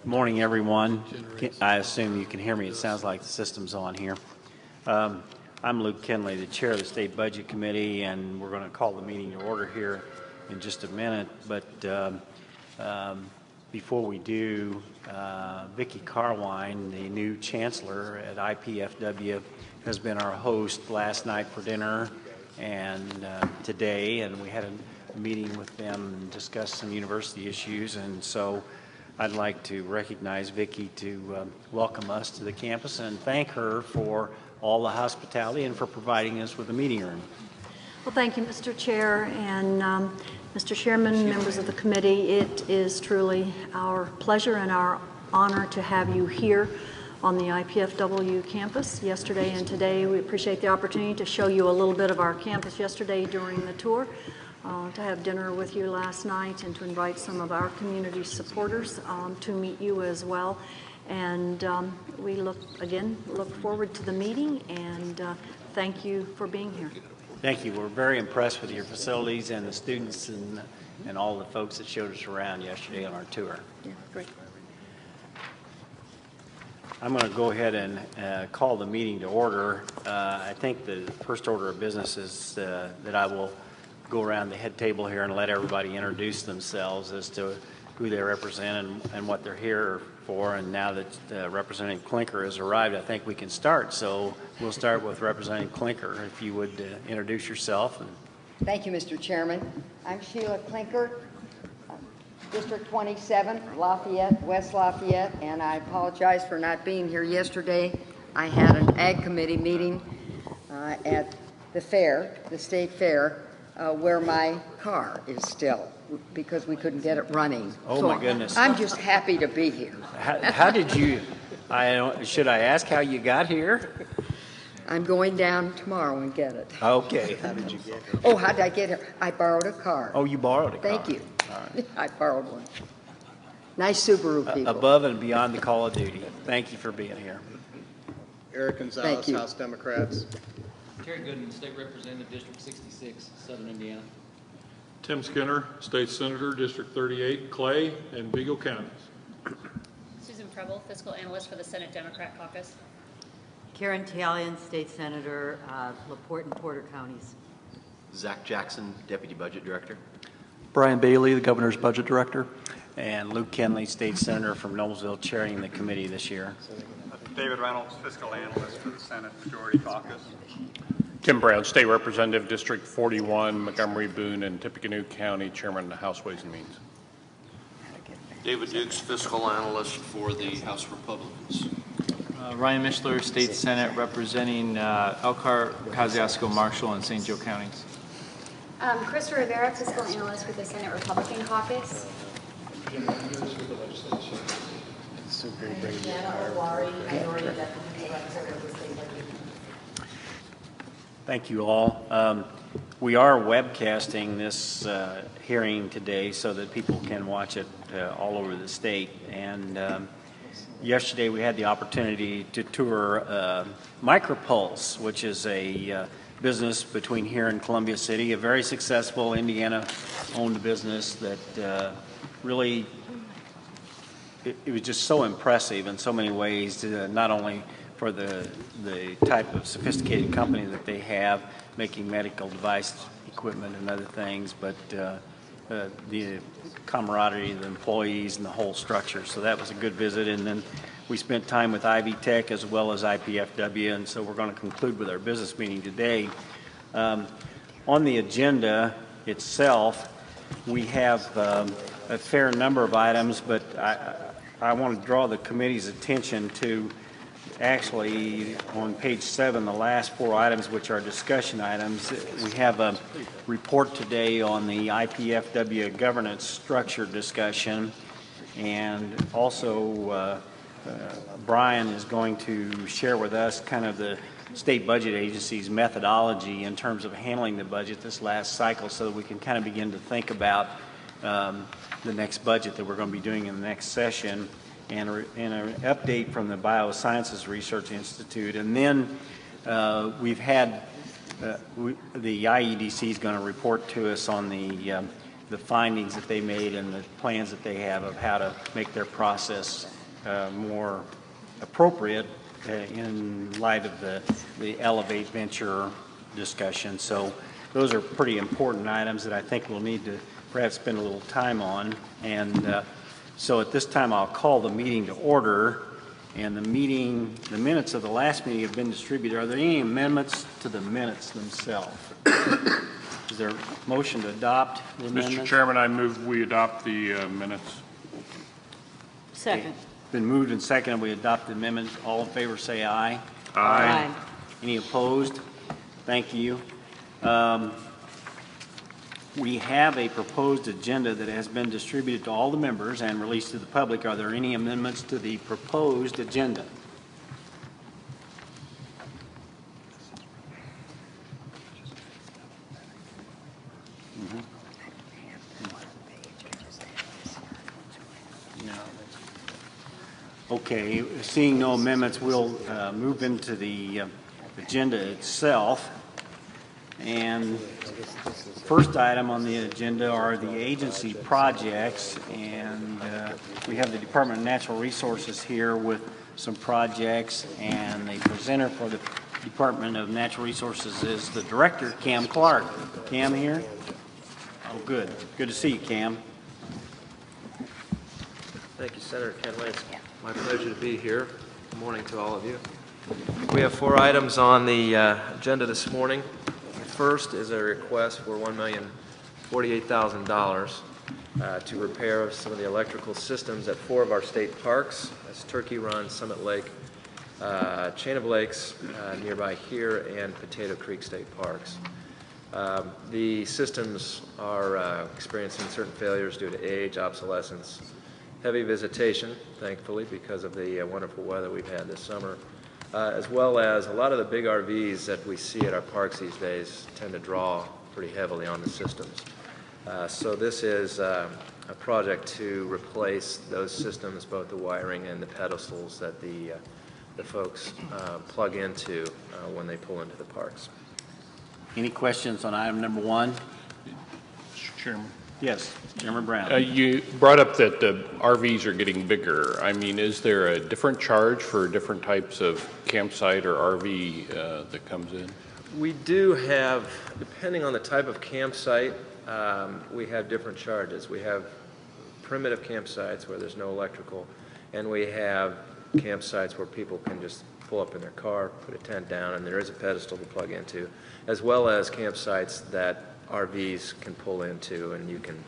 Morning, everyone. I assume you can hear me. It sounds like the system's on here. I'm Luke Kinley, the chair of the State Budget Committee, and we're going to call the meeting to order here in just a minute. But before we do, Vicki Carwine, the new chancellor at IPFW, has been our host last night for dinner and today, and we had a meeting with them and discussed some university issues. And so I'd like to recognize Vicki to welcome us to the campus and thank her for all the hospitality and for providing us with a meeting room. Well, thank you, Mr. Chair, and Mr. Chairman, members of the committee. It is truly our pleasure and our honor to have you here on the IPFW campus yesterday and today. We appreciate the opportunity to show you a little bit of our campus yesterday during the tour, to have dinner with you last night, and to invite some of our community supporters to meet you as well. And we look forward to the meeting, and thank you for being here. Thank you. We're very impressed with your facilities and the students and all the folks that showed us around yesterday on our tour. Yeah, great. I'm going to go ahead and call the meeting to order. I think the first order of business is that I will go around the head table here and let everybody introduce themselves as to who they represent and what they're here for. And now that Representative Klinker has arrived, I think we can start. So we'll start with Representative Klinker. If you would introduce yourself. Thank you, Mr. Chairman. I'm Sheila Klinker, District 27, Lafayette, West Lafayette, and I apologize for not being here yesterday. I had an Ag Committee meeting at the fair, the state fair, where my car is still, because we couldn't get it running. Oh, so my goodness. I'm just happy to be here. How did you, should I ask how you got here? I'm going down tomorrow and get it. Okay. How did you get here? Oh, how did I get here? I borrowed a car. Oh, you borrowed a car. Thank you. All right. I borrowed one. Nice Subaru people. Above and beyond the call of duty. Thank you for being here. Eric Gonzalez, House Democrats. Terry Goodman, State Representative, District 66, Southern Indiana. Tim Skinner, State Senator, District 38, Clay and Vigo counties. Susan Preble, Fiscal Analyst for the Senate Democrat Caucus. Karen Talion, State Senator, LaPorte and Porter counties. Zach Jackson, Deputy Budget Director. Brian Bailey, the Governor's Budget Director. And Luke Kinley, State Senator from Noblesville, chairing the committee this year. David Reynolds, Fiscal Analyst for the Senate Majority Caucus. Tim Brown, State Representative, District 41, Montgomery, Boone, and Tippecanoe County, Chairman of the House Ways and Means. David Dukes, Fiscal Analyst for the House Republicans. Ryan Mishler, State Senate, representing Elkhart, Kosciuszko, Marshall, and St. Joe counties. Krista Rivera, Fiscal Analyst with the Senate Republican Caucus. Thank you all. We are webcasting this hearing today so that people can watch it all over the state. And yesterday we had the opportunity to tour Micropulse, which is a business between here and Columbia City, a very successful Indiana-owned business that really, it was just so impressive in so many ways, not only for the type of sophisticated company that they have, making medical device equipment and other things, but the camaraderie of the employees and the whole structure. So that was a good visit. And then we spent time with Ivy Tech as well as IPFW, and so we're going to conclude with our business meeting today. On the agenda itself, we have a fair number of items, but I want to draw the committee's attention to actually on page 7, the last 4 items, which are discussion items. We have a report today on the IPFW governance structure discussion, and also Brian is going to share with us kind of the state budget agency's methodology in terms of handling the budget this last cycle, so that we can kind of begin to think about the next budget that we're going to be doing in the next session, and an update from the Biosciences Research Institute. And then we've had the IEDC is going to report to us on the the findings that they made and the plans that they have of how to make their process more appropriate in light of the Elevate Venture discussion. So those are pretty important items that I think we'll need to perhaps spend a little time on. And so at this time, I'll call the meeting to order. And the minutes of the last meeting have been distributed. Are there any amendments to the minutes themselves? Is there a motion to adopt the amendments? Mr. Chairman, I move we adopt the minutes. Second. It's been moved and seconded. We adopt the amendment. All in favor say aye. Aye. Any opposed? Thank you. We have a proposed agenda that has been distributed to all the members and released to the public. Are there any amendments to the proposed agenda? No. Okay, seeing no amendments, we'll move into the agenda itself. And first item on the agenda are the agency projects, and we have the Department of Natural Resources here with some projects, and the presenter for the Department of Natural Resources is the Director, Cam Clark. Cam here? Oh, good. Good to see you, Cam. Thank you, Senator Kenway. It's my pleasure to be here. Good morning to all of you. We have 4 items on the agenda this morning. First is a request for $1,048,000 to repair some of the electrical systems at 4 of our state parks. That's Turkey Run, Summit Lake, Chain of Lakes nearby here, and Potato Creek State Parks. The systems are experiencing certain failures due to age, obsolescence, heavy visitation, thankfully, because of the wonderful weather we've had this summer. As well as a lot of the big RVs that we see at our parks these days tend to draw pretty heavily on the systems. So this is a project to replace those systems, both the wiring and the pedestals that the folks plug into when they pull into the parks. Any questions on item number 1? Mr. Chairman. Yes, Chairman Brown. You brought up that the RVs are getting bigger. I mean, is there a different charge for different types of campsite or RV that comes in? We do have, depending on the type of campsite, we have different charges. We have primitive campsites where there's no electrical, and we have campsites where people can just pull up in their car, put a tent down, and there is a pedestal to plug into, as well as campsites that RVs can pull into, and you can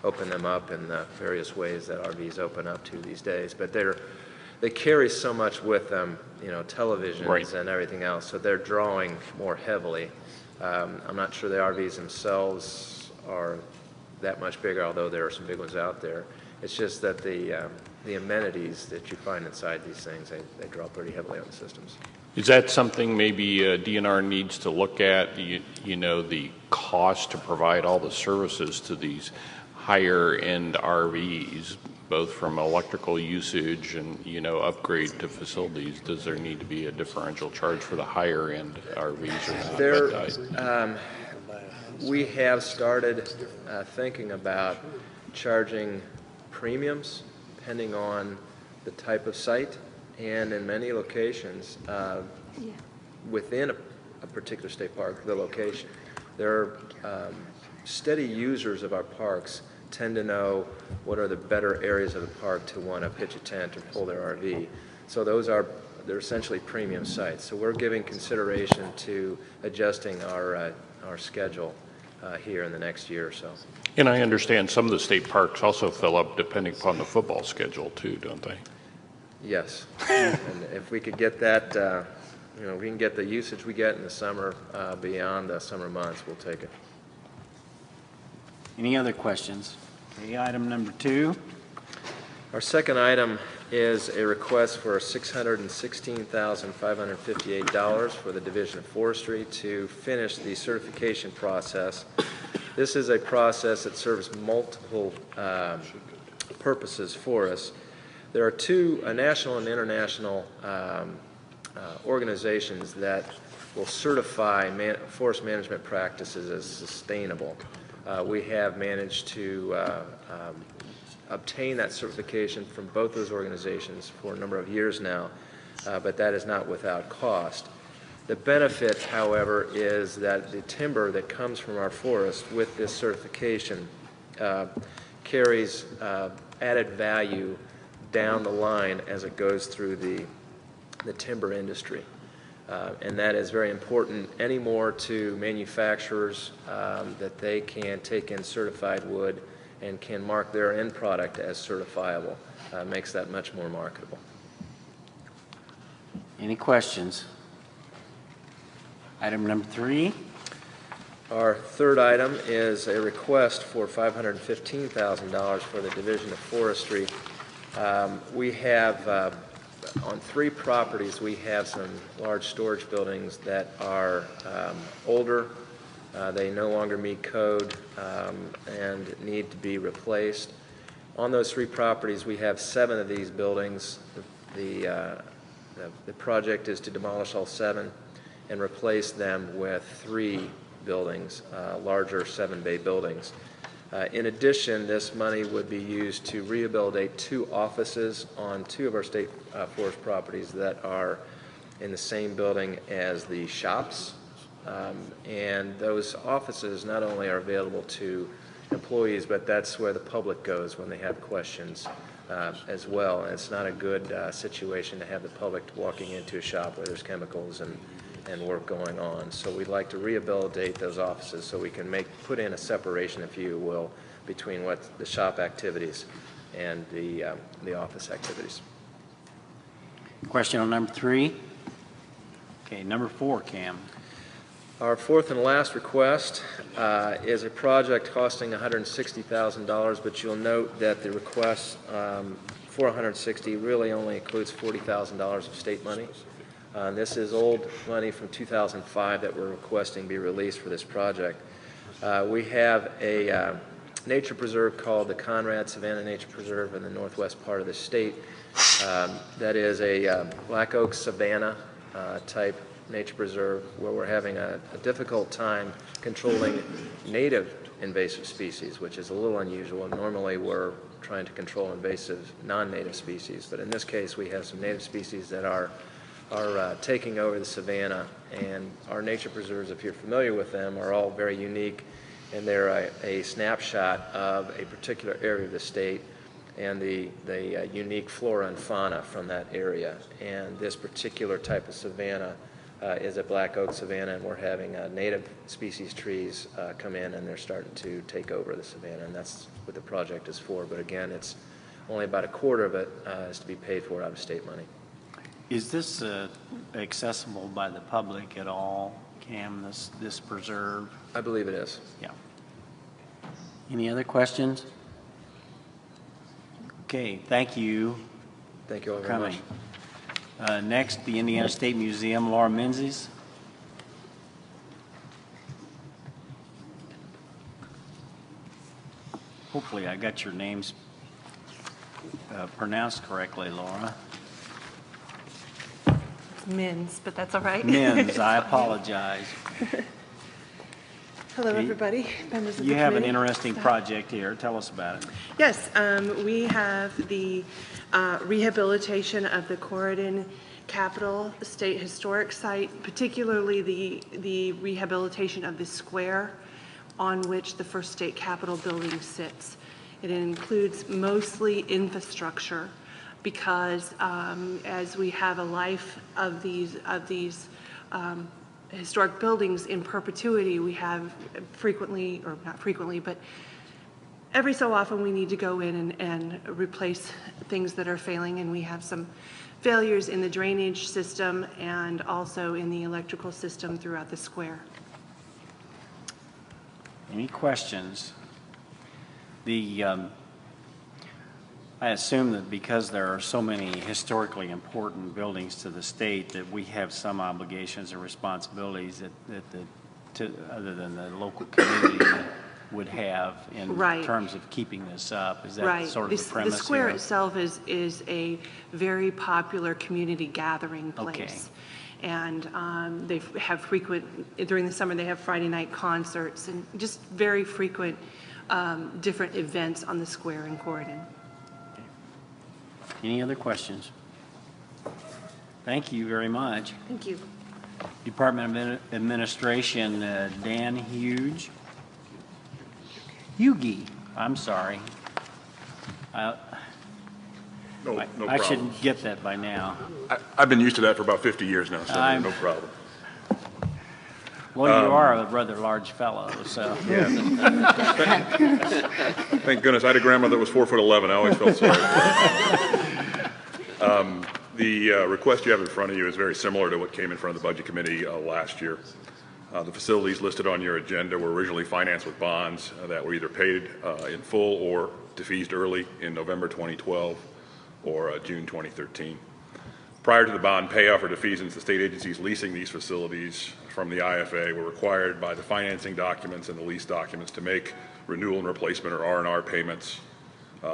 open them up in the various ways that RVs open up to these days. But they carry so much with them, you know, televisions right. and everything else, so they're drawing more heavily. I'm not sure the RVs themselves are that much bigger, although there are some big ones out there. It's just that the amenities that you find inside these things, they draw pretty heavily on the systems. Is that something maybe DNR needs to look at, you know, the cost to provide all the services to these higher end RVs, both from electrical usage and, you know, upgrade to facilities? Does there need to be a differential charge for the higher end RVs or not? We have started thinking about charging premiums depending on the type of site. And in many locations, within a particular state park, the location, there are steady users of our parks tend to know what are the better areas of the park to want to pitch a tent or pull their RV. So they're essentially premium sites. So we're giving consideration to adjusting our schedule here in the next year or so. And I understand some of the state parks also fill up depending upon the football schedule too, don't they? Yes, and if we could get that, you know, we can get the usage we get in the summer beyond the summer months, we'll take it. Any other questions? Okay, item number 2. Our second item is a request for $616,558 for the Division of Forestry to finish the certification process. This is a process that serves multiple purposes for us. There are 2 national and international organizations that will certify forest management practices as sustainable. We have managed to obtain that certification from both those organizations for a number of years now, but that is not without cost. The benefit, however, is that the timber that comes from our forest with this certification carries added value down the line as it goes through the timber industry. And that is very important anymore to manufacturers that they can take in certified wood and can mark their end product as certifiable. Makes that much more marketable. Any questions? Item number 3. Our third item is a request for $515,000 for the Division of Forestry. We have, on 3 properties, we have some large storage buildings that are older. They no longer meet code and need to be replaced. On those 3 properties, we have 7 of these buildings. The project is to demolish all 7 and replace them with 3 buildings, larger 7-bay buildings. In addition, this money would be used to rehabilitate 2 offices on 2 of our state forest properties that are in the same building as the shops. And those offices not only are available to employees, but that's where the public goes when they have questions as well. And it's not a good situation to have the public walking into a shop where there's chemicals and work going on. So we'd like to rehabilitate those offices so we can put in a separation, if you will, between what the shop activities and the office activities. Question on number 3. Okay, number 4, Cam. Our fourth and last request is a project costing $160,000, but you'll note that the request for $160,000 really only includes $40,000 of state money. This is old money from 2005 that we're requesting be released for this project. We have a nature preserve called the Conrad Savannah Nature Preserve in the northwest part of the state. That is a black oak savanna type nature preserve where we're having a difficult time controlling native invasive species, which is a little unusual. Normally we're trying to control invasive non-native species, but in this case we have some native species that are taking over the savanna, and our nature preserves, if you're familiar with them, are all very unique, and they're a snapshot of a particular area of the state and the unique flora and fauna from that area. And this particular type of savanna is a black oak savanna, and we're having native species trees come in, and they're starting to take over the savanna, and that's what the project is for. But again, it's only about a quarter of it is to be paid for out of state money. Is this accessible by the public at all, Cam, this preserve? I believe it is. Yeah. Any other questions? Okay, thank you. Thank you all for very coming. much. Next, the Indiana State Museum, Laura Menzies. Hopefully I got your names pronounced correctly, Laura. Mins, but that's all right. Mins, I apologize. Hello, everybody. Members of the You have an committee. interesting project here. Tell us about it. Yes, we have the rehabilitation of the Corydon Capitol State Historic Site, particularly the rehabilitation of the square on which the first state capitol building sits. It includes mostly infrastructure, because as we have a life of these historic buildings in perpetuity, we have frequently, or not frequently, but every so often we need to go in and replace things that are failing, and we have some failures in the drainage system and also in the electrical system throughout the square. Any questions? I assume that because there are so many historically important buildings to the state that we have some obligations and responsibilities that other than the local community would have in terms of keeping this up. Is that sort of the premise? The square here? itself is a very popular community gathering place. And they have during the summer, they have Friday night concerts and just very frequent different events on the square in Corydon. Any other questions? Thank you very much. Thank you. Department of Administration, Dan Hugie. I'm sorry. No I problem. should get that by now. I've been used to that for about 50 years now, so no problem. Well, you are a rather large fellow, so. Yeah. Thank goodness. I had a grandmother that was 4'11". I always felt sorry for her. The request you have in front of you is very similar to what came in front of the Budget Committee last year. The facilities listed on your agenda were originally financed with bonds that were either paid in full or defeased early in November 2012 or June 2013. Prior to the bond payoff or defeasance, the state agencies leasing these facilities from the IFA were required by the financing documents and the lease documents to make renewal and replacement or R&R payments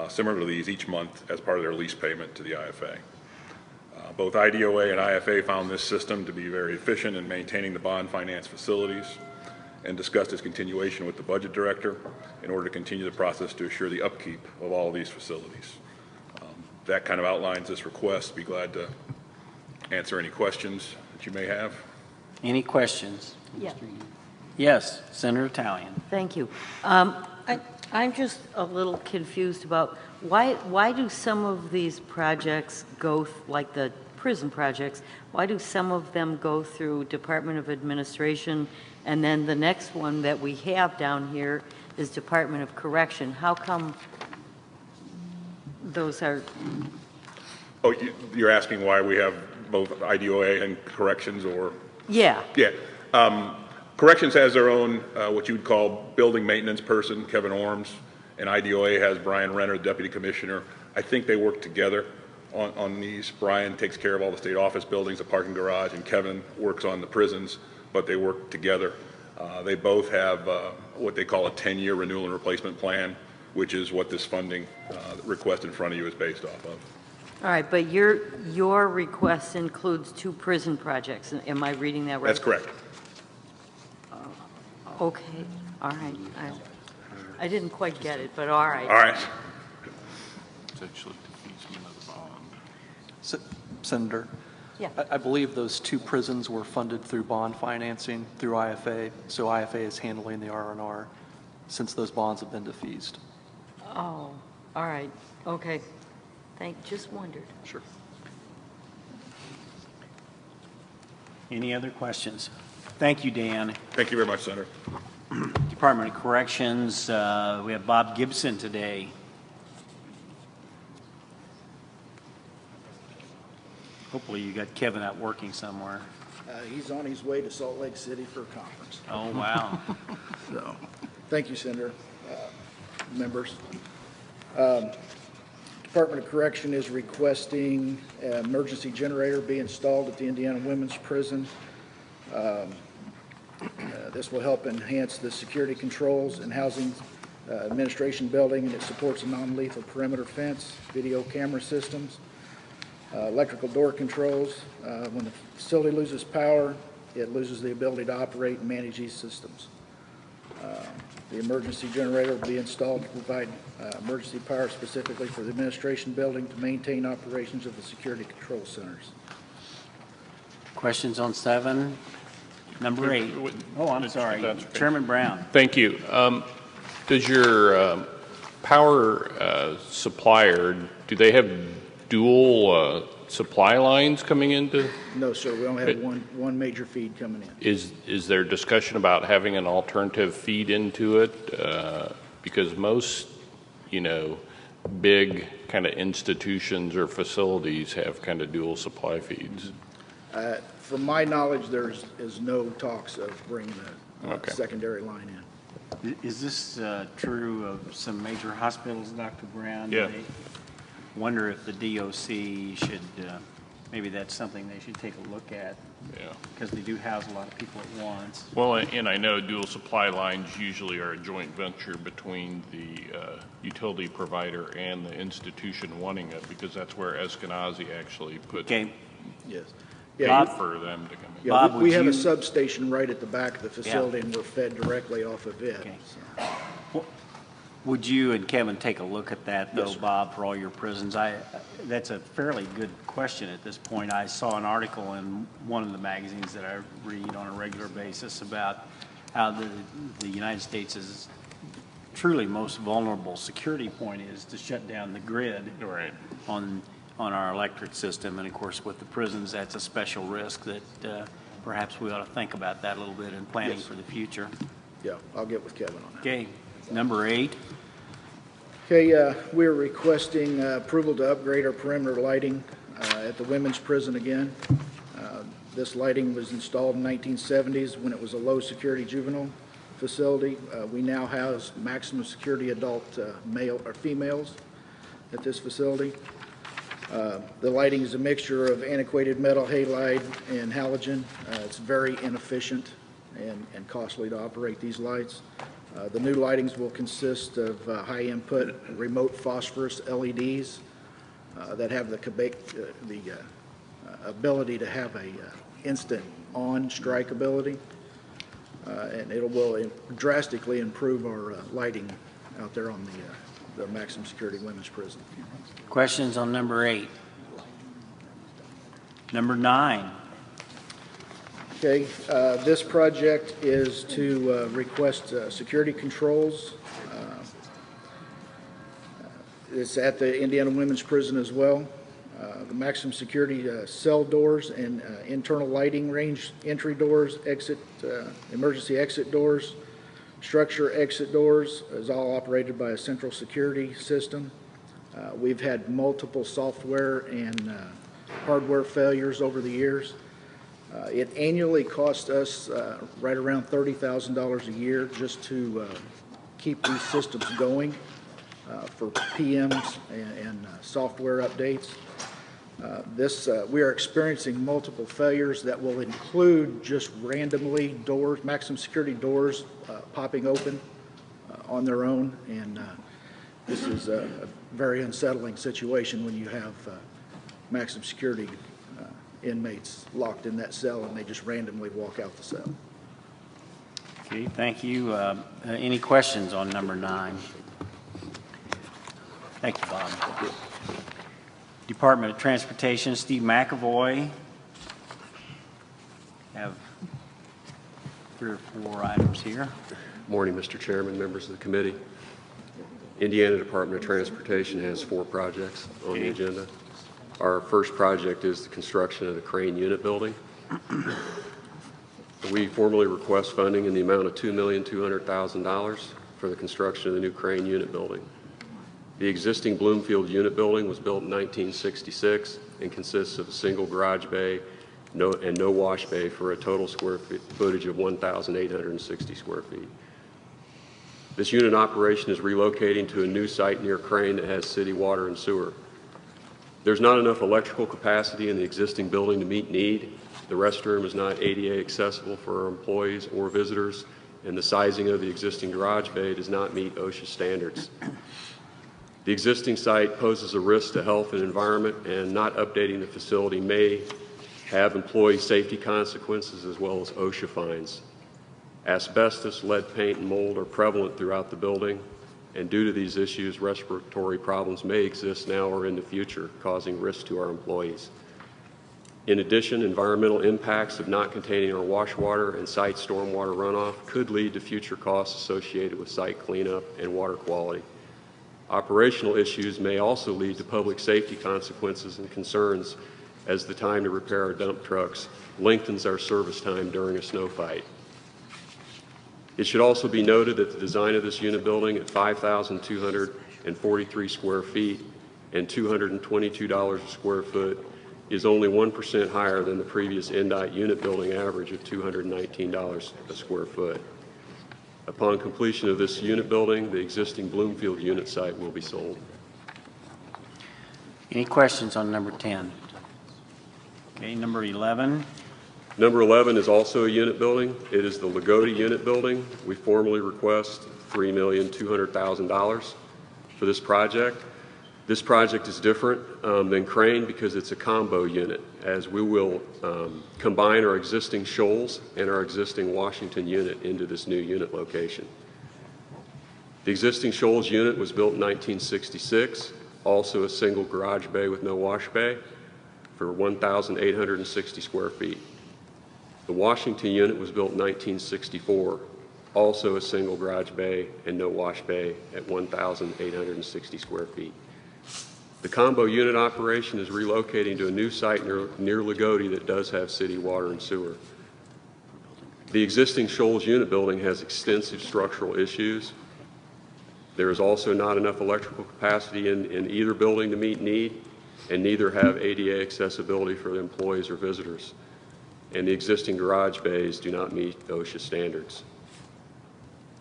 similar to these each month as part of their lease payment to the IFA. Both IDOA and IFA found this system to be very efficient in maintaining the bond finance facilities and discussed its continuation with the budget director in order to continue the process to assure the upkeep of all of these facilities. That kind of outlines this request. Be glad to answer any questions that you may have. Any questions? Yeah. Yes, Senator Talion. Thank you. I'm just a little confused about why do some of these projects go, like the prison projects, why do some of them go through Department of Administration and then the next one that we have down here is Department of Correction? How come those are? Oh, you're asking why we have both IDOA and corrections, or? Yeah. Yeah. Corrections has their own, what you would call building maintenance person, Kevin Orms, and IDOA has Brian Renner, Deputy Commissioner. I think they work together on these. Brian takes care of all the state office buildings, the parking garage, and Kevin works on the prisons, but they work together. They both have what they call a 10-year renewal and replacement plan, which is what this funding request in front of you is based off of. All right, but your request includes 2 prison projects. Am I reading that right? That's correct. Okay, all right. I didn't quite get it, but all right. All right. It's actually defeasance of the bond. Senator, yeah. I believe those 2 prisons were funded through bond financing through IFA, so IFA is handling the R&R since those bonds have been defeased. Oh, all right. Okay. Just wondered. Sure. Any other questions? Thank you, Dan. Thank you very much, Senator. Department of Corrections, we have Bob Gibson today. Hopefully you got Kevin out working somewhere. He's on his way to Salt Lake City for a conference. Oh, wow. So, thank you, Senator, members. Department of Correction is requesting an emergency generator be installed at the Indiana Women's Prison. This will help enhance the security controls in housing administration building, and it supports a non-lethal perimeter fence, video camera systems, electrical door controls. When the facility loses power, it loses the ability to operate and manage these systems. The emergency generator will be installed to provide emergency power specifically for the administration building to maintain operations of the security control centers. Questions on 7? Number 8. Oh, I'm sorry. Chairman Brown. Thank you. Does your power supplier, do they have dual supply lines coming into? No, sir. We only have one major feed coming in. Is there discussion about having an alternative feed into it? Because most, big kind of institutions or facilities have kind of dual supply feeds. From my knowledge, there is no talks of bringing a secondary line in. Is this true of some major hospitals, Dr. Brown? Yeah. They wonder if the DOC should, maybe that's something they should take a look at. Yeah. Because they do house a lot of people at once. Well, and I know dual supply lines usually are a joint venture between the utility provider and the institution wanting it, because that's where Eskenazi actually put. Okay. Yes. Yeah, paid for them to come in. Yeah, Bob, we have would a you- substation right at the back of the facility, and we're fed directly off of it. Okay. so. Would you and Kevin take a look at that, though, Yes, sir. Bob, for all your prisons? That's a fairly good question at this point. I saw an article in one of the magazines that I read on a regular basis about how the United States' truly most vulnerable security point is to shut down the grid Right. on our electric system. And of course, with the prisons, that's a special risk that perhaps we ought to think about that a little bit in planning Yes. for the future. Yeah, I'll get with Kevin on that. Okay, number 8. Okay, we're requesting approval to upgrade our perimeter lighting at the women's prison again. This lighting was installed in 1970s when it was a low-security juvenile facility. We now house maximum security adult male or females at this facility. The lighting is a mixture of antiquated metal halide and halogen. It's very inefficient and costly to operate these lights. The new lightings will consist of high-input remote phosphorus LEDs that have the ability to have a instant on strike ability, and it will drastically improve our lighting out there on the maximum security women's prison. Questions on number 8? Number 9. Okay, this project is to request security controls. It's at the Indiana Women's Prison as well. The maximum security cell doors and internal lighting range entry doors, emergency exit doors, structure exit doors is all operated by a central security system. We've had multiple software and hardware failures over the years. It annually costs us right around $30,000 a year just to keep these systems going for PMs and software updates. We are experiencing multiple failures that will include just randomly doors, maximum security doors popping open on their own, and this is a very unsettling situation when you have maximum security inmates locked in that cell and they just randomly walk out the cell. Okay, thank you. Any questions on number 9? Thank you, Bob. Department of Transportation, Steve McAvoy. Have 3 or 4 items here. Morning, Mr. Chairman, members of the committee. Indiana Department of Transportation has 4 projects on the agenda. Our first project is the construction of the Crane Unit Building. We formally request funding in the amount of $2,200,000 for the construction of the new Crane Unit Building. The existing Bloomfield Unit Building was built in 1966 and consists of a single garage bay and no wash bay for a total square footage of 1,860 square feet. This unit operation is relocating to a new site near Crane that has city water and sewer. There's not enough electrical capacity in the existing building to meet need. The restroom is not ADA accessible for our employees or visitors, and the sizing of the existing garage bay does not meet OSHA standards. The existing site poses a risk to health and environment, and not updating the facility may have employee safety consequences as well as OSHA fines. Asbestos, lead paint, and mold are prevalent throughout the building, and due to these issues, respiratory problems may exist now or in the future, causing risk to our employees. In addition, environmental impacts of not containing our wash water and site stormwater runoff could lead to future costs associated with site cleanup and water quality. Operational issues may also lead to public safety consequences and concerns, as the time to repair our dump trucks lengthens our service time during a snow fight. It should also be noted that the design of this unit building at 5,243 square feet and $222 a square foot is only 1% higher than the previous NDOT unit building average of $219 a square foot. Upon completion of this unit building, the existing Bloomfield unit site will be sold. Any questions on number 10? Okay, number 11. Number 11 is also a unit building. It is the Lagodi Unit Building. We formally request $3,200,000 for this project. This project is different than Crane because it's a combo unit, as we will combine our existing Shoals and our existing Washington unit into this new unit location. The existing Shoals unit was built in 1966, also a single garage bay with no wash bay for 1,860 square feet. The Washington unit was built in 1964, also a single garage bay and no wash bay at 1,860 square feet. The combo unit operation is relocating to a new site near Lagodi that does have city water and sewer. The existing Shoals unit building has extensive structural issues. There is also not enough electrical capacity in either building to meet need, and neither have ADA accessibility for the employees or visitors. And the existing garage bays do not meet OSHA standards.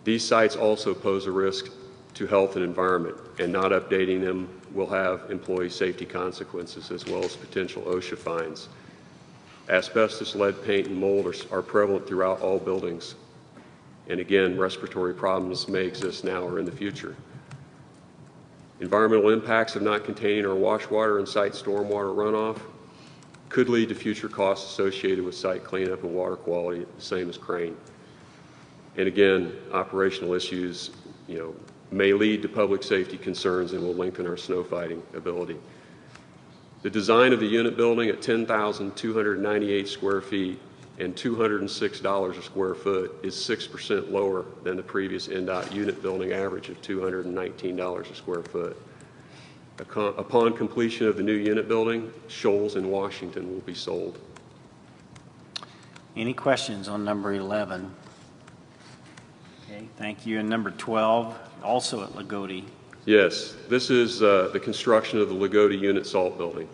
These sites also pose a risk to health and environment, and not updating them will have employee safety consequences as well as potential OSHA fines. Asbestos, lead paint, and mold are prevalent throughout all buildings. And again, respiratory problems may exist now or in the future. Environmental impacts of not containing our wash water and site stormwater runoff could lead to future costs associated with site cleanup and water quality, the same as Crane. And again, operational issues, may lead to public safety concerns and will lengthen our snow fighting ability. The design of the unit building at 10,298 square feet and $206 a square foot is 6% lower than the previous NDOT unit building average of $219 a square foot. Upon completion of the new unit building, Shoals in Washington will be sold. Any questions on number 11? Okay, thank you. And number 12, also at Lagodi. Yes, this is the construction of the Lagodi Unit Salt Building.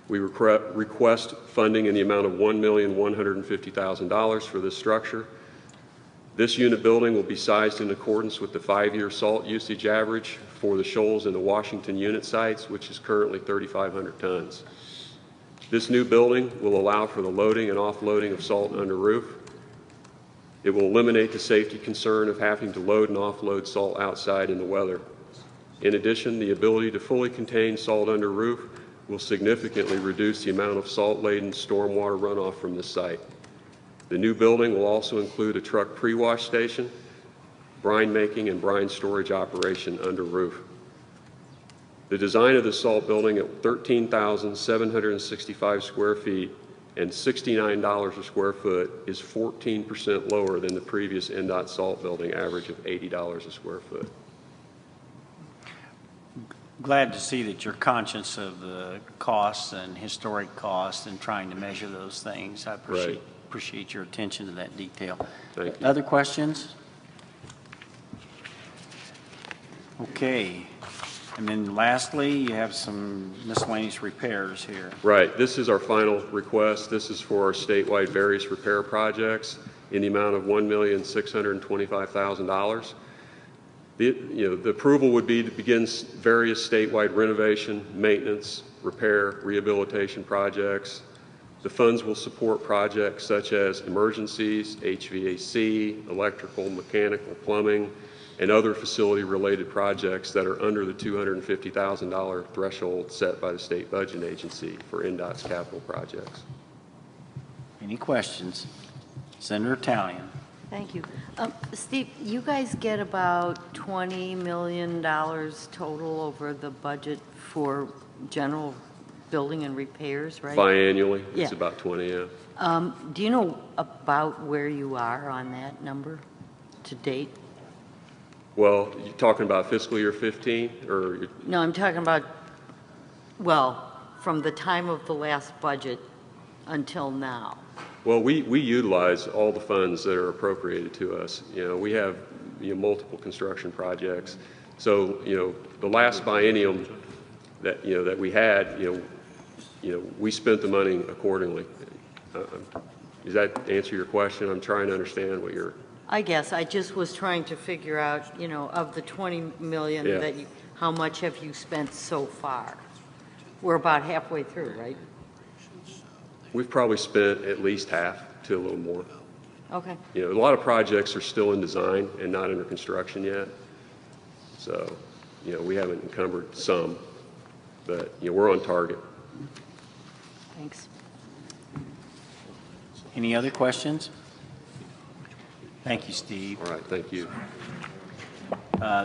We request funding in the amount of $1,150,000 for this structure. This unit building will be sized in accordance with the 5-year salt usage average for the Shoals and the Washington unit sites, which is currently 3,500 tons. This new building will allow for the loading and offloading of salt under roof. It will eliminate the safety concern of having to load and offload salt outside in the weather. In addition, the ability to fully contain salt under roof will significantly reduce the amount of salt-laden stormwater runoff from this site. The new building will also include a truck pre-wash station, brine making and brine storage operation under roof. The design of the salt building at 13,765 square feet and $69 a square foot is 14% lower than the previous NDOT salt building average of $80 a square foot. Glad to see that you're conscious of the costs and historic costs and trying to measure those things. I appreciate your attention to that detail. Thank you. Other questions? Okay. And then lastly, you have some miscellaneous repairs here. Right. This is our final request. This is for our statewide various repair projects in the amount of $1,625,000. The approval would be to begin various statewide renovation, maintenance, repair, rehabilitation projects. The funds will support projects such as emergencies, HVAC, electrical, mechanical, plumbing, and other facility-related projects that are under the $250,000 threshold set by the state budget agency for NDOT's capital projects. Any questions? Senator Tallien. Thank you. Steve, you guys get about $20 million total over the budget for general building and repairs, right? Biannually, Yeah. it's about 20, yeah. Do you know about where you are on that number to date? Well, you're talking about fiscal year 15, or? No, I'm talking about, well, from the time of the last budget until now. Well, we utilize all the funds that are appropriated to us. We have multiple construction projects. So, the last biennium that that we had, we spent the money accordingly. Does that answer your question? I'm trying to understand what you're. I guess I just was trying to figure out, of the 20 million Yeah. that how much have you spent so far? We're about halfway through, right? We've probably spent at least half to a little more. Okay. A lot of projects are still in design and not under construction yet. So, we haven't encumbered some, but, we're on target. Thanks. Any other questions? Thank you, Steve. All right, thank you.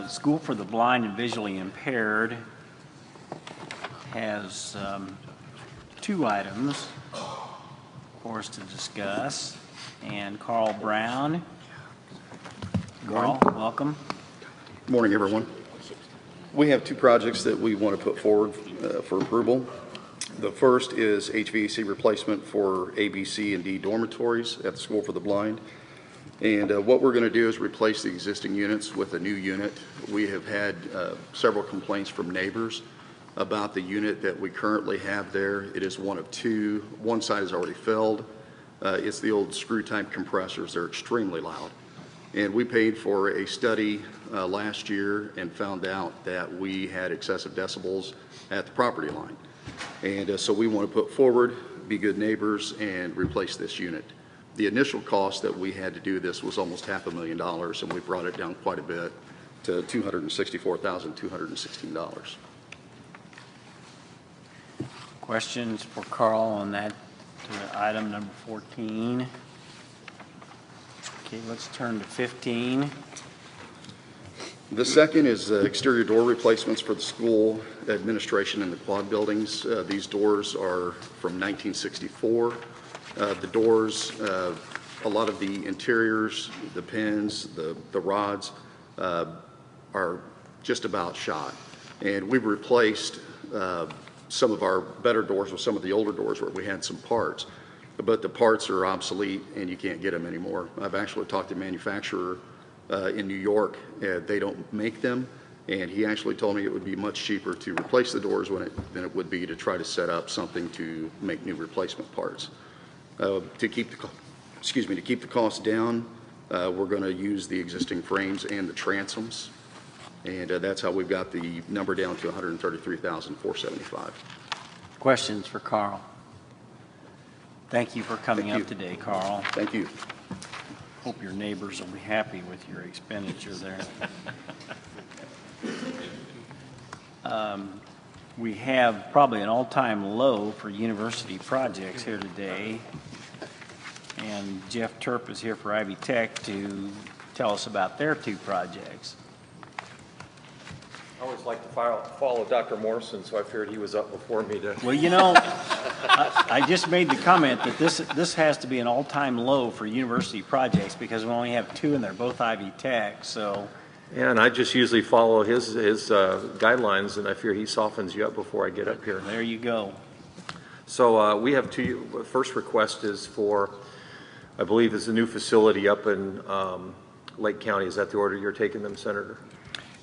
School for the Blind and Visually Impaired has 2 items for us to discuss. And Carl Brown. Carl, welcome. Good morning, everyone. We have 2 projects that we want to put forward for approval. The first is HVAC replacement for A, B, C, and D dormitories at the School for the Blind. And what we're going to do is replace the existing units with a new unit. We have had several complaints from neighbors about the unit that we currently have there. It is one of 2. One side is already filled. It's the old screw-type compressors. They're extremely loud. And we paid for a study last year and found out that we had excessive decibels at the property line. And so we want to put forward, be good neighbors, and replace this unit. The initial cost that we had to do this was almost $500,000, and we brought it down quite a bit to $264,216. Questions for Carl on that item number 14? Okay, let's turn to 15. The second is exterior door replacements for the school administration and the quad buildings. These doors are from 1964. The doors, a lot of the interiors, the pins, the rods are just about shot. And we've replaced some of our better doors with some of the older doors where we had some parts. But the parts are obsolete and you can't get them anymore. I've actually talked to a manufacturer in New York. They don't make them. And he actually told me it would be much cheaper to replace the doors than it would be to try to set up something to make new replacement parts. To keep the cost down, we're going to use the existing frames and the transoms, and that's how we've got the number down to $133,475. Questions for Carl? Thank you for coming up today, Carl. Thank you. Hope your neighbors will be happy with your expenditure there. We have probably an all-time low for university projects here today. And Jeff Terp is here for Ivy Tech to tell us about their 2 projects. I always like to follow Dr. Morrison, so I figured he was up before me to... Well, I just made the comment that this has to be an all-time low for university projects because we only have 2 and they're both Ivy Tech, so... Yeah, and I just usually follow his guidelines, and I fear he softens you up before I get up here. There you go. So we have 2. First request is for, I believe, is a new facility up in Lake County. Is that the order you're taking them, Senator?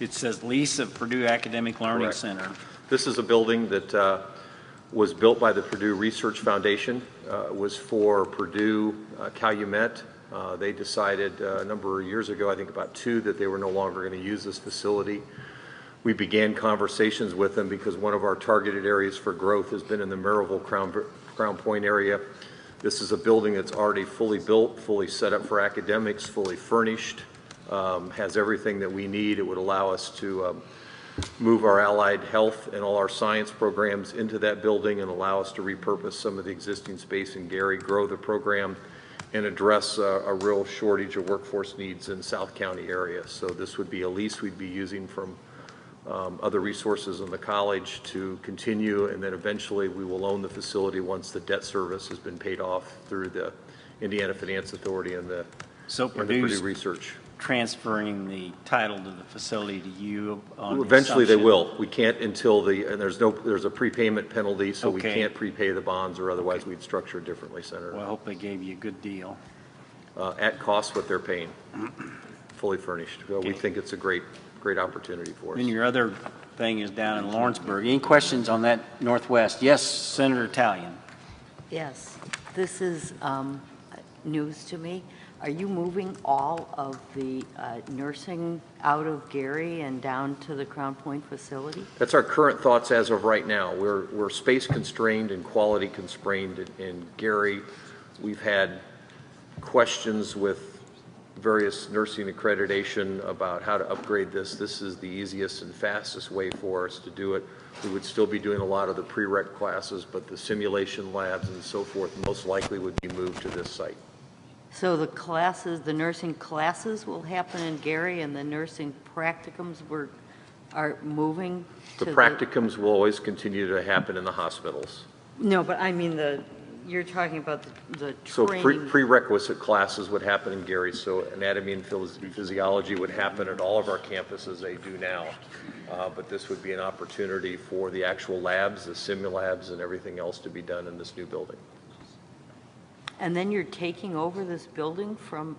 It says lease of Purdue Academic Learning Correct. Center. This is a building that was built by the Purdue Research Foundation. It was for Purdue Calumet. They decided a number of years ago, I think about 2, that they were no longer going to use this facility. We began conversations with them because one of our targeted areas for growth has been in the Maryville Crown Point area. This is a building that's already fully built, fully set up for academics, fully furnished, has everything that we need. It would allow us to move our allied health and all our science programs into that building and allow us to repurpose some of the existing space in Gary, grow the program, and address a real shortage of workforce needs in South County area. So this would be a lease we'd be using from other resources in the college to continue, and then eventually we will own the facility once the debt service has been paid off through the Indiana Finance Authority and the Purdue Research. Transferring the title to the facility to you on eventually they will. We can't until and there's a prepayment penalty, so we can't prepay the bonds, or otherwise we'd structure it differently, Senator. Well, I hope they gave you a good deal. At cost what they're paying, fully furnished. Well, we think it's a great opportunity for us. And your other thing is down in Lawrenceburg. Any questions on that Northwest? Yes, Senator Italian. Yes, this is news to me. Are you moving all of the nursing out of Gary and down to the Crown Point facility? That's our current thoughts as of right now. We're space constrained and quality constrained in Gary. We've had questions with various nursing accreditation about how to upgrade this. This is the easiest and fastest way for us to do it. We would still be doing a lot of the prereq classes, but the simulation labs and so forth most likely would be moved to this site. So the classes, the nursing classes will happen in Gary, and the nursing practicums are moving to The practicums will always continue to happen in the hospitals. No, but I mean you're talking about the So training. prerequisite classes would happen in Gary, so anatomy and physiology would happen at all of our campuses, they do now. But this would be an opportunity for the actual labs, the simulabs, and everything else to be done in this new building. And then you're taking over this building from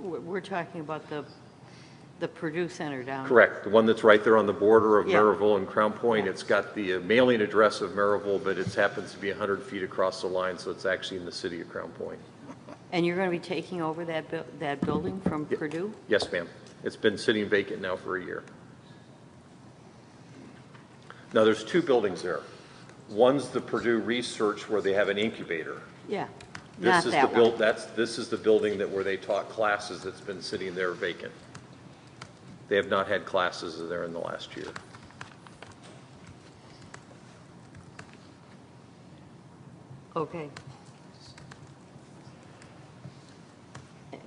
we're talking about the Purdue Center down. Correct, the one that's right there on the border of Yeah. Maryville and Crown Point. It's got the mailing address of Maryville, but it happens to be 100 feet across the line, so it's actually in the city of Crown Point. And you're going to be taking over that building from Purdue? Yes, ma'am. It's been sitting vacant now for a year. Now, there's two buildings there. One's the Purdue Research where they have an incubator. Yeah. This is the building where they taught classes that's been sitting there vacant. They have not had classes there in the last year. Okay.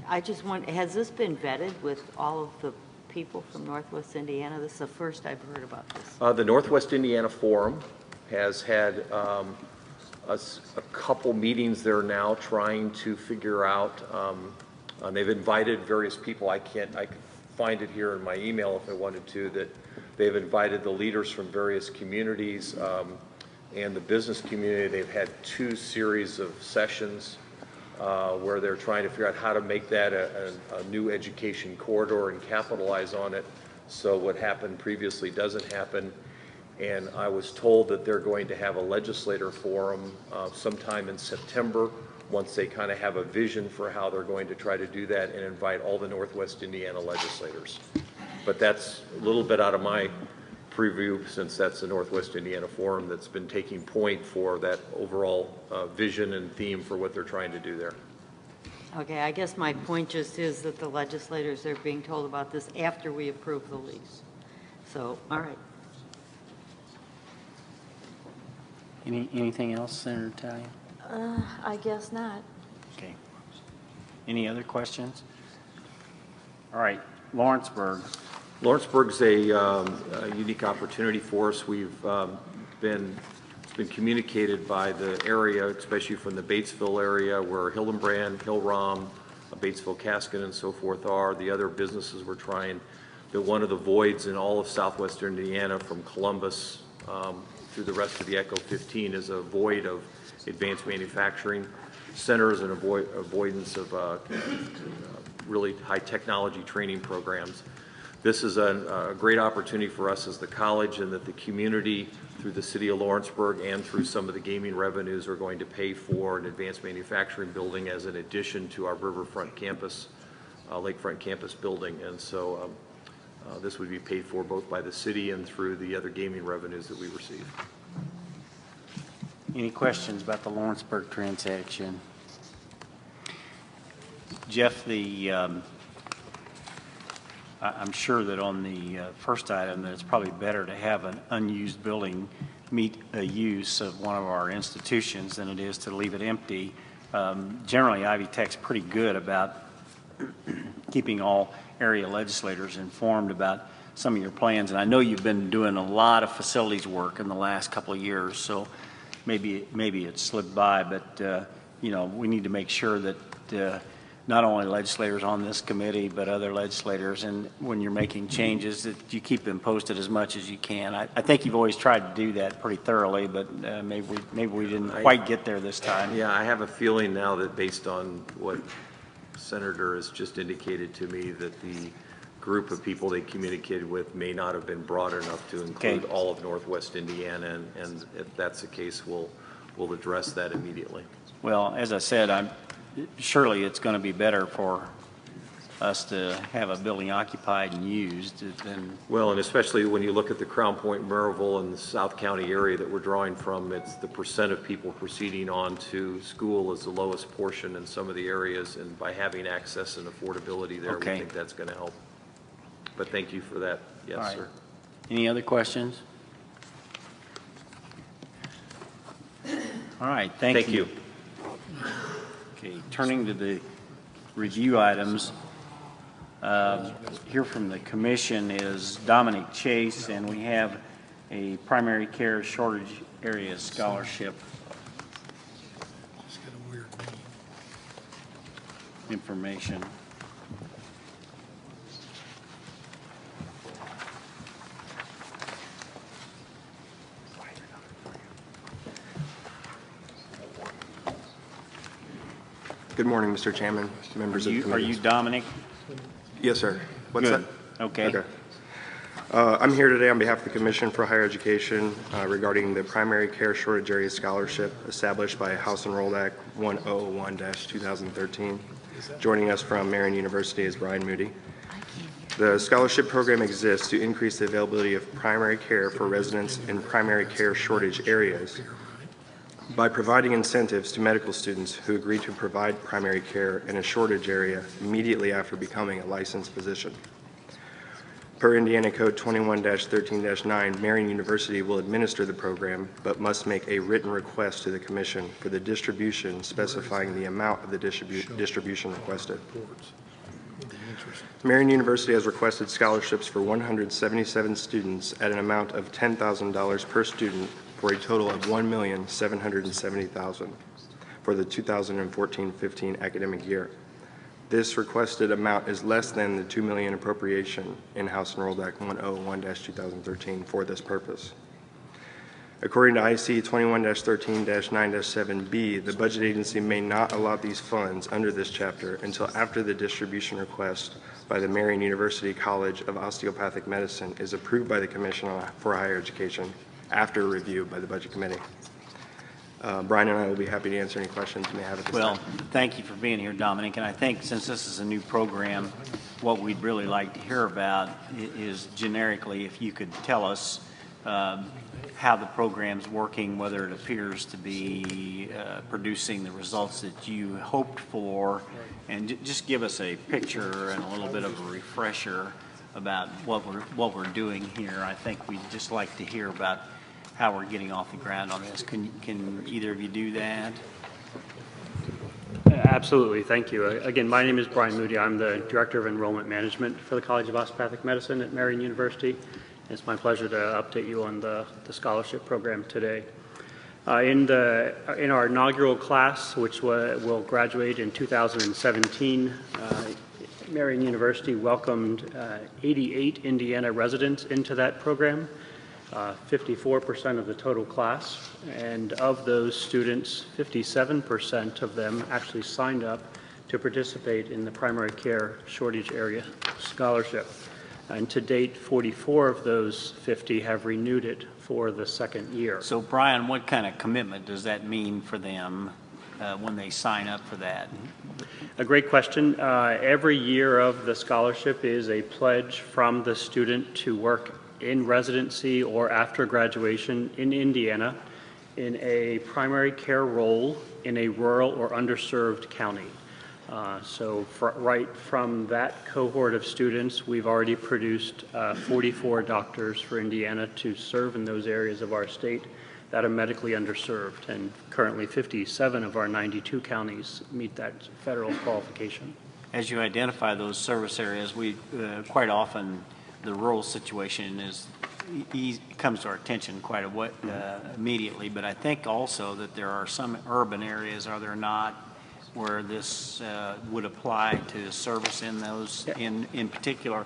I just want, has this been vetted with all of the people from Northwest Indiana? This is the first I've heard about this. The Northwest Indiana Forum has had a couple meetings there now trying to figure out, and they've invited various people. I could find it here in my email if I wanted to, that they've invited the leaders from various communities and the business community. They've had 2 series of sessions where they're trying to figure out how to make that a new education corridor and capitalize on it so what happened previously doesn't happen. And I was told that they're going to have a legislator forum sometime in September once they kind of have a vision for how they're going to try to do that and invite all the Northwest Indiana legislators. But that's a little bit out of my preview since that's the Northwest Indiana Forum that's been taking point for that overall vision and theme for what they're trying to do there. Okay, I guess my point just is that the legislators are being told about this after we approve the lease. So, all right. Anything else, Senator Talia? I guess not. Okay. Any other questions? All right, Lawrenceburg. Lawrenceburg's a unique opportunity for us. It's been communicated by the area, especially from the Batesville area where Hildenbrand, Hill-Rom, Batesville Caskin and so forth are. The other businesses we're trying, that one of the voids in all of southwestern Indiana from Columbus through the rest of the Echo 15 is a void of advanced manufacturing centers and avoidance of really high technology training programs. This is a great opportunity for us as the college, and that the community through the city of Lawrenceburg and through some of the gaming revenues are going to pay for an advanced manufacturing building as an addition to our Riverfront campus, Lakefront campus building. And so this would be paid for both by the city and through the other gaming revenues that we receive. Any questions about the Lawrenceburg transaction? Jeff, I'm sure that on the first item that it's probably better to have an unused building meet a use of one of our institutions than it is to leave it empty. Generally, Ivy Tech's pretty good about keeping all area legislators informed about some of your plans, and I know you've been doing a lot of facilities work in the last couple of years, so maybe it slipped by, but we need to make sure that not only legislators on this committee, but other legislators, and when you're making changes, that you keep them posted as much as you can. I think you've always tried to do that pretty thoroughly, but maybe we didn't quite get there this time. Yeah, I have a feeling now that based on what Senator has just indicated to me, that the group of people they communicated with may not have been broad enough to include all of Northwest Indiana, and if that's the case, we'll address that immediately. Well, as I said, surely it's going to be better us to have a building occupied and used, then Well, and especially when you look at the Crown Point, Maryville, and the South County area that we're drawing from, it's the percent of people proceeding on to school is the lowest portion in some of the areas, and by having access and affordability there, Okay. we think that's going to help. But thank you for that. Yes, All right. sir. Any other questions? All right, thank you. Okay, turning to the review items, here from the commission is Dominic Chase, and we have a primary care shortage area scholarship information. Good morning, Mr. Chairman, members of the committee. Are you Dominic? Yes, sir. What's Good. that? Okay. I'm here today on behalf of the Commission for Higher Education regarding the Primary Care Shortage Area Scholarship established by House Enrolled Act 1001-2013. Joining us from Marian University is Brian Moody. The scholarship program exists to increase the availability of primary care for residents in primary care shortage areas by providing incentives to medical students who agree to provide primary care in a shortage area immediately after becoming a licensed physician. Per Indiana Code 21-13-9, Marian University will administer the program, but must make a written request to the Commission for the distribution specifying the amount of the distribution requested. Marian University has requested scholarships for 177 students at an amount of $10,000 per student for a total of $1,770,000 for the 2014-15 academic year. This requested amount is less than the $2 million appropriation in House Enrolled Act 101-2013 for this purpose. According to IC 21-13-9-7B, the budget agency may not allot these funds under this chapter until after the distribution request by the Marian University College of Osteopathic Medicine is approved by the Commission for Higher Education after review by the Budget Committee. Brian and I will be happy to answer any questions you may have at this time. Well, thank you for being here, Dominic. And I think since this is a new program, what we'd really like to hear about is generically if you could tell us how the program's working, whether it appears to be producing the results that you hoped for, and just give us a picture and a little bit of a refresher about what we're doing here. I think we'd just like to hear about how we're getting off the ground on this. Can either of you do that? Absolutely, thank you. Again, my name is Brian Moody. I'm the Director of Enrollment Management for the College of Osteopathic Medicine at Marian University. It's my pleasure to update you on the scholarship program today. In our inaugural class, which will graduate in 2017, Marian University welcomed 88 Indiana residents into that program, 54% of the total class, and of those students, 57% of them actually signed up to participate in the primary care shortage area scholarship. And to date, 44 of those 50 have renewed it for the second year. So, Brian, what kind of commitment does that mean for them when they sign up for that? A great question. Every year of the scholarship is a pledge from the student to work in residency or after graduation in Indiana in a primary care role in a rural or underserved county. So right from that cohort of students, we've already produced 44 doctors for Indiana to serve in those areas of our state that are medically underserved, and currently 57 of our 92 counties meet that federal qualification. As you identify those service areas, we quite often the rural situation comes to our attention quite a bit immediately, but I think also that there are some urban areas, are there not, where this would apply to service in those, in particular.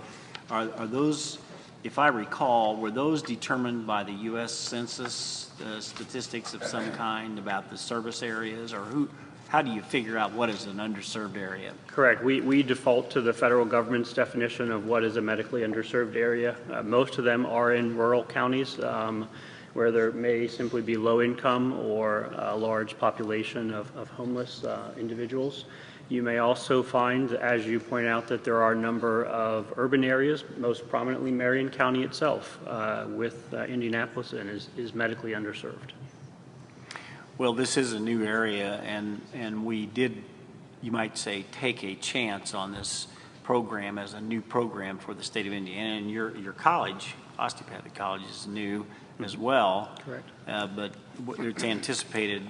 Are those, if I recall, were those determined by the U.S. Census statistics of some kind about the service areas, or how do you figure out what is an underserved area? Correct. We default to the federal government's definition of what is a medically underserved area. Most of them are in rural counties where there may simply be low income or a large population of homeless individuals. You may also find, as you point out, that there are a number of urban areas, most prominently Marion County itself, with Indianapolis, and is medically underserved. Well, this is a new area, and we did, you might say, take a chance on this program as a new program for the state of Indiana. And your college, Osteopathic College, is new as well. Correct. But it's anticipated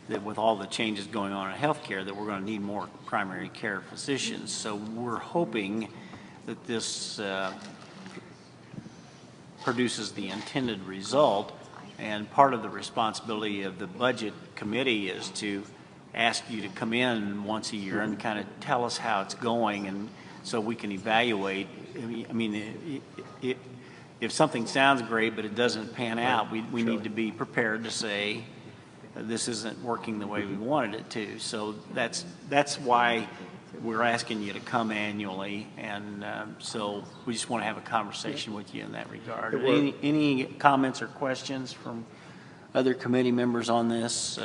that with all the changes going on in healthcare, that we're going to need more primary care physicians. So we're hoping that this produces the intended result. And part of the responsibility of the budget committee is to ask you to come in once a year and kind of tell us how it's going, and so we can evaluate. I mean, if something sounds great but it doesn't pan out, we need to be prepared to say this isn't working the way we wanted it to. So that's why we're asking you to come annually, and so we just want to have a conversation with you in that regard. Any comments or questions from other committee members on this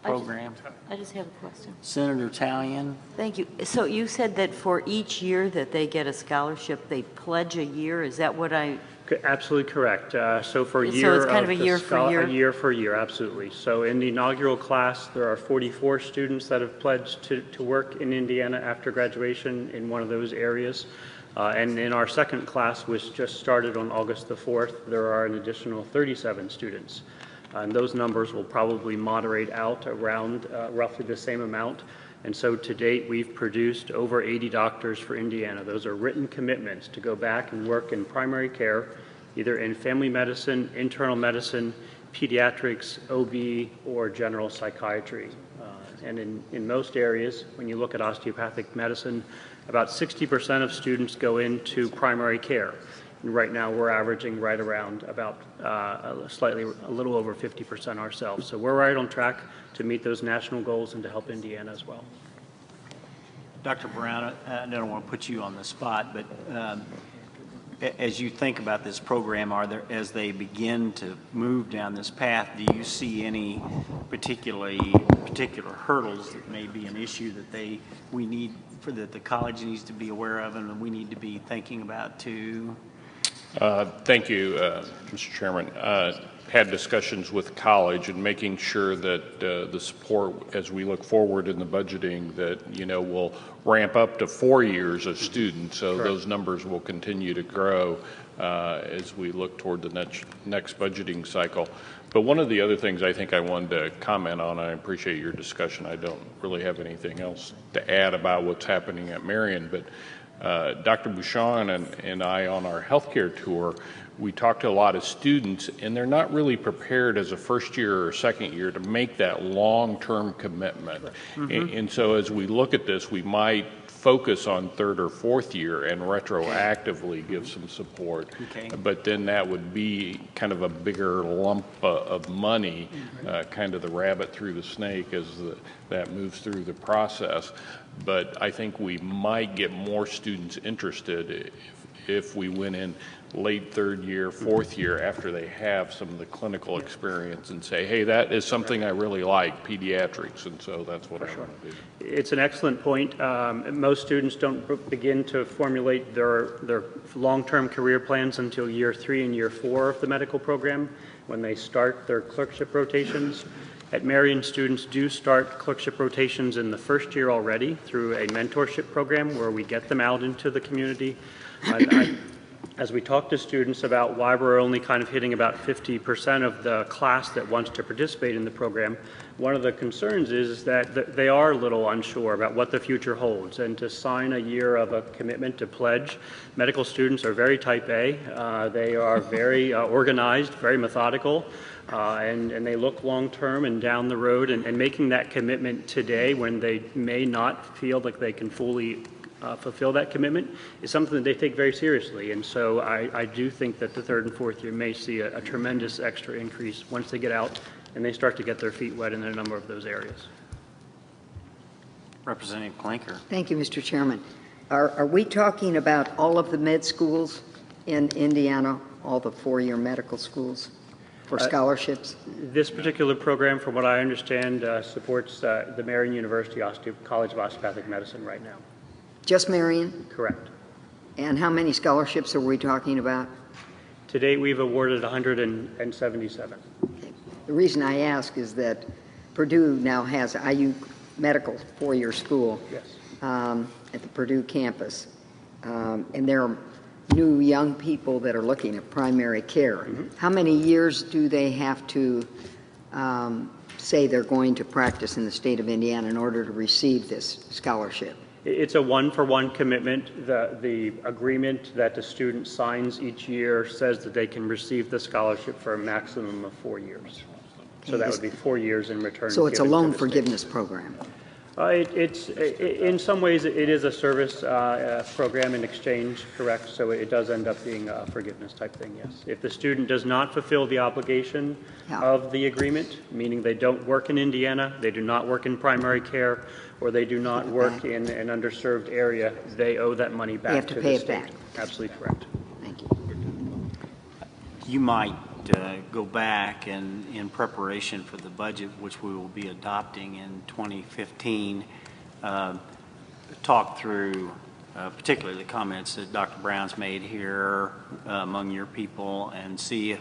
program? I just have a question. Senator Talion? Thank you. So you said that for each year that they get a scholarship, they pledge a year. Is that what I... Absolutely correct. So for a year, so it's kind of a year for year? A year for year, absolutely. So in the inaugural class, there are 44 students that have pledged to work in Indiana after graduation in one of those areas. And in our second class, which just started on August the 4th, there are an additional 37 students. And those numbers will probably moderate out around roughly the same amount. And so to date, we've produced over 80 doctors for Indiana. Those are written commitments to go back and work in primary care, either in family medicine, internal medicine, pediatrics, OB, or general psychiatry. And in most areas, when you look at osteopathic medicine, about 60% of students go into primary care. And right now, we're averaging right around about a little over 50% ourselves. So we're right on track to meet those national goals and to help Indiana as well. Dr. Brown, I don't want to put you on the spot, but as you think about this program, as they begin to move down this path, do you see any particular hurdles that may be an issue that that the college needs to be aware of and we need to be thinking about too? Thank you, Mr. Chairman. Had discussions with college and making sure that the support as we look forward in the budgeting that, will ramp up to 4 years of students. So Correct. Those numbers will continue to grow as we look toward the next budgeting cycle. But one of the other things I think I wanted to comment on, I appreciate your discussion. I don't really have anything else to add about what's happening at Marion, but Dr. Bouchon and I on our healthcare tour, we talked to a lot of students, and they're not really prepared as a first year or second year to make that long-term commitment. Mm-hmm. And so as we look at this, we might focus on third or fourth year and retroactively give some support. Okay. But then that would be kind of a bigger lump of money, kind of the rabbit through the snake as that moves through the process. But I think we might get more students interested if we went in late third year, fourth year after they have some of the clinical experience and say, hey, that is something I really like, pediatrics, and so that's what I want to do. It's an excellent point. Most students don't begin to formulate their long-term career plans until year 3 and year 4 of the medical program when they start their clerkship rotations. At Marion, students do start clerkship rotations in the first year already through a mentorship program where we get them out into the community. As we talk to students about why we're only kind of hitting about 50% of the class that wants to participate in the program, one of the concerns is that they are a little unsure about what the future holds. And to sign a year of a commitment to pledge, medical students are very type A. They are very organized, very methodical, and they look long-term and down the road. And making that commitment today when they may not feel like they can fully fulfill that commitment is something that they take very seriously. And so I do think that the third and fourth year may see a tremendous extra increase once they get out and they start to get their feet wet in a number of those areas. Representative Klinker. Thank you, Mr. Chairman. Are we talking about all of the med schools in Indiana, all the 4-year medical schools? for scholarships? This particular program, from what I understand, supports the Marion University College of Osteopathic Medicine right now. Just Marion? Correct. And how many scholarships are we talking about? To date, we've awarded 177. The reason I ask is that Purdue now has IU Medical four-year school at the Purdue campus. And there are new young people that are looking at primary care. How many years do they have to say they're going to practice in the state of Indiana in order to receive this scholarship? It's a one-for-one commitment. The agreement that the student signs each year says that they can receive the scholarship for a maximum of 4 years. So that would be 4 years in return. So it's a loan forgiveness program? In some ways, it is a service program in exchange, correct? So it does end up being a forgiveness type thing, yes. If the student does not fulfill the obligation of the agreement, meaning they don't work in Indiana, they do not work in primary care, or they do not work in an underserved area, they owe that money back to the state. They have to pay it back. Absolutely correct. Thank you. You might go back and in preparation for the budget, which we will be adopting in 2015, talk through particularly the comments that Dr. Brown's made here among your people, and see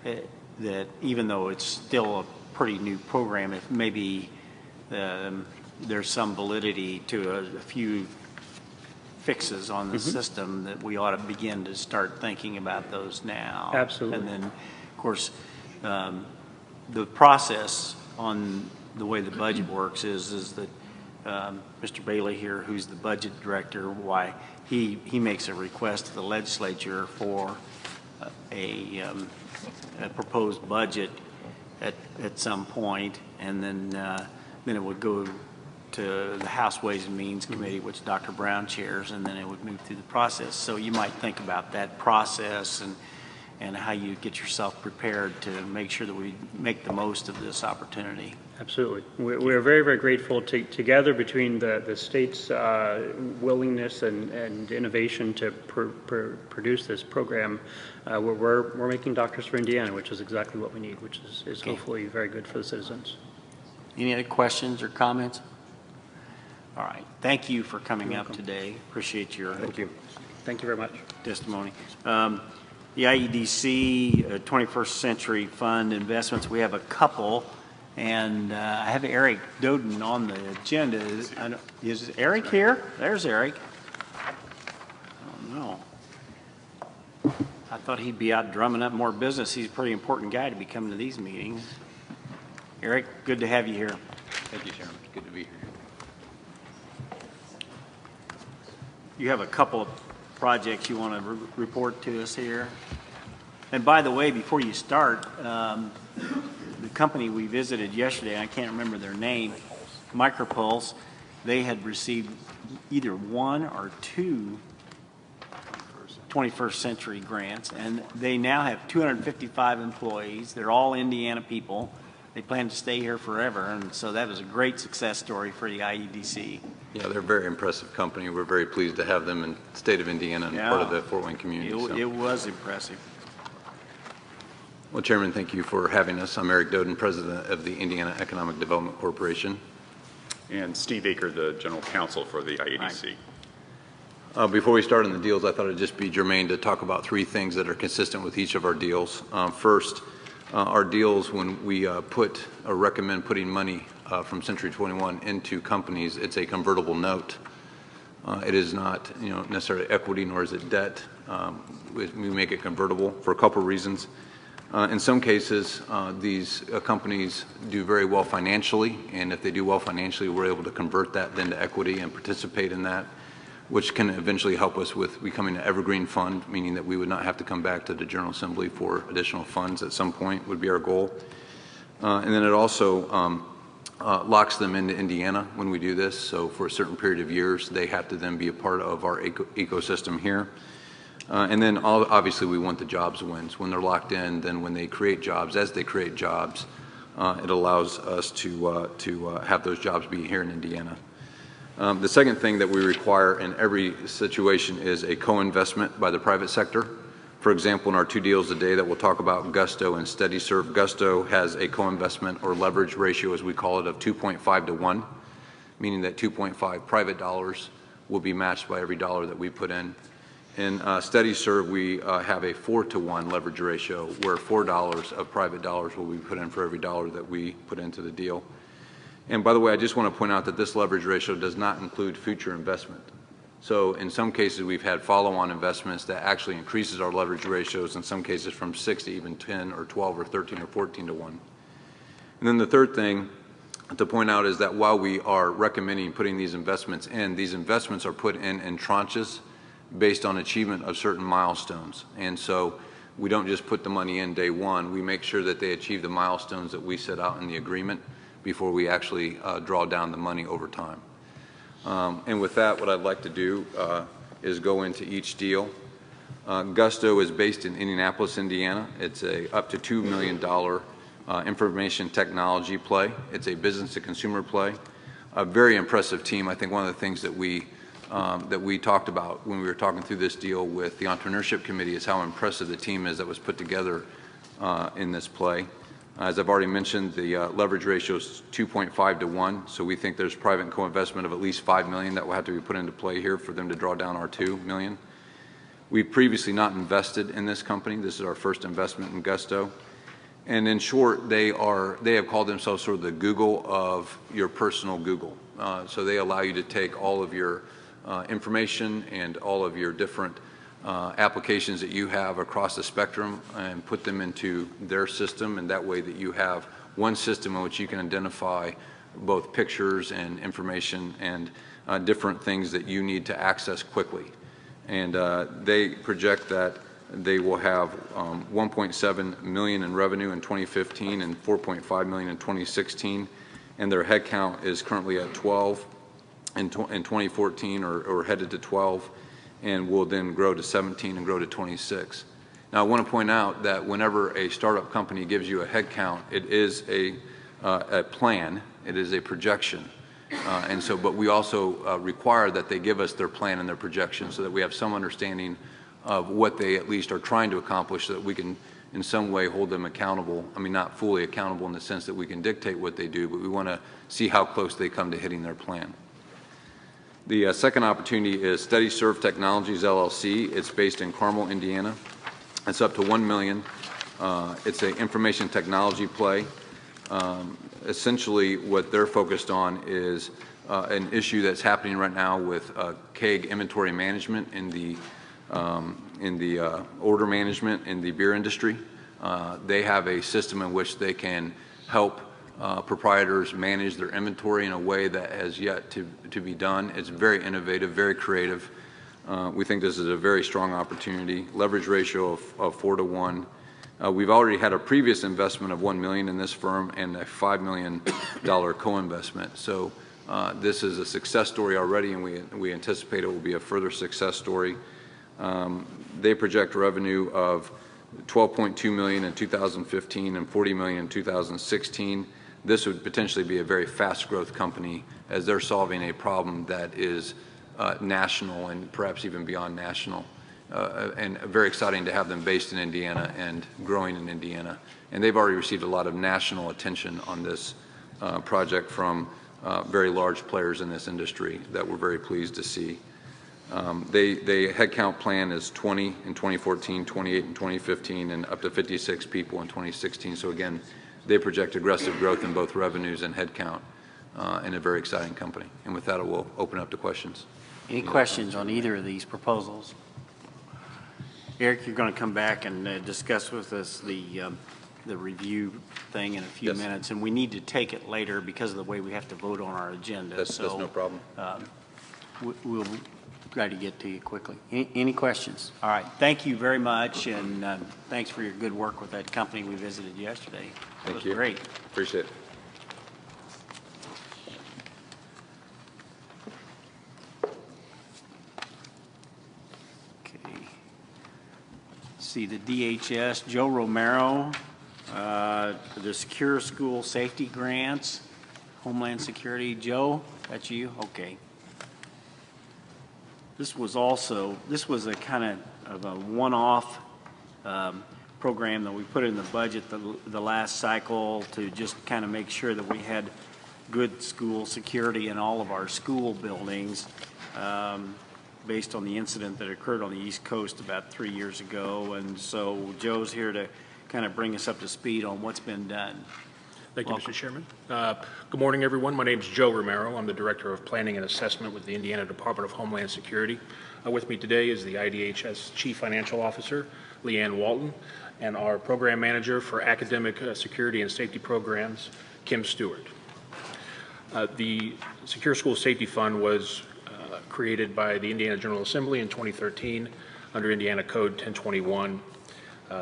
that even though it's still a pretty new program, if maybe there's some validity to a few fixes on the system, that we ought to begin to start thinking about those now. Absolutely. And then, of course, the process on the way the budget works is that Mr. Bailey here, who's the budget director, why he makes a request to the legislature for a proposed budget at some point, and then it would go to the House Ways and Means Committee, which Dr. Brown chairs, and then it would move through the process. So you might think about that process and how you get yourself prepared to make sure that we make the most of this opportunity. Absolutely. We're very, very grateful together between the state's willingness and innovation to produce this program. We're making doctors for Indiana, which is exactly what we need, which is hopefully very good for the citizens. Any other questions or comments? All right. Thank you for coming up today. Appreciate your Thank you very much. Testimony. The IEDC 21st Century Fund investments, we have a couple, and I have Eric Doden on the agenda. Is Eric here? There's Eric. Oh, no. I thought he'd be out drumming up more business. He's a pretty important guy to be coming to these meetings. Eric, good to have you here. Thank you, Chairman. Good to be here. You have a couple of projects you want to report to us here. And by the way, before you start, the company we visited yesterday, I can't remember their name, Micropulse, they had received either one or two 21st Century grants, and they now have 255 employees. They're all Indiana people. They plan to stay here forever, and so that was a great success story for the IEDC. Yeah, they're a very impressive company. We're very pleased to have them in the state of Indiana and part of the Fort Wayne community. It was impressive. Well, Chairman, thank you for having us. I'm Eric Doden, President of the Indiana Economic Development Corporation. And Steve Aker, the General Counsel for the IEDC. Before we start on the deals, I thought it'd just be germane to talk about three things that are consistent with each of our deals. First, our deals, when we put or recommend putting money from Century 21 into companies, it's a convertible note. It is not, necessarily equity, nor is it debt. We make it convertible for a couple reasons. In some cases, these companies do very well financially, and if they do well financially, we're able to convert that then to equity and participate in that, which can eventually help us with becoming an evergreen fund, meaning that we would not have to come back to the General Assembly for additional funds at some point, would be our goal. And then it also locks them into Indiana when we do this, so for a certain period of years, they have to then be a part of our ecosystem here. And then obviously we want the jobs wins. When they're locked in, then when they create jobs, as they create jobs, it allows us to have those jobs be here in Indiana. The second thing that we require in every situation is a co-investment by the private sector. For example, in our two deals today that we'll talk about, Gusto and SteadyServe, Gusto has a co-investment or leverage ratio, as we call it, of 2.5 to 1, meaning that 2.5 private dollars will be matched by every dollar that we put in. In SteadyServe, we have a 4 to 1 leverage ratio, where $4 of private dollars will be put in for every dollar that we put into the deal. And by the way, I just want to point out that this leverage ratio does not include future investment. So in some cases, we've had follow-on investments that actually increases our leverage ratios, in some cases from 6 to even 10 or 12 or 13 or 14 to 1. And then the third thing to point out is that while we are recommending putting these investments in, these investments are put in tranches based on achievement of certain milestones. And so we don't just put the money in day one. We make sure that they achieve the milestones that we set out in the agreement before we actually draw down the money over time. And with that, what I'd like to do is go into each deal. Gusto is based in Indianapolis, Indiana. It's a up to $2 million information technology play. It's a business to consumer play. A very impressive team. I think one of the things that we talked about when we were talking through this deal with the entrepreneurship committee is how impressive the team is that was put together in this play. As I've already mentioned, the leverage ratio is 2.5 to 1, so we think there's private co-investment of at least $5 million that will have to be put into play here for them to draw down our $2 million. We've previously not invested in this company. This is our first investment in Gusto. And in short, they have called themselves sort of the Google of your personal Google. So they allow you to take all of your information and all of your different applications that you have across the spectrum and put them into their system, and that way that you have one system in which you can identify both pictures and information and different things that you need to access quickly. And they project that they will have 1.7 million in revenue in 2015 and 4.5 million in 2016, and their headcount is currently at 12 in 2014 or headed to 12, and will then grow to 17 and grow to 26. Now, I want to point out that whenever a startup company gives you a headcount, it is a plan, it is a projection. And so, but we also require that they give us their plan and their projection so that we have some understanding of what they at least are trying to accomplish, so that we can in some way hold them accountable. I mean, not fully accountable in the sense that we can dictate what they do, but we want to see how close they come to hitting their plan. The second opportunity is SteadyServe Technologies, LLC. It's based in Carmel, Indiana. It's up to $1 million. It's an information technology play. Essentially, what they're focused on is an issue that's happening right now with keg inventory management in the order management in the beer industry. They have a system in which they can help proprietors manage their inventory in a way that has yet to be done. It's very innovative, very creative. We think this is a very strong opportunity. Leverage ratio of 4 to 1. We've already had a previous investment of $1 million in this firm and a $5 million co-investment. So this is a success story already, and we anticipate it will be a further success story. They project revenue of $12.2 million in 2015 and $40 million in 2016. This would potentially be a very fast growth company, as they're solving a problem that is national and perhaps even beyond national. And very exciting to have them based in Indiana and growing in Indiana. And they've already received a lot of national attention on this project from very large players in this industry that we're very pleased to see. The headcount plan is 20 in 2014, 28 in 2015, and up to 56 people in 2016. So again, they project aggressive growth in both revenues and headcount in a very exciting company. And with that, I will open up to questions. Any questions on either of these proposals? Eric, you're going to come back and discuss with us the review thing in a few minutes, and we need to take it later because of the way we have to vote on our agenda. That's no problem. We'll try to get to you quickly. Any questions? All right. Thank you very much, and thanks for your good work with that company we visited yesterday. Thank you. Great. Appreciate it. Okay. See the DHS, Joe Romero, the Secure School Safety Grants, Homeland Security. Joe, that's you? Okay. This was a kind of a one-off program that we put in the budget the last cycle to just kind of make sure that we had good school security in all of our school buildings, based on the incident that occurred on the East Coast about 3 years ago. And so Joe's here to kind of bring us up to speed on what's been done. Thank you, Mr. Chairman. Good morning, everyone. My name is Joe Romero. I'm the Director of Planning and Assessment with the Indiana Department of Homeland Security. With me today is the IDHS Chief Financial Officer, Leanne Walton, and our Program Manager for Academic Security and Safety Programs, Kim Stewart. The Secure School Safety Fund was created by the Indiana General Assembly in 2013 under Indiana Code 1021.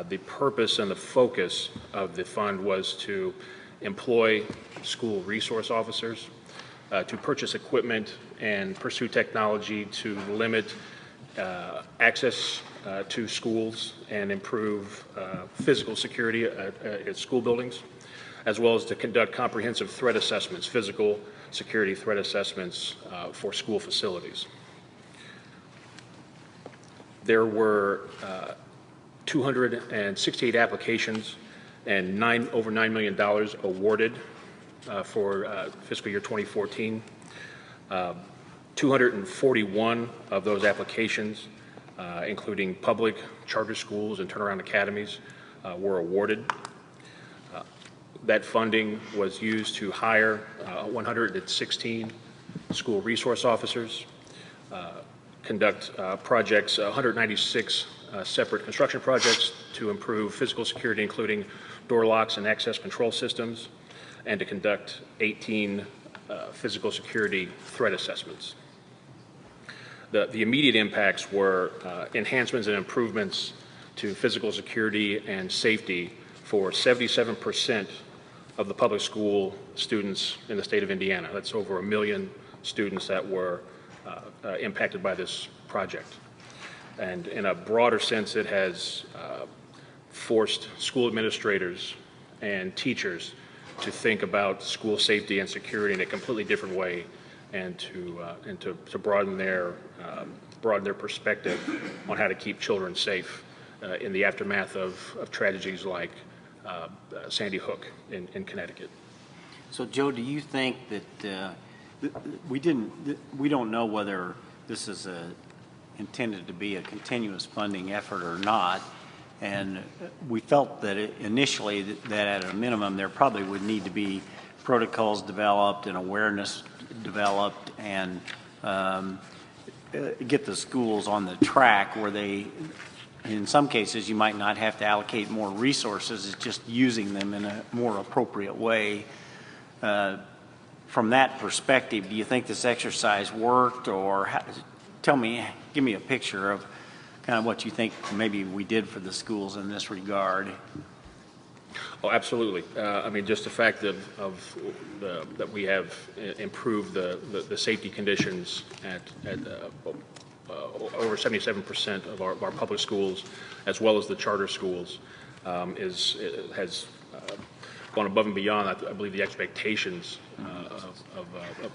The purpose and the focus of the fund was to employ school resource officers, to purchase equipment and pursue technology to limit access to schools and improve physical security at school buildings, as well as to conduct comprehensive threat assessments, physical security threat assessments for school facilities. There were 268 applications and over $9 million awarded for fiscal year 2014. 241 of those applications, including public charter schools and turnaround academies, were awarded. That funding was used to hire 116 school resource officers, conduct projects, 196 separate construction projects to improve physical security, including door locks and access control systems, and to conduct 18 physical security threat assessments. The immediate impacts were enhancements and improvements to physical security and safety for 77% of the public school students in the state of Indiana. That's over 1 million students that were impacted by this project. And in a broader sense, it has forced school administrators and teachers to think about school safety and security in a completely different way, and to broaden their perspective on how to keep children safe in the aftermath of tragedies like Sandy Hook in Connecticut. So, Joe, do you think that we don't know whether this is intended to be a continuous funding effort or not, and we felt that initially that at a minimum there probably would need to be protocols developed and awareness developed, and get the schools on the track where they, in some cases, you might not have to allocate more resources, it's just using them in a more appropriate way. From that perspective, do you think this exercise worked, or give me a picture of kind of what you think maybe we did for the schools in this regard? Oh, absolutely. I mean, just the fact that we have improved the safety conditions at over 77% of our public schools, as well as the charter schools, has gone above and beyond, I believe, the expectations of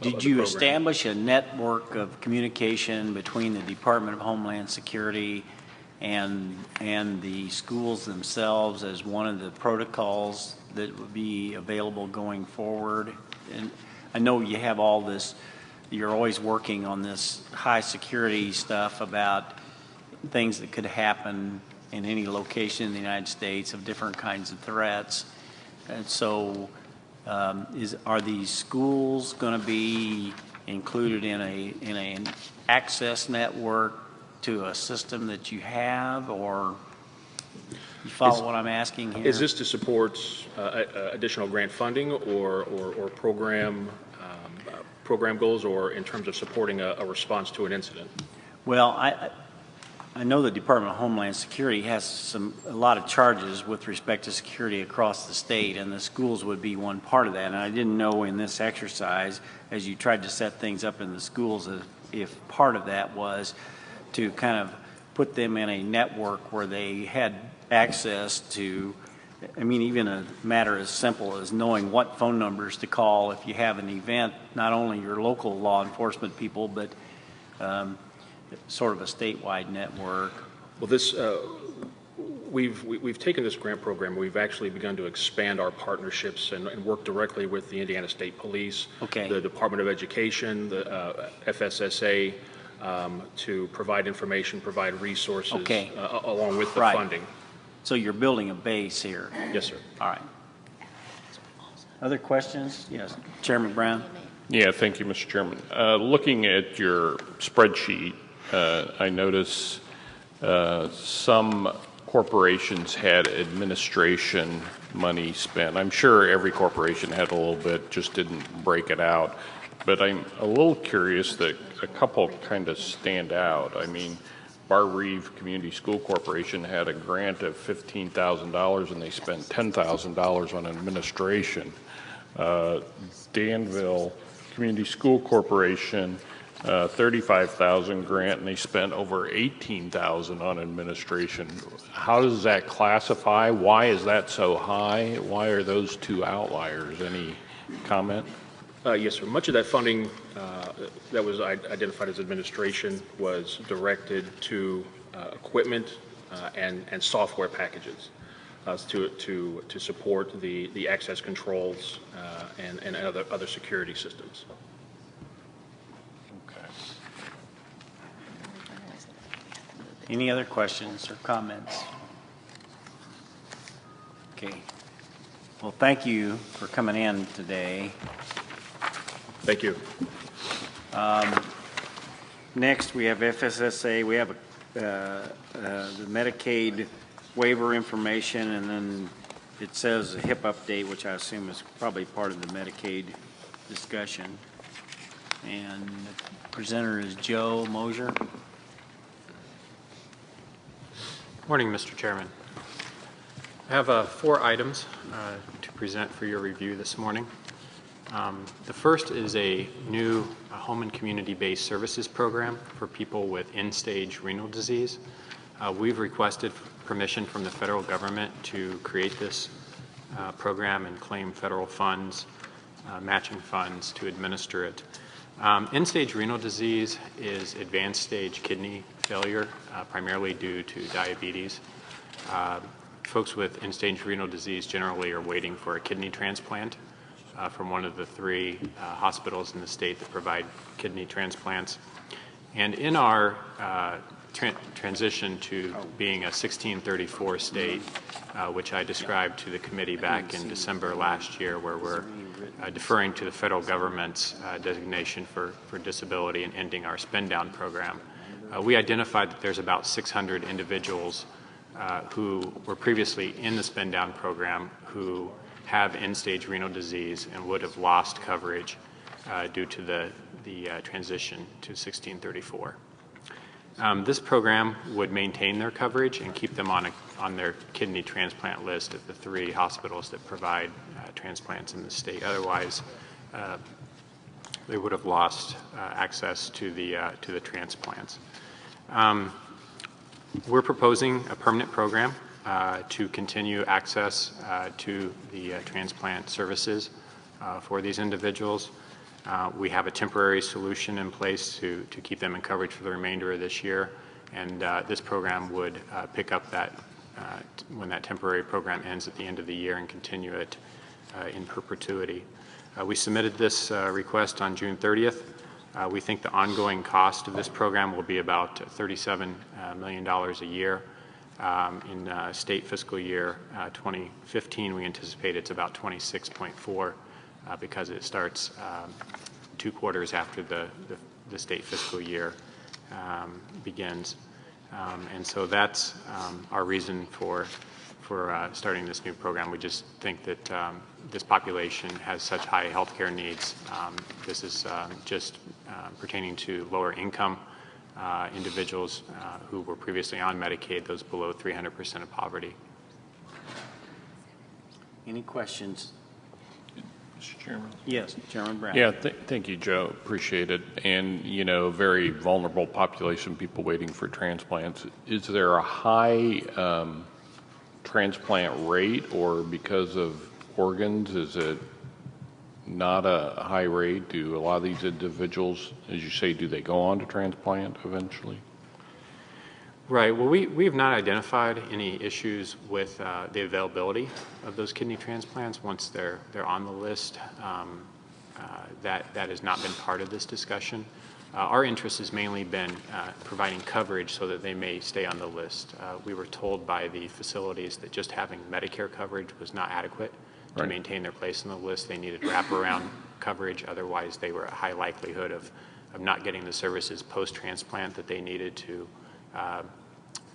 Did you establish a network of communication between the Department of Homeland Security and the schools themselves as one of the protocols that would be available going forward? And I know you have all this, you're always working on this high security stuff about things that could happen in any location in the United States of different kinds of threats. And so are these schools going to be included in an access network to a system that you have, or you follow what I'm asking here? Is this to support additional grant funding or program goals, or in terms of supporting a response to an incident? Well, I know the Department of Homeland Security has a lot of charges with respect to security across the state, and the schools would be one part of that. And I didn't know in this exercise, as you tried to set things up in the schools, if part of that was to kind of put them in a network where they had access to, I mean, even a matter as simple as knowing what phone numbers to call if you have an event, not only your local law enforcement people, but sort of a statewide network. Well, this We've taken this grant program, we've actually begun to expand our partnerships and work directly with the Indiana State Police, the Department of Education, the FSSA, to provide information, provide resources along with the funding. So you're building a base here. Yes, sir. All right. Other questions? Yes, Chairman Brown. Yeah, thank you, Mr. Chairman. Looking at your spreadsheet, I notice some corporations had administration money spent. I'm sure every corporation had a little bit, just didn't break it out. But I'm a little curious that a couple kind of stand out. I mean, Bar Reeve Community School Corporation had a grant of $15,000 and they spent $10,000 on administration. Danville Community School Corporation, $35,000 grant, and they spent over $18,000 on administration. How does that classify? Why is that so high? Why are those two outliers? Any comment? Yes, sir. Much of that funding that was identified as administration was directed to equipment and software packages to support the access controls and other security systems. Okay. Any other questions or comments? Okay. Well, thank you for coming in today. Thank you. Next, we have FSSA. We have the Medicaid waiver information, and then it says a HIP update, which I assume is probably part of the Medicaid discussion. And the presenter is Joe Mosier. Morning, Mr. Chairman. I have 4 items to present for your review this morning. The first is a new home and community-based services program for people with end-stage renal disease. We've requested permission from the federal government to create this program and claim federal funds, matching funds to administer it. End-stage renal disease is advanced stage kidney failure, primarily due to diabetes. Folks with end-stage renal disease generally are waiting for a kidney transplant from one of the 3 hospitals in the state that provide kidney transplants. And in our transition to being a 1634 state, which I described to the committee back in December last year, where we're deferring to the federal government's designation for disability and ending our spend down program, we identified that there's about 600 individuals who were previously in the spend down program who have end-stage renal disease and would have lost coverage due to the transition to 1634. This program would maintain their coverage and keep them on their kidney transplant list of the 3 hospitals that provide transplants in the state. Otherwise, they would have lost access to the transplants. We're proposing a permanent program to continue access to the transplant services for these individuals. We have a temporary solution in place to keep them in coverage for the remainder of this year, and this program would pick up that when that temporary program ends at the end of the year and continue it in perpetuity. We submitted this request on June 30th. We think the ongoing cost of this program will be about $37 million a year. In state fiscal year 2015, we anticipate it's about 26.4 because it starts 2 quarters after the state fiscal year begins. And so that's our reason for starting this new program. We just think that this population has such high healthcare needs. This is just pertaining to lower income individuals who were previously on Medicaid, those below 300% of poverty. Any questions? Mr. Chairman? Yes, Chairman Brown. Yeah, thank you, Joe. Appreciate it. And, you know, very vulnerable population, people waiting for transplants. Is there a high transplant rate, or because of organs, is it not a high rate? Do a lot of these individuals, as you say, do they go on to transplant eventually? Right. Well, we have not identified any issues with the availability of those kidney transplants once they're on the list. That has not been part of this discussion. Our interest has mainly been providing coverage so that they may stay on the list. We were told by the facilities that just having Medicare coverage was not adequate to maintain their place on the list. They needed wraparound coverage. Otherwise, they were at a high likelihood of not getting the services post-transplant that they needed to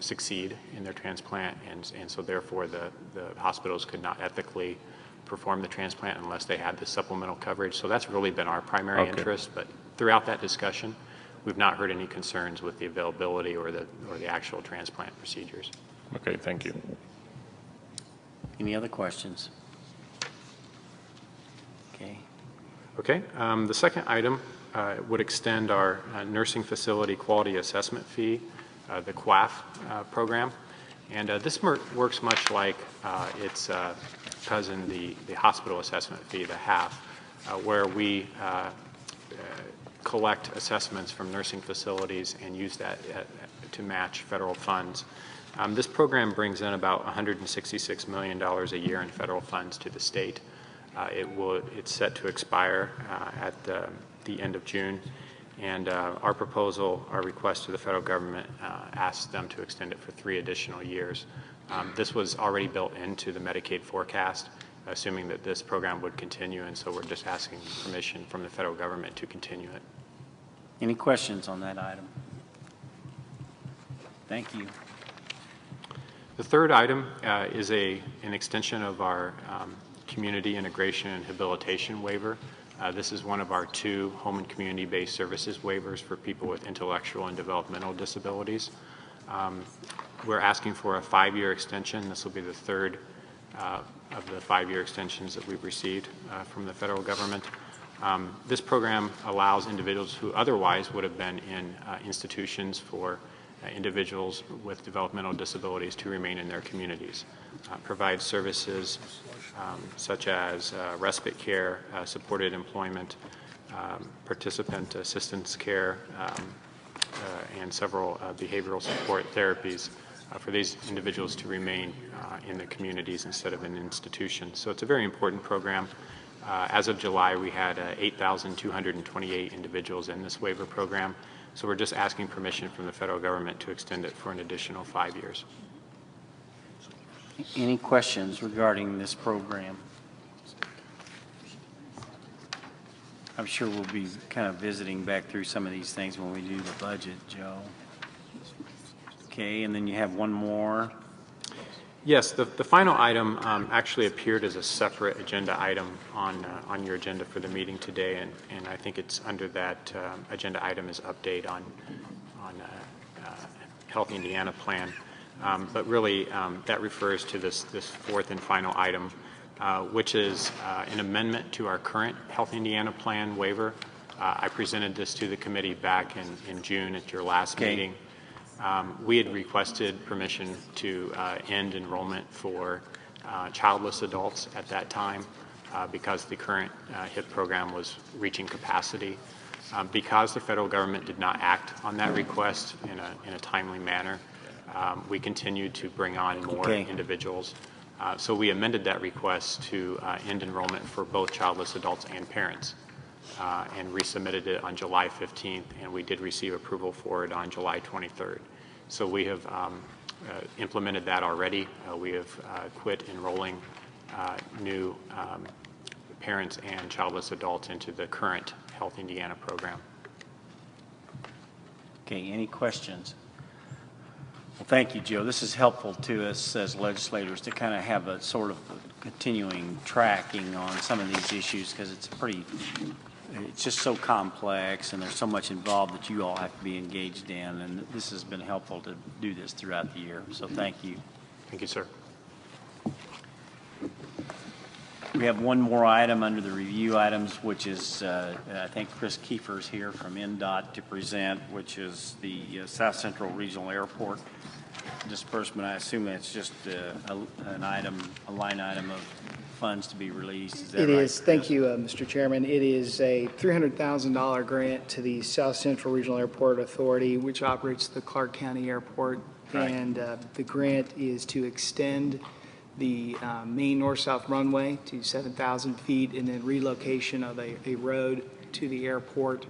succeed in their transplant, and so therefore the hospitals could not ethically perform the transplant unless they had the supplemental coverage. So that's really been our primary interest, but throughout that discussion, we've not heard any concerns with the availability or the actual transplant procedures. Okay, thank you. Any other questions? Okay. Okay, the second item would extend our nursing facility quality assessment fee, the QAF program. And this works much like its cousin, the hospital assessment fee, the HAF, where we collect assessments from nursing facilities and use that to match federal funds. This program brings in about $166 million a year in federal funds to the state. It's set to expire at the end of June, and our proposal, our request to the federal government asks them to extend it for 3 additional years. This was already built into the Medicaid forecast, assuming that this program would continue, and so we're just asking permission from the federal government to continue it. Any questions on that item? Thank you. The third item is an extension of our community integration and habilitation waiver. This is one of our 2 home and community-based services waivers for people with intellectual and developmental disabilities. We're asking for a 5-year extension. This will be the third of the 5-year extensions that we've received from the federal government. This program allows individuals who otherwise would have been in institutions for individuals with developmental disabilities to remain in their communities, provide services such as respite care, supported employment, participant assistance care, and several behavioral support therapies for these individuals to remain in the communities instead of in institutions. So it's a very important program. As of July, we had 8,228 individuals in this waiver program. So we're just asking permission from the federal government to extend it for an additional 5 years. Any questions regarding this program? I'm sure we'll be kind of visiting back through some of these things when we do the budget, Joe. Okay, and then you have one more. Yes, the final item actually appeared as a separate agenda item on your agenda for the meeting today, and I think it's under that agenda item is update on Health Indiana plan. But really, that refers to this fourth and final item, which is an amendment to our current Health Indiana plan waiver. I presented this to the committee back in June at your last meeting. We had requested permission to end enrollment for childless adults at that time because the current HIP program was reaching capacity. Because the federal government did not act on that request in a timely manner, we continued to bring on more individuals. So we amended that request to end enrollment for both childless adults and parents and resubmitted it on July 15th, and we did receive approval for it on July 23rd. So we have implemented that already. We have quit enrolling new parents and childless adults into the current Health Indiana program. Okay, any questions? Well, thank you, Joe. This is helpful to us as legislators to kind of have a sort of continuing tracking on some of these issues because it's just so complex and there's so much involved that you all have to be engaged in, and this has been helpful to do this throughout the year. So thank you. Thank you, sir. We have one more item under the review items, which is, I think Chris Kiefer's here from NDOT to present, which is the South Central Regional Airport disbursement. I assume that's just a line item of funds to be released. Is that right? It is. Thank you, Mr. Chairman. It is a $300,000 grant to the South Central Regional Airport Authority, which operates the Clark County Airport. Right. And the grant is to extend the main north-south runway to 7,000 feet and then relocation of a road to the airport.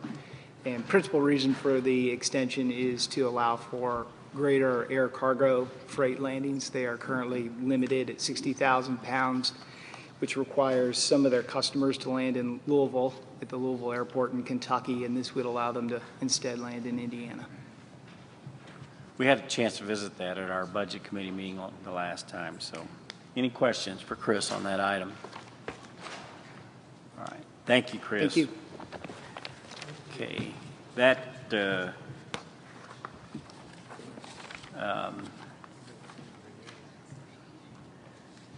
And principal reason for the extension is to allow for greater air cargo freight landings. They are currently limited at 60,000 pounds, which requires some of their customers to land in Louisville at the Louisville Airport in Kentucky, and this would allow them to instead land in Indiana. We had a chance to visit that at our budget committee meeting the last time. So any questions for Chris on that item? All right. Thank you, Chris. Thank you. Okay. That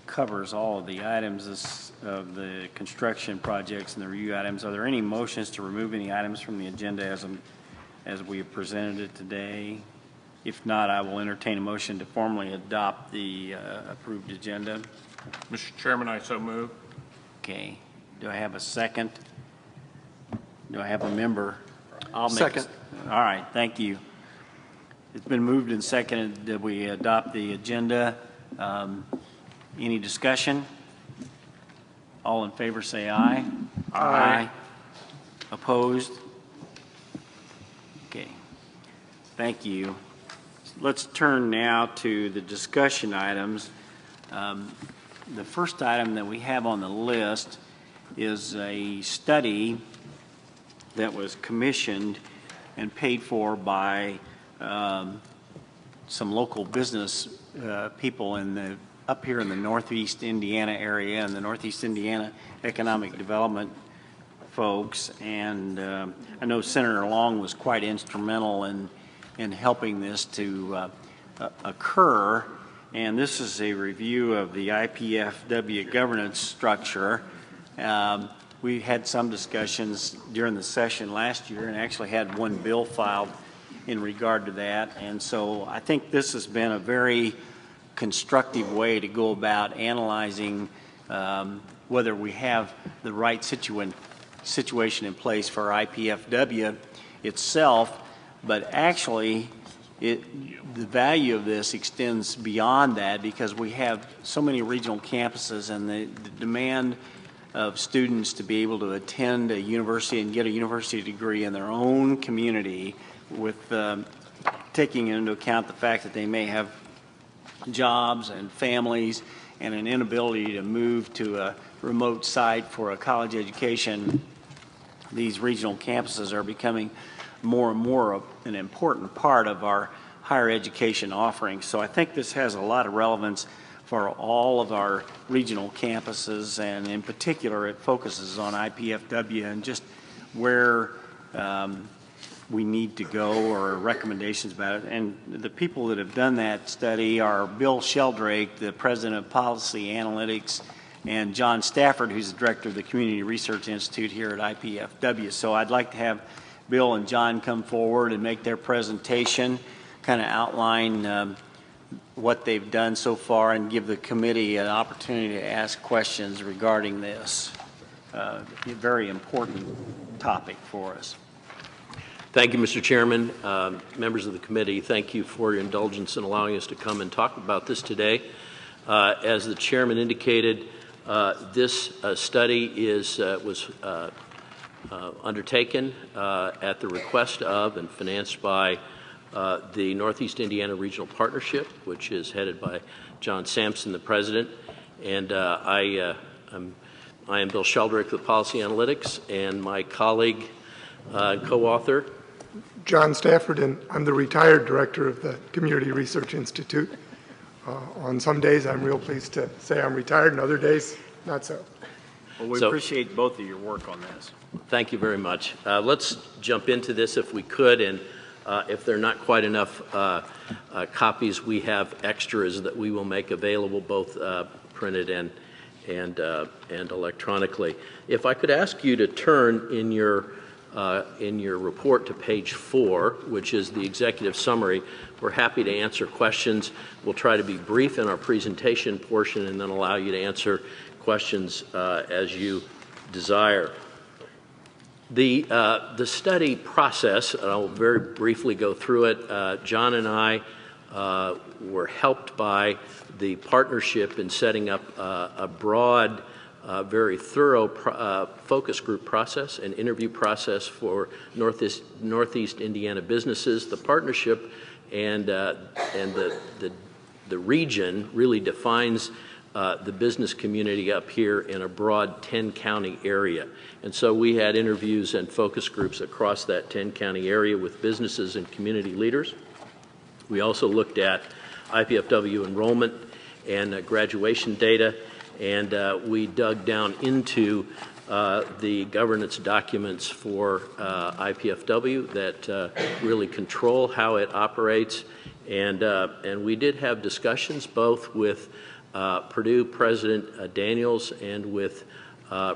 covers all of the items of the construction projects and the review items. Are there any motions to remove any items from the agenda as we have presented it today? If not, I will entertain a motion to formally adopt the approved agenda. Mr. Chairman, I so move. Okay. Do I have a second? Do I have a member? I'll make Second. All right. Thank you. It's been moved and seconded that we adopt the agenda. Any discussion? All in favor say aye. Aye. Opposed? Okay. Thank you. Let's turn now to the discussion items. The first item that we have on the list is a study that was commissioned and paid for by some local business people up here in the Northeast Indiana area and the Northeast Indiana Economic Development folks. And I know Senator Long was quite instrumental in helping this to occur. And this is a review of the IPFW governance structure. We had some discussions during the session last year and actually had one bill filed in regard to that. And so I think this has been a very constructive way to go about analyzing whether we have the right situation in place for IPFW itself, but actually the value of this extends beyond that because we have so many regional campuses and the demand of students to be able to attend a university and get a university degree in their own community with taking into account the fact that they may have jobs and families and an inability to move to a remote site for a college education. These regional campuses are becoming more and more an important part of our higher education offerings. So I think this has a lot of relevance for all of our regional campuses, and in particular it focuses on IPFW and just where we need to go or recommendations about it. And the people that have done that study are Bill Sheldrake, the President of Policy Analytics, and John Stafford, who's the Director of the Community Research Institute here at IPFW. So I'd like to have Bill and John come forward and make their presentation, kind of outline what they've done so far and give the committee an opportunity to ask questions regarding this. A very important topic for us. Thank you, Mr. Chairman. Members of the committee, thank you for your indulgence in allowing us to come and talk about this today. As the chairman indicated, this study was undertaken at the request of and financed by the Northeast Indiana Regional Partnership, which is headed by John Sampson, the president. And I am Bill Sheldrake with Policy Analytics, and my colleague co-author, John Stafford, and I'm the retired director of the Community Research Institute. On some days, I'm real pleased to say I'm retired, and other days, not so. Well, we appreciate both of your work on this. Thank you very much. Let's jump into this if we could, and if there are not quite enough copies, we have extras that we will make available, both printed and electronically. If I could ask you to turn in your report to page 4, which is the executive summary. We're happy to answer questions. We'll try to be brief in our presentation portion and then allow you to answer questions as you desire. The study process, and I'll very briefly go through it. John and I were helped by the partnership in setting up a broad, very thorough focus group process and interview process for Northeast Indiana businesses. The partnership and the region really defines the business community up here in a broad 10-county area. And so we had interviews and focus groups across that 10-county area with businesses and community leaders. We also looked at IPFW enrollment and graduation data, and we dug down into the governance documents for IPFW that really control how it operates. And we did have discussions both with Purdue President Daniels and with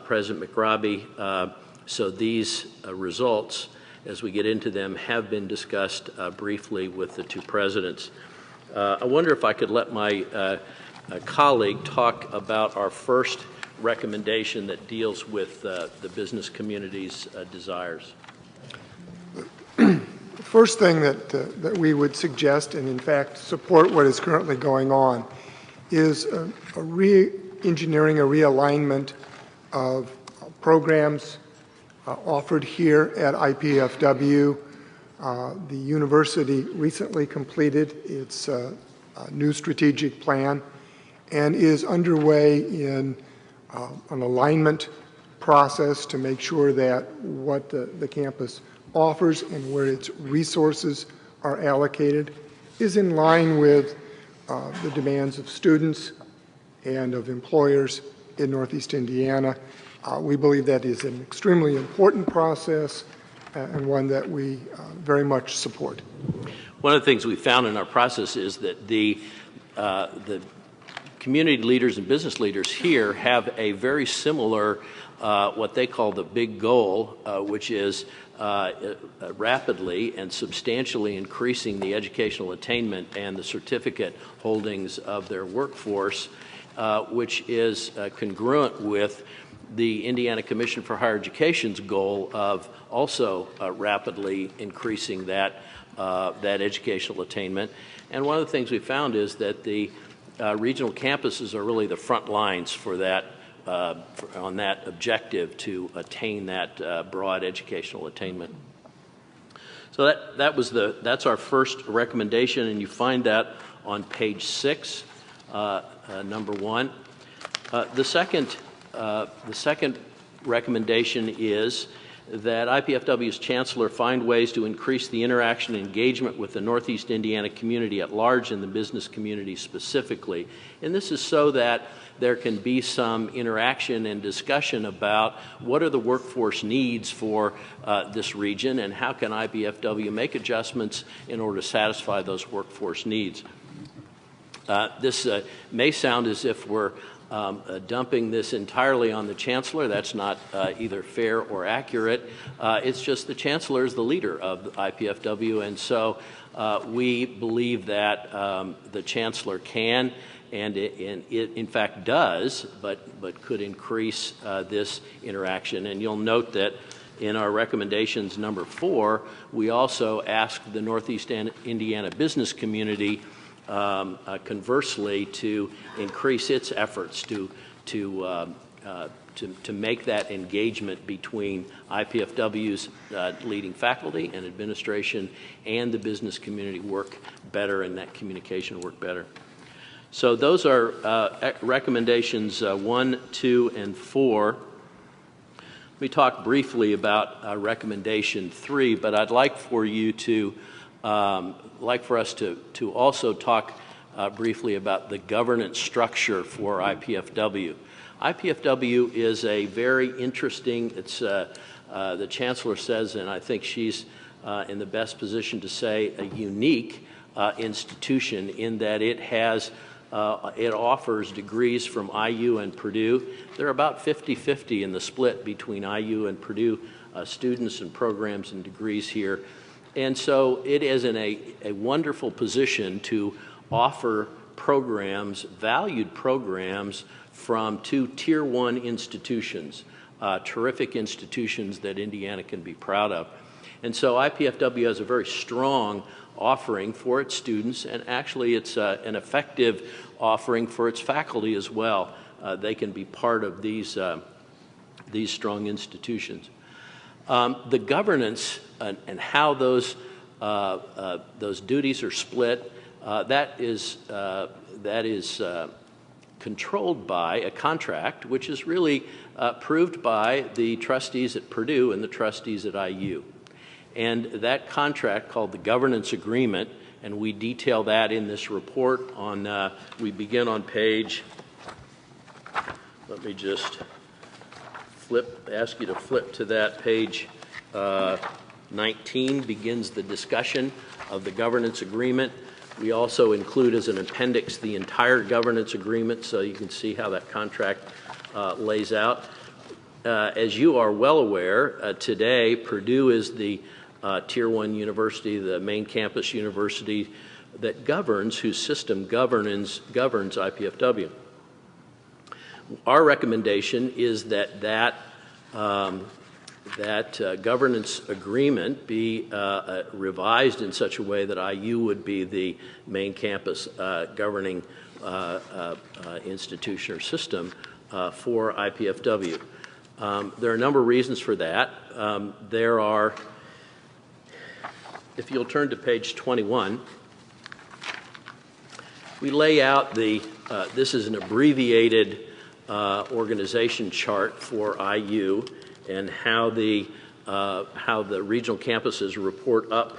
President McRobbie. So these results, as we get into them, have been discussed briefly with the two presidents. I wonder if I could let my colleague talk about our first recommendation that deals with the business community's desires. The first thing that we would suggest, and in fact support what is currently going on, is a re-engineering, a realignment of programs offered here at IPFW. The university recently completed its new strategic plan and is underway in an alignment process to make sure that what the campus offers and where its resources are allocated is in line with the demands of students and of employers in Northeast Indiana. We believe that is an extremely important process and one that we very much support. One of the things we found in our process is that the community leaders and business leaders here have a very similar, what they call the big goal, which is rapidly and substantially increasing the educational attainment and the certificate holdings of their workforce, which is congruent with the Indiana Commission for Higher Education's goal of also rapidly increasing that educational attainment. And one of the things we found is that the regional campuses are really the front lines for that, on that objective to attain that broad educational attainment. So that's our first recommendation, and you find that on page 6, number 1. The second recommendation is that IPFW's chancellor find ways to increase the interaction and engagement with the Northeast Indiana community at large and the business community specifically. And this is so that there can be some interaction and discussion about what are the workforce needs for this region and how can IPFW make adjustments in order to satisfy those workforce needs. This may sound as if we're dumping this entirely on the chancellor. That's not either fair or accurate. It's just the chancellor is the leader of the IPFW, and so we believe that the chancellor can, and it in fact does, but could increase this interaction. And you'll note that in our recommendations number 4, we also asked the Northeast Indiana business community conversely to increase its efforts to make that engagement between IPFW's leading faculty and administration and the business community work better and that communication work better. So those are recommendations 1, 2, and 4. Let me talk briefly about recommendation 3, but I'd like for you to for us to also talk briefly about the governance structure for IPFW. IPFW is a very interesting, it's the chancellor says, and I think she's in the best position to say, a unique institution in that it has it offers degrees from IU and Purdue. They're about 50-50 in the split between IU and Purdue students and programs and degrees here. And so it is in a wonderful position to offer programs, valued programs, from 2 Tier 1 institutions, terrific institutions that Indiana can be proud of. And so IPFW has a very strong offering for its students, and actually it's an effective offering for its faculty as well. They can be part of these strong institutions. The governance and how those duties are split, that is controlled by a contract, which is really approved by the trustees at Purdue and the trustees at IU. And that contract, called the Governance Agreement, and we detail that in this report on, we begin on page, let me just ask you to flip to that page 19, begins the discussion of the Governance Agreement. We also include as an appendix the entire Governance Agreement, so you can see how that contract lays out. As you are well aware, today Purdue is the Tier 1 university, the main campus university that governs, whose system governs IPFW. Our recommendation is that governance agreement be revised in such a way that IU would be the main campus governing institution or system for IPFW. There are a number of reasons for that. There are, if you'll turn to page 21, we lay out this is an abbreviated organization chart for IU and how the regional campuses report up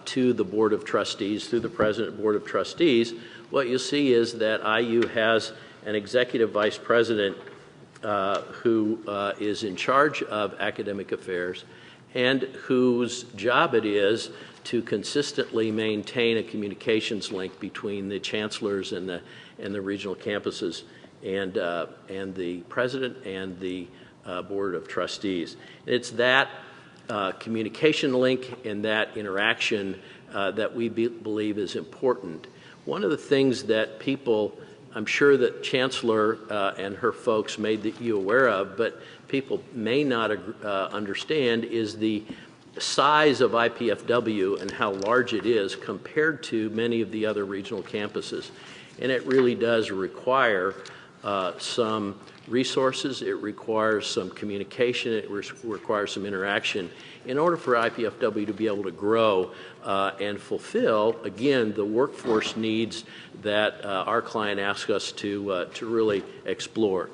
to the Board of Trustees, through the President Board of Trustees. What you'll see is that IU has an executive vice president who is in charge of academic affairs and whose job it is to consistently maintain a communications link between the chancellors and the regional campuses and the president and the Board of Trustees. It's that communication link and that interaction that we believe is important. One of the things that people, I'm sure that Chancellor and her folks made you aware of, but people may not understand, is the size of IPFW and how large it is compared to many of the other regional campuses. And it really does require some resources, it requires some communication, it requires some interaction in order for IPFW to be able to grow and fulfill, again, the workforce needs that our client asks us to really explore.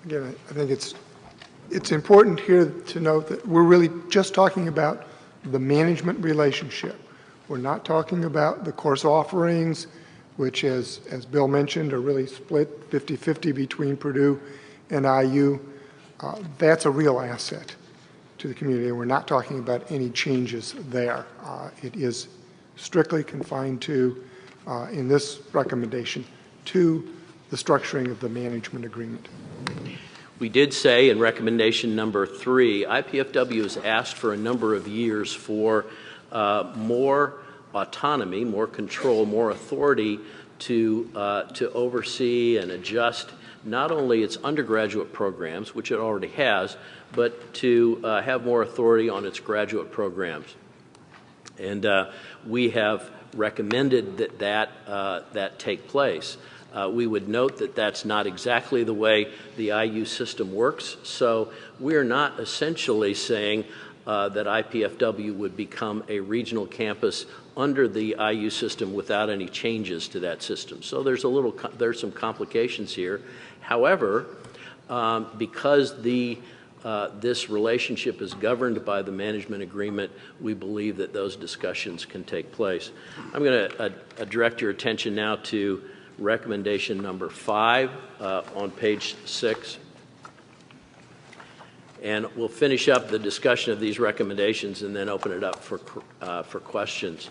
Again, I think it's important here to note that we're really just talking about the management relationship. We're not talking about the course offerings, which, as Bill mentioned, are really split 50-50 between Purdue and IU. That's a real asset to the community, and we're not talking about any changes there. It is strictly confined to, in this recommendation, to the structuring of the management agreement. We did say in recommendation number 3, IPFW has asked for a number of years for more autonomy, more control, more authority to oversee and adjust not only its undergraduate programs, which it already has, but to have more authority on its graduate programs. And we have recommended that take place. We would note that that's not exactly the way the IU system works, so we're not essentially saying that IPFW would become a regional campus under the IU system without any changes to that system. So there's some complications here. However, because this relationship is governed by the management agreement, we believe that those discussions can take place. I'm going to direct your attention now to recommendation number 5 on page 6. And we'll finish up the discussion of these recommendations and then open it up for questions.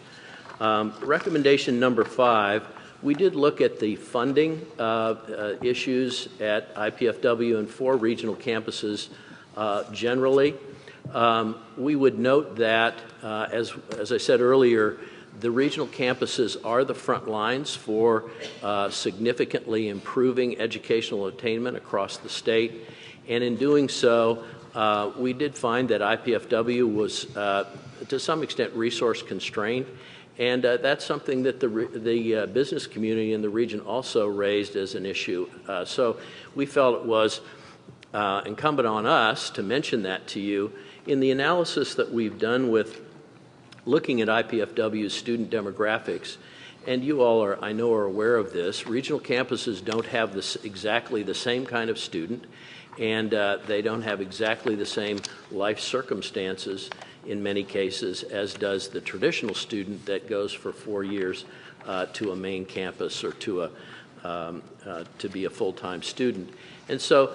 Recommendation number 5, we did look at the funding issues at IPFW and 4 regional campuses generally. We would note that, as I said earlier, the regional campuses are the front lines for significantly improving educational attainment across the state, and in doing so, we did find that IPFW was, to some extent, resource constrained. And that's something that the business community in the region also raised as an issue. So we felt it was incumbent on us to mention that to you. In the analysis that we've done with looking at IPFW's student demographics, and you all are, I know, are aware of this, regional campuses don't have exactly the same kind of student, and they don't have exactly the same life circumstances in many cases as does the traditional student that goes for 4 years to a main campus or to be a full-time student. And so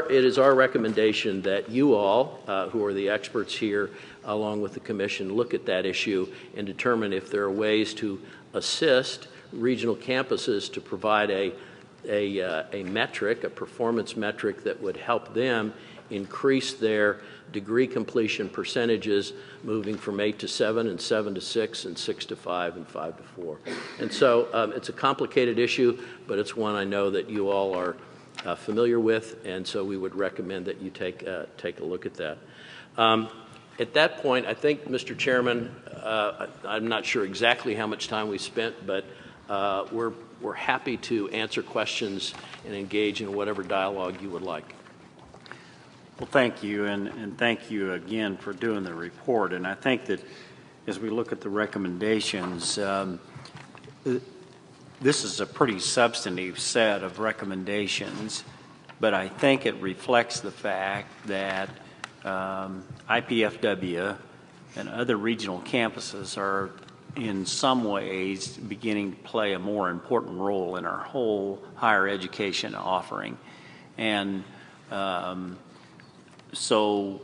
it is our recommendation that you all, who are the experts here, along with the commission, look at that issue and determine if there are ways to assist regional campuses to provide a metric, a performance metric that would help them increase their degree completion percentages, moving from 8 to 7 and 7 to 6 and 6 to 5 and 5 to 4. And so it's a complicated issue, but it's one I know that you all are familiar with, and so we would recommend that you take a look at that. At that point, I think, Mr. Chairman, I'm not sure exactly how much time we spent, but we're happy to answer questions and engage in whatever dialogue you would like. Well, thank you, and thank you again for doing the report. And I think that as we look at the recommendations, this is a pretty substantive set of recommendations, but I think it reflects the fact that IPFW and other regional campuses are in some ways beginning to play a more important role in our whole higher education offering. And so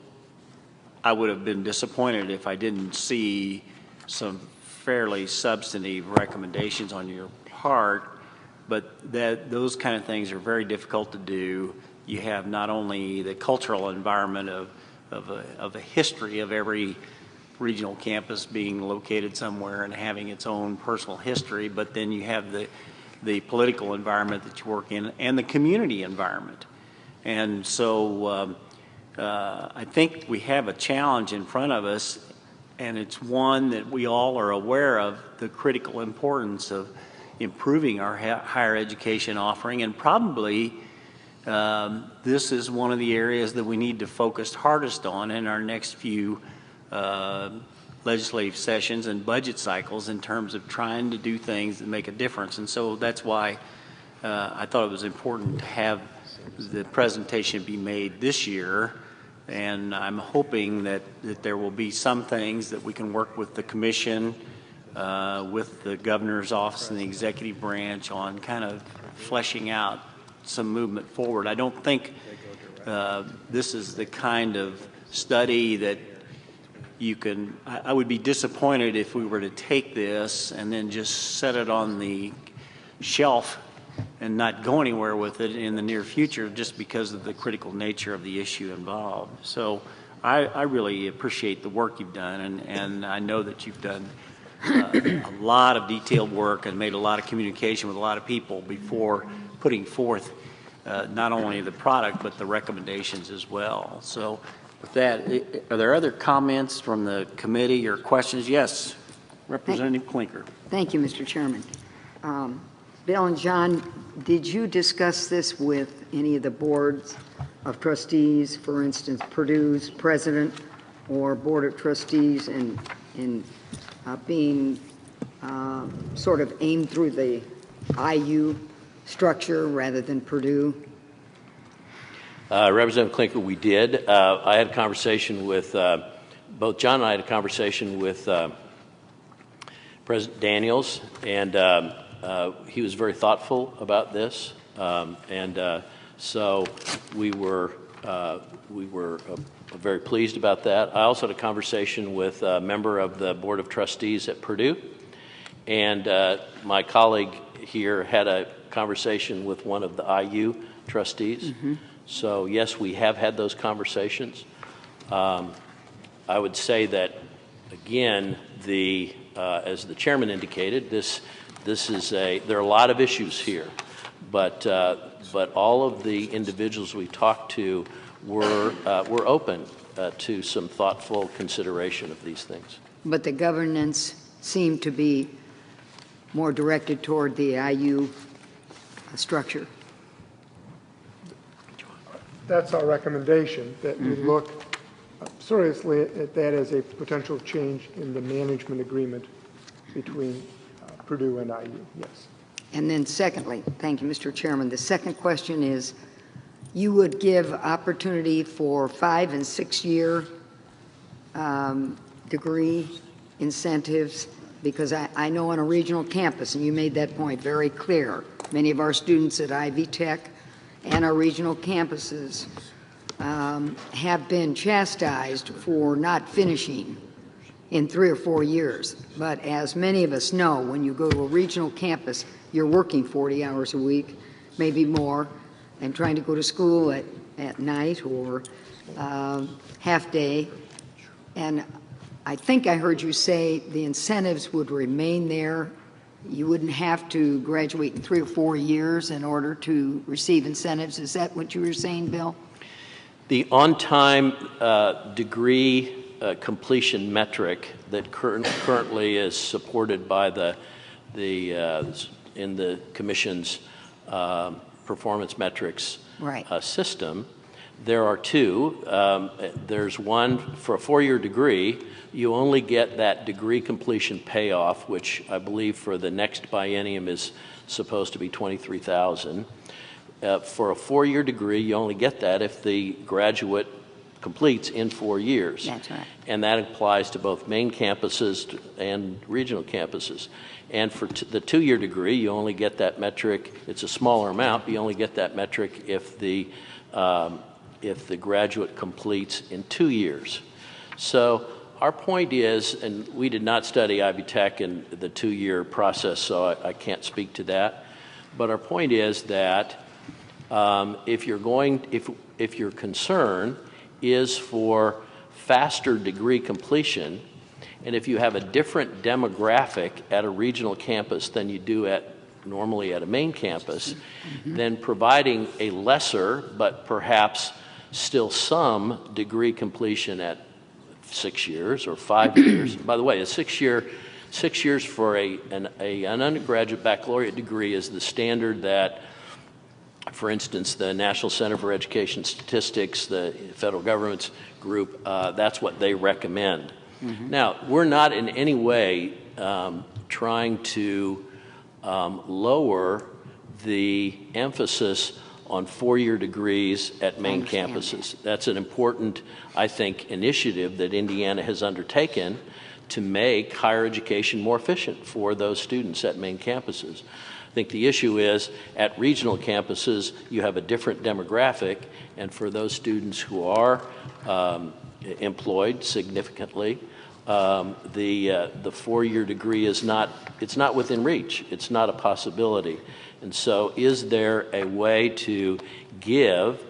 I would have been disappointed if I didn't see some fairly substantive recommendations on your part, but those kind of things are very difficult to do. You have not only the cultural environment of a history of every regional campus being located somewhere and having its own personal history, but then you have the political environment that you work in and the community environment. And so I think we have a challenge in front of us, and it's one that we all are aware of, the critical importance of improving our higher education offering, and probably this is one of the areas that we need to focus hardest on in our next few legislative sessions and budget cycles in terms of trying to do things that make a difference. And so that's why I thought it was important to have the presentation be made this year, and I'm hoping that there will be some things that we can work with the commission, with the governor's office and the executive branch on kind of fleshing out some movement forward. I don't think this is the kind of study that you can, I would be disappointed if we were to take this and then just set it on the shelf and not go anywhere with it in the near future just because of the critical nature of the issue involved. So I really appreciate the work you've done, and I know that you've done a lot of detailed work and made a lot of communication with a lot of people before putting forth not only the product but the recommendations as well. So with that, are there other comments from the committee or questions? Yes, Representative Klinker. Thank you, Mr. Chairman. Bill and John, did you discuss this with any of the boards of trustees, for instance, Purdue's president or board of trustees, in being sort of aimed through the IU structure rather than Purdue? Representative Klinker, we did. I had a conversation with, both John and I had a conversation with President Daniels, and he was very thoughtful about this, so we were very pleased about that. I also had a conversation with a member of the Board of Trustees at Purdue, and my colleague here had a conversation with one of the IU trustees. Mm-hmm. So yes, we have had those conversations. I would say that, again, as the chairman indicated, this is there are a lot of issues here, but all of the individuals we talked to we're open to some thoughtful consideration of these things. But the governance seemed to be more directed toward the IU structure. That's our recommendation, that we look seriously at that as a potential change in the management agreement between Purdue and IU, yes. And then secondly, thank you, Mr. Chairman, the second question is, you would give opportunity for 5- and 6-year degree incentives, because I know on a regional campus, and you made that point very clear, many of our students at Ivy Tech and our regional campuses have been chastised for not finishing in 3 or 4 years. But as many of us know, when you go to a regional campus, you're working 40 hours a week, maybe more, and trying to go to school at night or half day. And I think I heard you say the incentives would remain there. You wouldn't have to graduate in 3 or 4 years in order to receive incentives. Is that what you were saying, Bill? The on-time degree completion metric that currently is supported by in the Commission's performance metrics system, there are two. There's one for a 4-year degree. You only get that degree completion payoff, which I believe for the next biennium is supposed to be $23,000. For a 4-year degree, you only get that if the graduate completes in 4 years. That's right. And that applies to both main campuses and regional campuses. And for the 2-year degree, you only get that metric. It's a smaller amount, but you only get that metric if the graduate completes in 2 years. So our point is, and we did not study Ivy Tech and the 2-year process, so I can't speak to that. But our point is that if your concern is for faster degree completion, and if you have a different demographic at a regional campus than you do normally at a main campus, then providing a lesser but perhaps still some degree completion at 6 years or 5 years. By the way, 6 years for an undergraduate baccalaureate degree is the standard that, for instance, the National Center for Education Statistics, the federal government's group, that's what they recommend. Now, we're not in any way trying to lower the emphasis on 4-year degrees at main campuses. That's an important, I think, initiative that Indiana has undertaken to make higher education more efficient for those students at main campuses. I think the issue is at regional campuses, you have a different demographic, and for those students who are employed significantly, the 4-year degree is not within reach. It's not a possibility. And so is there a way to give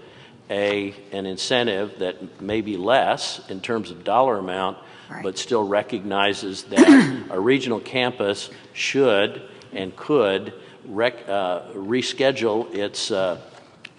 an incentive that may be less in terms of dollar amount, but still recognizes that a regional campus should and could reschedule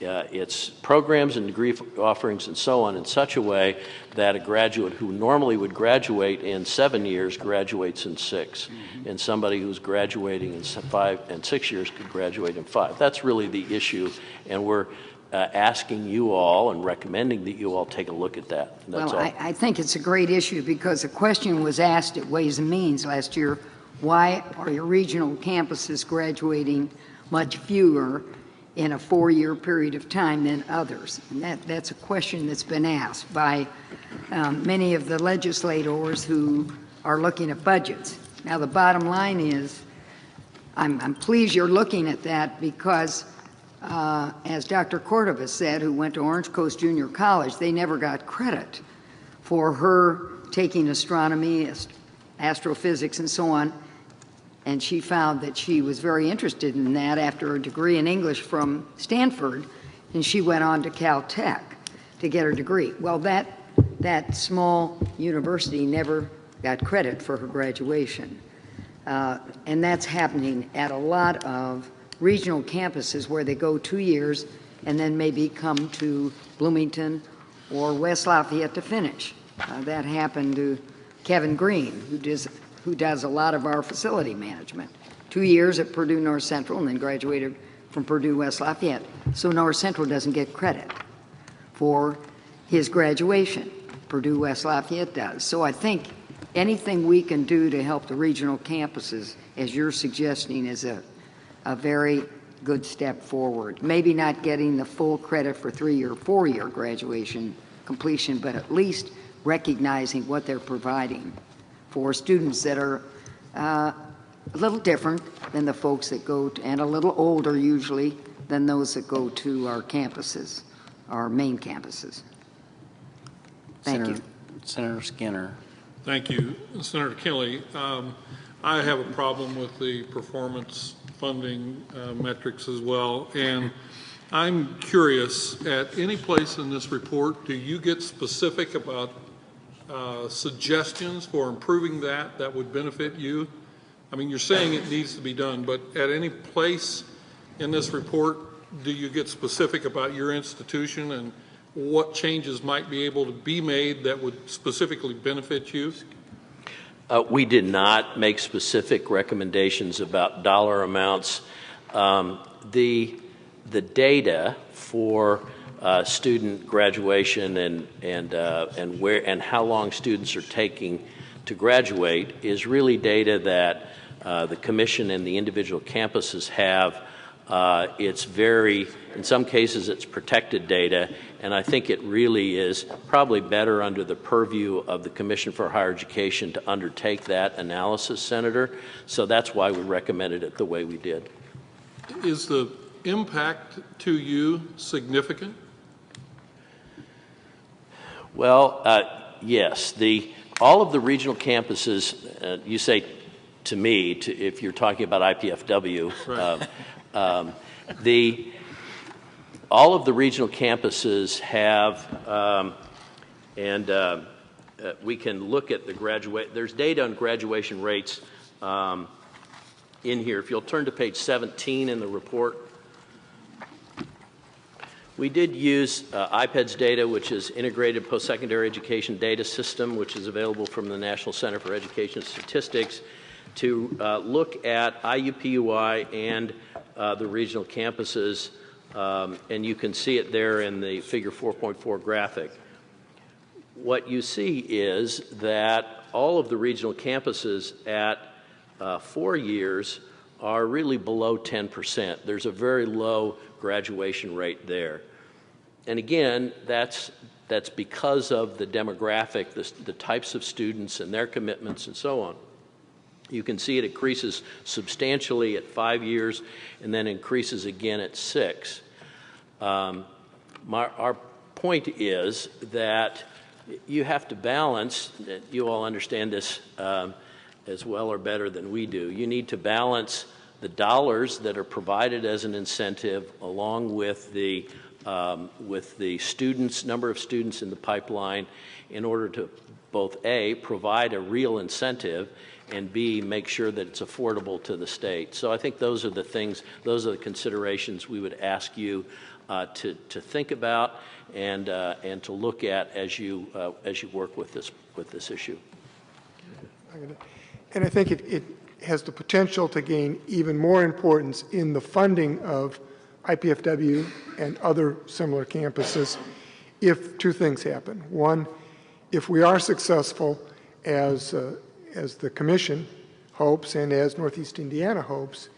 its programs and degree offerings and so on in such a way that a graduate who normally would graduate in 7 years graduates in 6, and somebody who's graduating in 5 and 6 years could graduate in 5. That's really the issue, and we're asking you all and recommending that you all take a look at that. That's all. I think it's a great issue because a question was asked at Ways and Means last year, why are your regional campuses graduating much fewer in a 4-year period of time than others? And that's a question that's been asked by many of the legislators who are looking at budgets. Now, the bottom line is, I'm pleased you're looking at that because, as Dr. Cordova said, who went to Orange Coast Junior College, they never got credit for her taking astronomy, astrophysics, and so on. And she found that she was very interested in that after a degree in English from Stanford, and she went on to Caltech to get her degree. Well, that small university never got credit for her graduation. And that's happening at a lot of regional campuses where they go 2 years and then maybe come to Bloomington or West Lafayette to finish. That happened to Kevin Green, who does a lot of our facility management. 2 years at Purdue North Central and then graduated from Purdue West Lafayette. So North Central doesn't get credit for his graduation. Purdue West Lafayette does. So I think anything we can do to help the regional campuses, as you're suggesting, is a very good step forward. Maybe not getting the full credit for 3 or 4 year graduation completion, but at least recognizing what they're providing for students that are a little different than the folks that go to, and a little older usually than those that go to our campuses, our main campuses. Thank you. Senator Skinner. Thank you, Senator Kelly. I have a problem with the performance funding metrics as well, and I'm curious, at any place in this report, do you get specific about suggestions for improving that would benefit you? I mean, you're saying it needs to be done, but at any place in this report, do you get specific about your institution and what changes might be able to be made that would specifically benefit you? We did not make specific recommendations about dollar amounts. The data for student graduation and where and how long students are taking to graduate is really data that the commission and the individual campuses have. It's in some cases it's protected data, and I think it really is probably better under the purview of the Commission for Higher Education to undertake that analysis, Senator. So that's why we recommended it the way we did. Is the impact to you significant? Well, yes. All of the regional campuses, you say to me, if you're talking about IPFW, right. All of the regional campuses have, we can look at there's data on graduation rates in here. If you'll turn to page 17 in the report. We did use IPEDS data, which is Integrated Post-Secondary Education Data System, which is available from the National Center for Education Statistics, to look at IUPUI and the regional campuses, and you can see it there in the figure 4.4 graphic. What you see is that all of the regional campuses at 4 years are really below 10%. There's a very low graduation rate there. And again, that's because of the demographic, the types of students and their commitments and so on. You can see it increases substantially at 5 years and then increases again at 6. Our point is that you have to balance, you all understand this as well or better than we do, you need to balance the dollars that are provided as an incentive along with the students, number of students in the pipeline in order to both A, provide a real incentive, and B, make sure that it's affordable to the state. So I think those are the things, those are the considerations we would ask you to think about and to look at as you work with this issue. And I think it has the potential to gain even more importance in the funding of IPFW and other similar campuses if two things happen. One, if we are successful as the Commission hopes and as Northeast Indiana hopes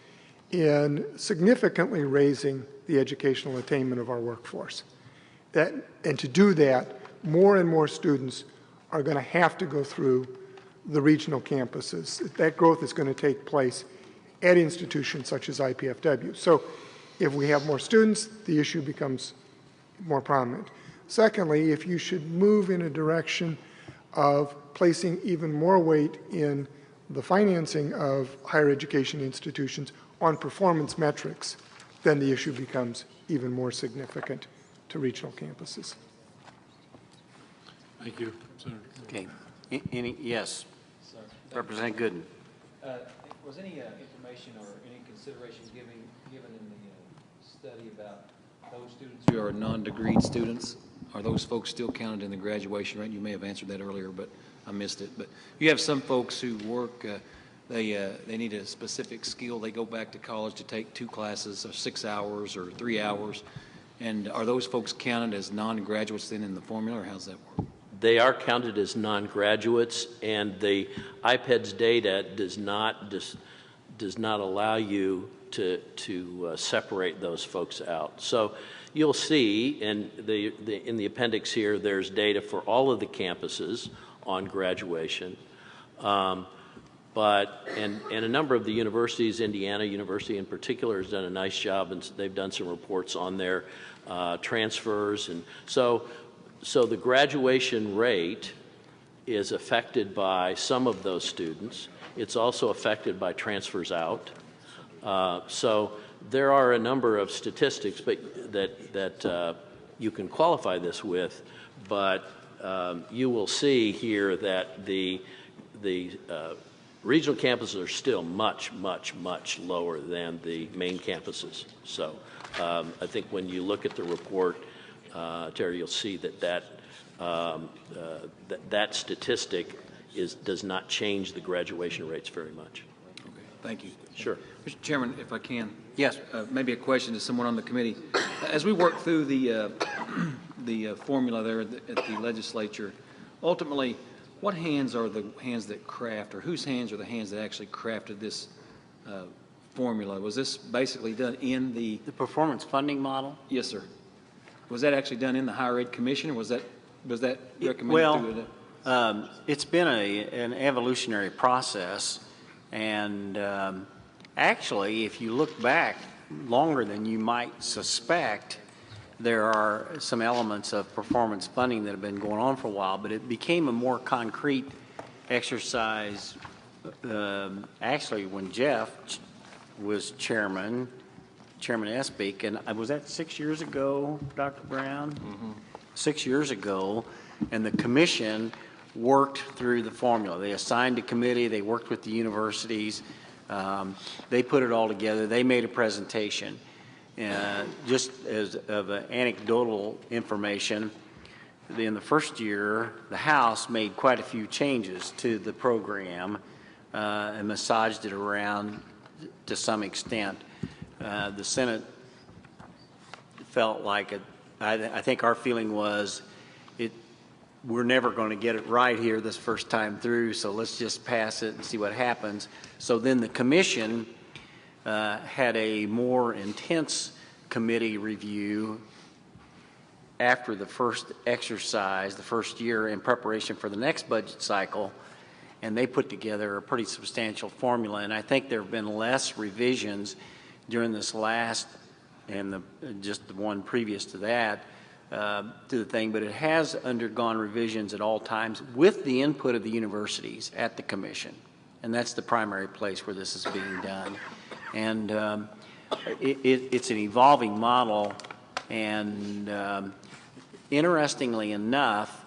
in significantly raising the educational attainment of our workforce. And to do that, more and more students are going to have to go through the regional campuses. That growth is going to take place at institutions such as IPFW. So if we have more students, the issue becomes more prominent. Secondly, if you should move in a direction of placing even more weight in the financing of higher education institutions on performance metrics, then the issue becomes even more significant to regional campuses. Thank you, Senator. Okay. Yes. Representative Gooden. Was any information or any consideration given in the study about those students who are non-degreed students are those folks still counted in the graduation rate? You may have answered that earlier, but I missed it. But you have some folks who work, they need a specific skill. They go back to college to take 2 classes of 6 hours or 3 hours. And are those folks counted as non-graduates then in the formula, or how's that work? They are counted as non-graduates, and the IPEDS data does not allow you to separate those folks out. So you'll see in the appendix here, there's data for all of the campuses on graduation. But a number of the universities, Indiana University in particular, has done a nice job, and they've done some reports on their transfers. And so the graduation rate is affected by some of those students. It's also affected by transfers out. So there are a number of statistics that you can qualify this with, but you will see here that the regional campuses are still much, much, much lower than the main campuses. So I think when you look at the report, Terry, you'll see that statistic does not change the graduation rates very much. Okay, thank you. Sure. Mr. Chairman, if I can. Yes. Maybe a question to someone on the committee. As we work through the formula there at the legislature, ultimately, what hands are the hands that craft, or whose hands are the hands that actually crafted this formula? Was this basically done in the performance funding model? Yes, sir. Was that actually done in the Higher Ed Commission, or was that recommended through Well, it's been an evolutionary process, and actually, if you look back longer than you might suspect, there are some elements of performance funding that have been going on for a while, but it became a more concrete exercise actually when Jeff was Chairman Espik, and was that 6 years ago, Dr. Brown? Mm-hmm. 6 years ago, and the commission worked through the formula. They assigned a committee, they worked with the universities, they put it all together, they made a presentation. Just as of anecdotal information, in the first year, the House made quite a few changes to the program and massaged it around to some extent. The Senate felt like it. I think our feeling was we're never going to get it right here this first time through, so let's just pass it and see what happens. So then the commission had a more intense committee review after the first exercise, the first year, in preparation for the next budget cycle, and they put together a pretty substantial formula. And I think there have been less revisions during this last and just the one previous to that to the thing, but it has undergone revisions at all times with the input of the universities at the commission, and that's the primary place where this is being done. And it's an evolving model, and interestingly enough,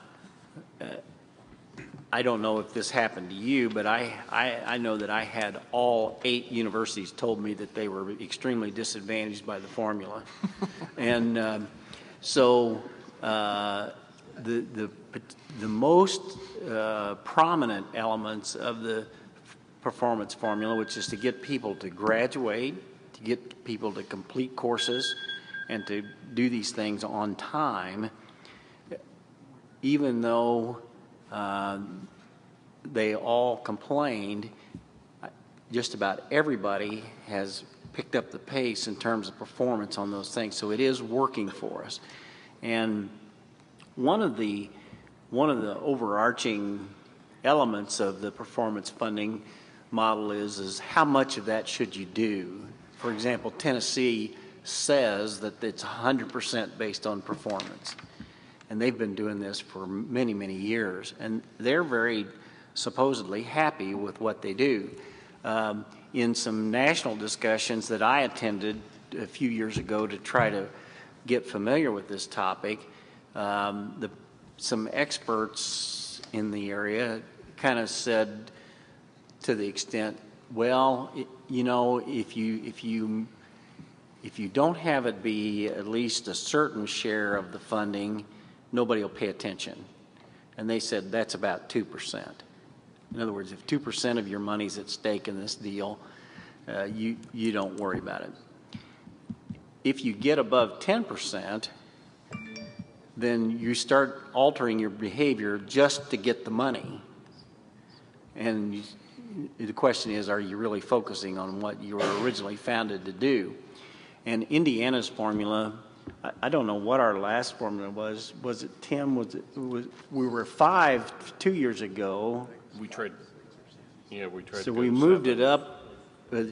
I don't know if this happened to you, but I know that I had all 8 universities told me that they were extremely disadvantaged by the formula. And so the most prominent elements of the performance formula, which is to get people to graduate, to get people to complete courses, and to do these things on time, even though they all complained, just about everybody has picked up the pace in terms of performance on those things. So it is working for us. And one of the overarching elements of the performance funding model is how much of that should you do? For example, Tennessee says that it's 100% based on performance. And they've been doing this for many, many years. And they're very supposedly happy with what they do. In some national discussions that I attended a few years ago to try to get familiar with this topic, some experts in the area kind of said to the extent, well, you know, if you don't have it be at least a certain share of the funding, nobody will pay attention. And they said that's about 2%. In other words, if 2% of your money's at stake in this deal, you don't worry about it. If you get above 10%, then you start altering your behavior just to get the money. And the question is, are you really focusing on what you were originally founded to do? And Indiana's formula, I don't know what our last formula was. Was it, Tim? We were 5 2 years ago. We tried. Yeah, we tried. So we moved it up.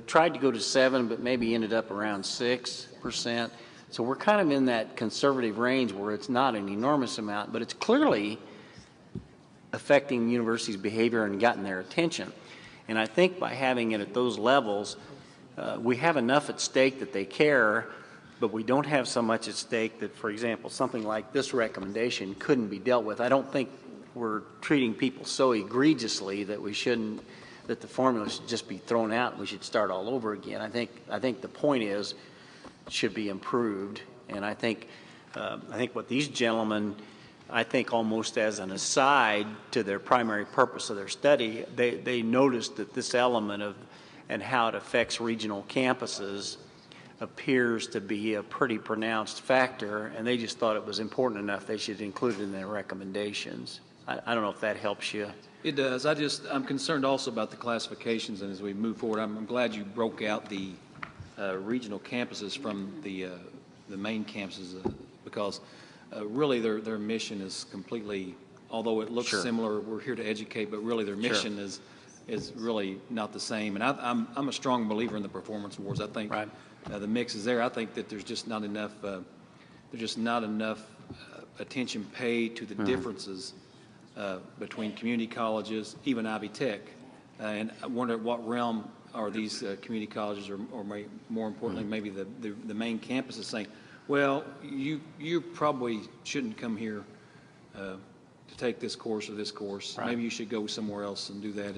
Tried to go to 7, but maybe ended up around 6%. So we're kind of in that conservative range where it's not an enormous amount, but it's clearly affecting the university's behavior and gotten their attention. And I think by having it at those levels, we have enough at stake that they care, but we don't have so much at stake that, for example, something like this recommendation couldn't be dealt with. I don't think we're treating people so egregiously that we shouldn't, that the formula should just be thrown out and we should start all over again. I think the point is it should be improved, and I think what these gentlemen, I think almost as an aside to their primary purpose of their study, they noticed that this element of and how it affects regional campuses appears to be a pretty pronounced factor, and they just thought it was important enough they should include it in their recommendations. I don't know if that helps you. It does. I'm concerned also about the classifications, and as we move forward, I'm glad you broke out the regional campuses from the main campuses because really their mission is completely, although it looks similar, we're here to educate, but really their mission is really not the same. And I'm a strong believer in the performance awards. I think the mix is there. I think that there's just not enough attention paid to the differences between community colleges, even Ivy Tech. And I wonder what realm are these community colleges, or more importantly, maybe the main campus is saying, well, you probably shouldn't come here to take this course or this course. Maybe you should go somewhere else and do that.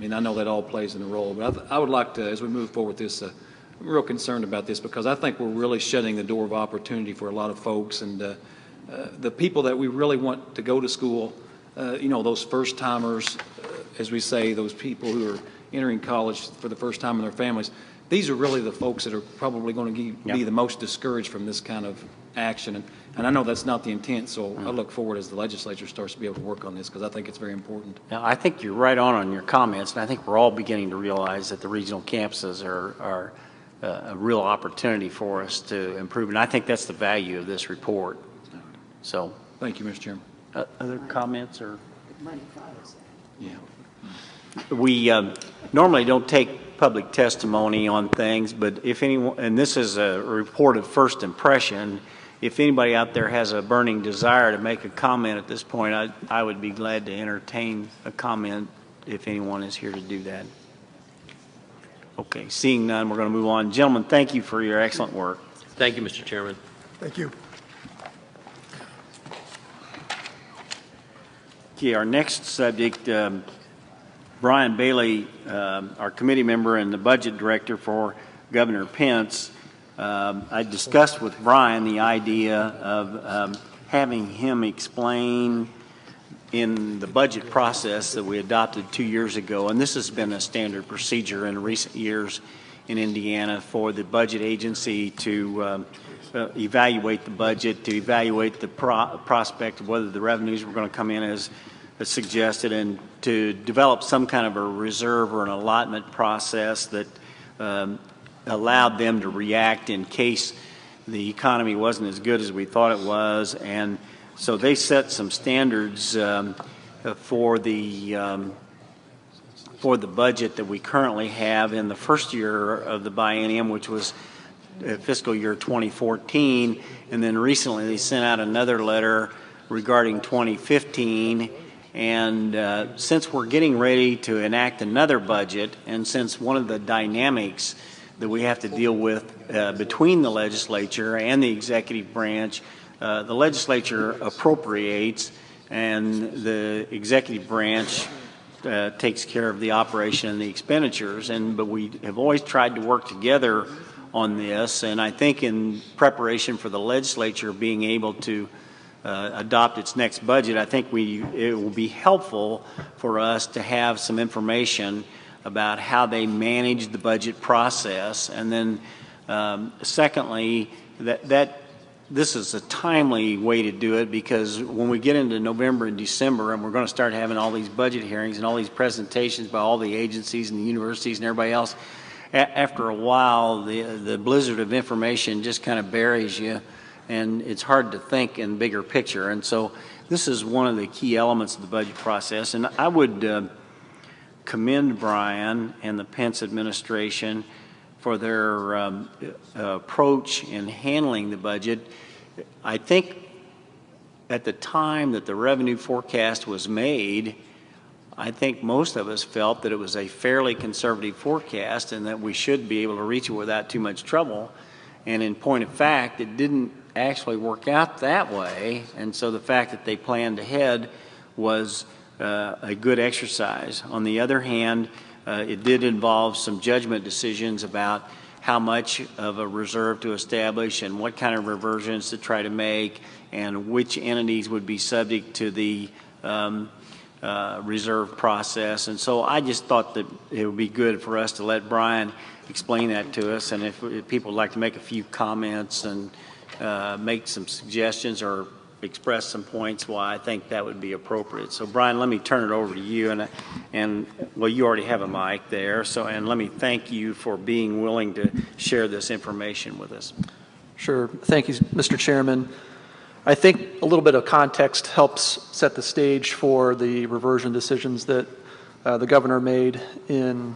I know that all plays in a role, but I would like to, as we move forward with this, I'm real concerned about this because I think we're really shutting the door of opportunity for a lot of folks, and the people that we really want to go to school, those first timers, as we say, those people who are entering college for the first time in their families, these are really the folks that are probably going to be the most discouraged from this kind of action. And I know that's not the intent, so I look forward as the legislature starts to be able to work on this because I think it's very important. Now, I think you're right on your comments, and I think we're all beginning to realize that the regional campuses are a real opportunity for us to improve, and I think that's the value of this report. So, thank you, Mr. Chairman. Other comments or? Yeah. We normally don't take public testimony on things, but if anyone, and this is a report of first impression, if anybody out there has a burning desire to make a comment at this point, I would be glad to entertain a comment if anyone is here to do that. Okay, seeing none, we're going to move on. Gentlemen, thank you for your excellent work. Thank you, Mr. Chairman. Thank you. Okay, our next subject, Brian Bailey, our committee member and the budget director for Governor Pence. I discussed with Brian the idea of having him explain in the budget process that we adopted 2 years ago, and this has been a standard procedure in recent years in Indiana for the budget agency to evaluate the budget, to evaluate the prospect of whether the revenues were going to come in as suggested, and to develop some kind of a reserve or an allotment process that allowed them to react in case the economy wasn't as good as we thought it was. And so they set some standards for the budget that we currently have in the first year of the biennium, which was fiscal year 2014, and then recently they sent out another letter regarding 2015. And since we're getting ready to enact another budget, and since one of the dynamics that we have to deal with between the legislature and the executive branch, the legislature appropriates and the executive branch takes care of the operation and the expenditures. But we have always tried to work together on this, and I think in preparation for the legislature being able to adopt its next budget, I think it will be helpful for us to have some information about how they manage the budget process. And then secondly, that this is a timely way to do it, because when we get into November and December and we're going to start having all these budget hearings and all these presentations by all the agencies and the universities and everybody else, after a while the blizzard of information just kind of buries you, and it's hard to think in bigger picture. And so this is one of the key elements of the budget process. And I would commend Brian and the Pence administration for their approach in handling the budget. I think at the time that the revenue forecast was made, I think most of us felt that it was a fairly conservative forecast and that we should be able to reach it without too much trouble. And in point of fact, it didn't actually work out that way. And so the fact that they planned ahead was a good exercise. On the other hand, it did involve some judgment decisions about how much of a reserve to establish and what kind of reversions to try to make and which entities would be subject to the reserve process. And so I just thought that it would be good for us to let Brian explain that to us. And if people would like to make a few comments and make some suggestions or express some points, why I think that would be appropriate. So Brian, let me turn it over to you, and well, you already have a mic there, so, and let me thank you for being willing to share this information with us. Sure. Thank you, Mr. Chairman. I think a little bit of context helps set the stage for the reversion decisions that the governor made in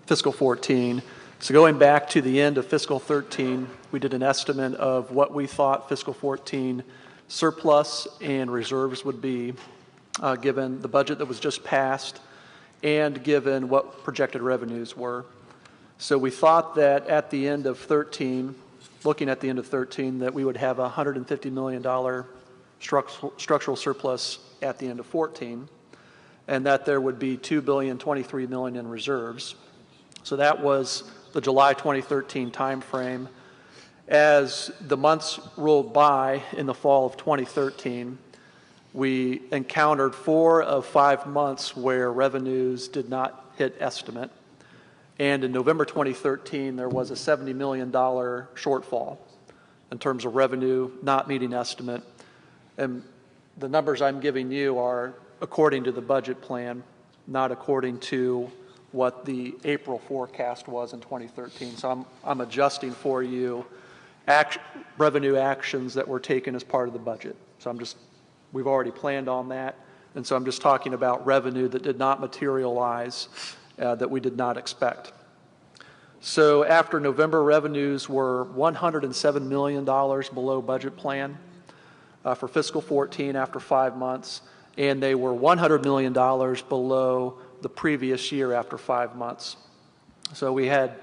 fiscal 14. So going back to the end of fiscal 13, we did an estimate of what we thought fiscal 14 surplus and reserves would be, given the budget that was just passed and given what projected revenues were. So we thought that at the end of 13, looking at the end of 13, that we would have a $150 million structural surplus at the end of 14, and that there would be $2.023 billion in reserves. So that was the July 2013 timeframe. As the months rolled by in the fall of 2013, we encountered 4 of 5 months where revenues did not hit estimate. And in November 2013, there was a $70 million shortfall in terms of revenue not meeting estimate. And the numbers I'm giving you are according to the budget plan, not according to what the April forecast was in 2013. So I'm adjusting for you revenue actions that were taken as part of the budget. So we've already planned on that. And so I'm just talking about revenue that did not materialize, that we did not expect. So after November, revenues were $107 million below budget plan for fiscal 14 after 5 months, and they were $100 million below the previous year after 5 months. So we had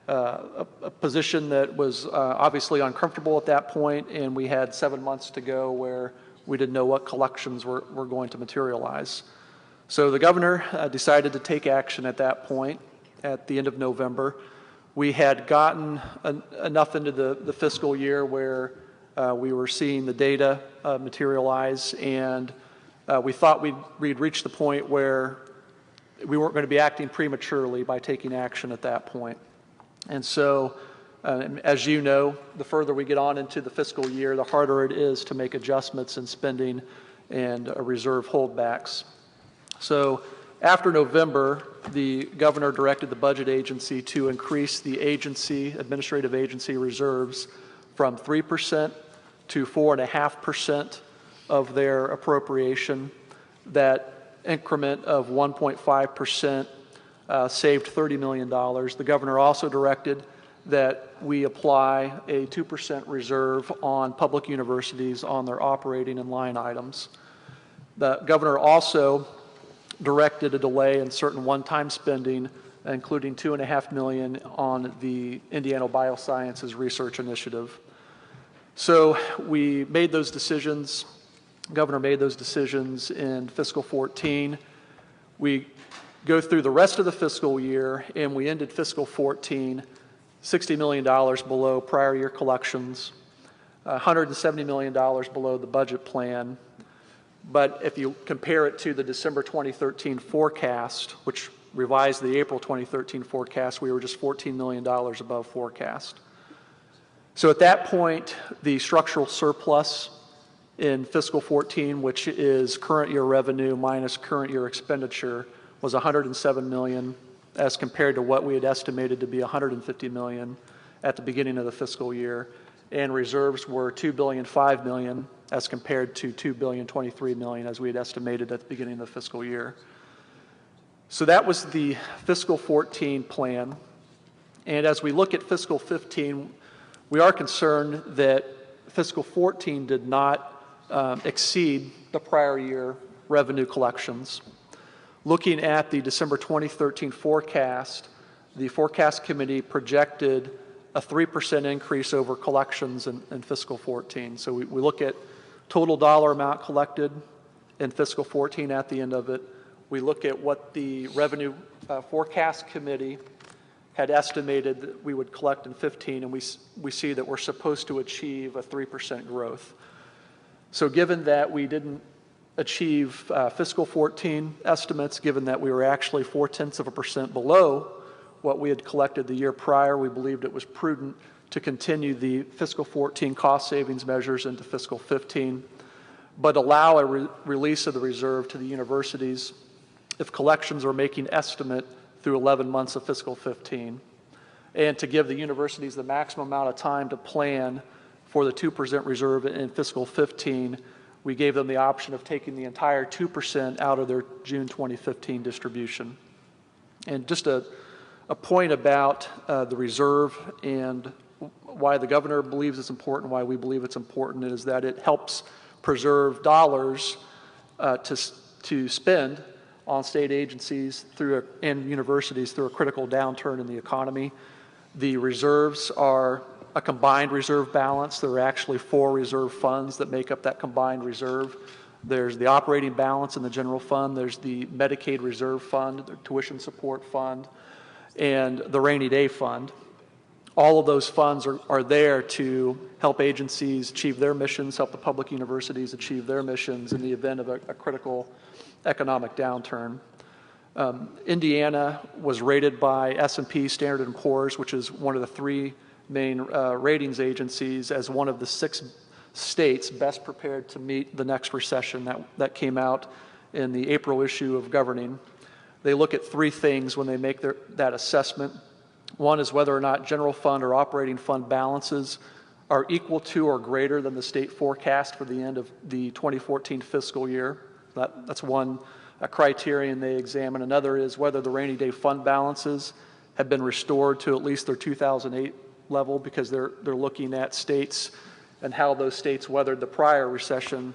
a position that was obviously uncomfortable at that point, and we had 7 months to go where we didn't know what collections were going to materialize. So the governor decided to take action at that point at the end of November. We had gotten enough into the fiscal year where we were seeing the data materialize, and we thought we'd reached the point where we weren't going to be acting prematurely by taking action at that point. And so, as you know, the further we get on into the fiscal year, the harder it is to make adjustments in spending and reserve holdbacks. So after November, the governor directed the budget agency to increase the administrative agency reserves from 3% to 4.5% of their appropriation. That increment of 1.5% saved $30 million. The governor also directed that we apply a 2% reserve on public universities on their operating and line items. The governor also directed a delay in certain one-time spending, including $2.5 million on the Indiana Biosciences Research Initiative. So we made those decisions. The governor made those decisions in fiscal 14. We go through the rest of the fiscal year, and we ended fiscal 14 $60 million below prior year collections. $170 million below the budget plan. But if you compare it to the December 2013 forecast, which revised the April 2013 forecast, we were just $14 million above forecast. So at that point, the structural surplus in fiscal 14, which is current year revenue minus current year expenditure, was $107 million as compared to what we had estimated to be $150 million at the beginning of the fiscal year. And reserves were $2.005 billion as compared to $2.023 billion as we had estimated at the beginning of the fiscal year. So that was the fiscal 14 plan. And as we look at fiscal 15, we are concerned that fiscal 14 did not exceed the prior year revenue collections. Looking at the December 2013 forecast, the forecast committee projected a 3% increase over collections in fiscal 14. So we look at total dollar amount collected in fiscal 14 at the end of it. We look at what the revenue forecast committee had estimated that we would collect in 15, and we see that we're supposed to achieve a 3% growth. So given that we didn't achieve fiscal 14 estimates, given that we were actually 0.4% below what we had collected the year prior, we believed it was prudent to continue the fiscal 14 cost savings measures into fiscal 15, but allow a release of the reserve to the universities if collections are making estimate through 11 months of fiscal 15, and to give the universities the maximum amount of time to plan for the 2% reserve in fiscal 15. We gave them the option of taking the entire 2% out of their June 2015 distribution. And just a point about the reserve and why the governor believes it's important, why we believe it's important, is that it helps preserve dollars to spend on state agencies and universities through a critical downturn in the economy. The reserves are a combined reserve balance. There are actually 4 reserve funds that make up that combined reserve. There's the operating balance in the general fund, there's the Medicaid reserve fund, the tuition support fund, and the rainy day fund. All of those funds are there to help agencies achieve their missions, help the public universities achieve their missions in the event of a critical economic downturn. Indiana was rated by S&P Standard & Poor's, which is one of the 3 main ratings agencies, as one of the 6 states best prepared to meet the next recession. That came out in the April issue of Governing. They look at 3 things when they make that assessment. One is whether or not general fund or operating fund balances are equal to or greater than the state forecast for the end of the 2014 fiscal year. That's one criterion they examine. Another is whether the rainy day fund balances have been restored to at least their 2008 level, because they're looking at states and how those states weathered the prior recession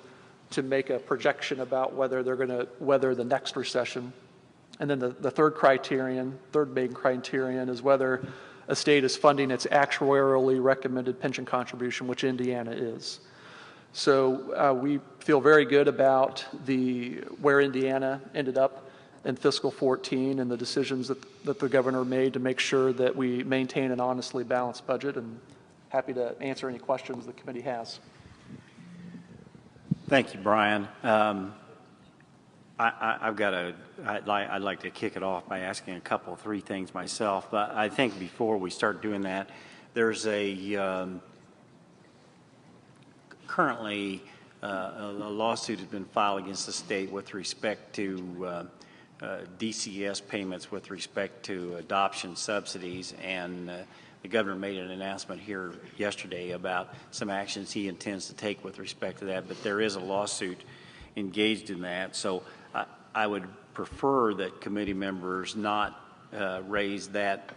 to make a projection about whether they're going to weather the next recession. And then the third main criterion is whether a state is funding its actuarially recommended pension contribution, which Indiana is. So we feel very good about where Indiana ended up in fiscal 14 and the decisions that the governor made to make sure that we maintain an honestly balanced budget, and happy to answer any questions the committee has. Thank you, Brian. I'd like to kick it off by asking 3 things myself, but I think before we start doing that, there's currently a lawsuit has been filed against the state with respect to DCS payments with respect to adoption subsidies, and the governor made an announcement here yesterday about some actions he intends to take with respect to that, but there is a lawsuit engaged in that. So I would prefer that committee members not raise that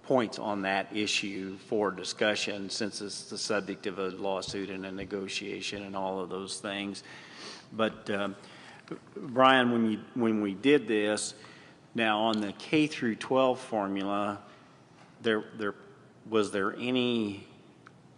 points on that issue for discussion, since it's the subject of a lawsuit and a negotiation and all of those things. But Brian, when we did this, now on the K through 12 formula, was there any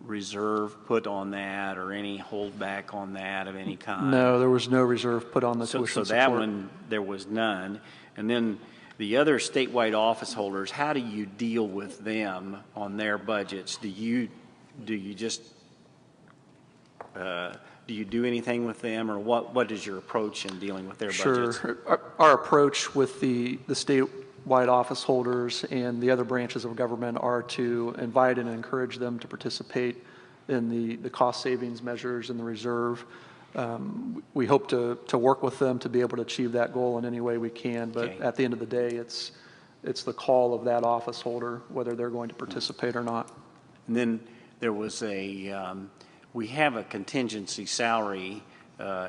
reserve put on that or any holdback on that of any kind? No, there was no reserve put on the tuition support. So that one, there was none. And then the other statewide office holders, how do you deal with them on their budgets? Do you just Do you do anything with them, or what is your approach in dealing with their budgets? Sure. Our approach with the statewide office holders and the other branches of government are to invite and encourage them to participate in the cost savings measures in the reserve. We hope to work with them to be able to achieve that goal in any way we can, but at the end of the day, it's the call of that office holder whether they're going to participate or not. And then there was we have a contingency salary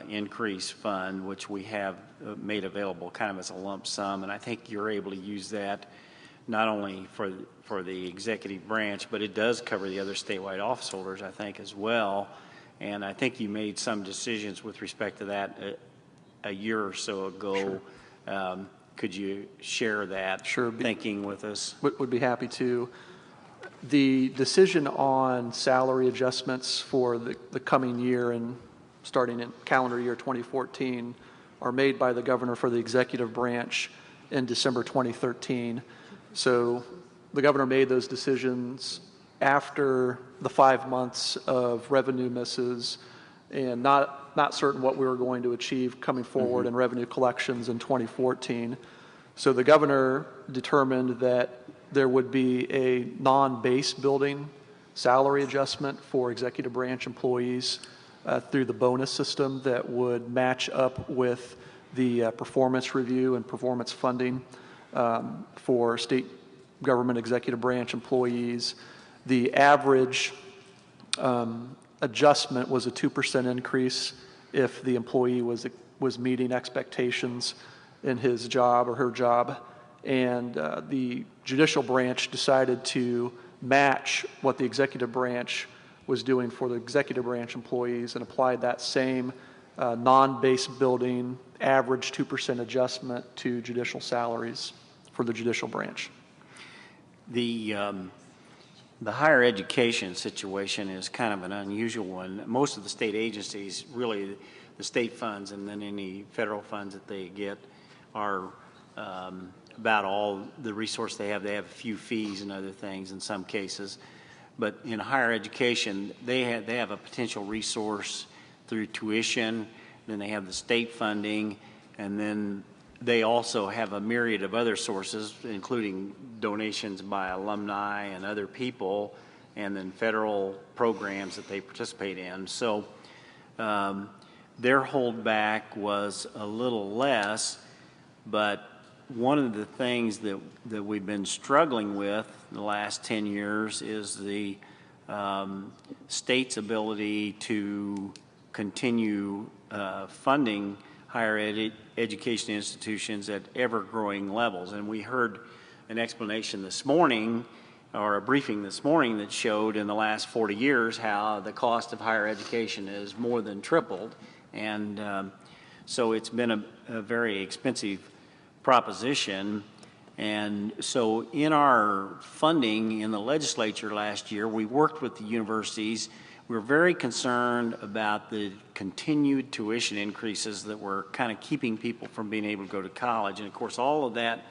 increase fund, which we have made available kind of as a lump sum, and I think you're able to use that not only for the executive branch, but it does cover the other statewide office holders, I think, as well. And I think you made some decisions with respect to that a year or so ago. Sure. Could you share that thinking with us? Would be happy to. The decision on salary adjustments for the coming year and starting in calendar year 2014 are made by the governor for the executive branch in December 2013. So the governor made those decisions after the 5 months of revenue misses and not certain what we were going to achieve coming forward in revenue collections in 2014. So the governor determined that there would be a non-base building salary adjustment for executive branch employees through the bonus system that would match up with the performance review and performance funding for state government executive branch employees. The average adjustment was a 2% increase if the employee was meeting expectations in his job or her job. And the judicial branch decided to match what the executive branch was doing for the executive branch employees and applied that same non-base building average 2% adjustment to judicial salaries for the judicial branch. The higher education situation is kind of an unusual one. Most of the state agencies, really the state funds and then any federal funds that they get are about all the resource they have. They have a few fees and other things in some cases. But in higher education, they have a potential resource through tuition, then they have the state funding, and then they also have a myriad of other sources, including donations by alumni and other people, and then federal programs that they participate in. So their holdback was a little less, but one of the things that we've been struggling with the last 10 years is the state's ability to continue funding higher education institutions at ever-growing levels. And we heard an explanation this morning, or a briefing this morning, that showed in the last 40 years how the cost of higher education has more than tripled. And so it's been a very expensive proposition. And so in our funding in the legislature last year, we worked with the universities. We were very concerned about the continued tuition increases that were kind of keeping people from being able to go to college. And of course, all of that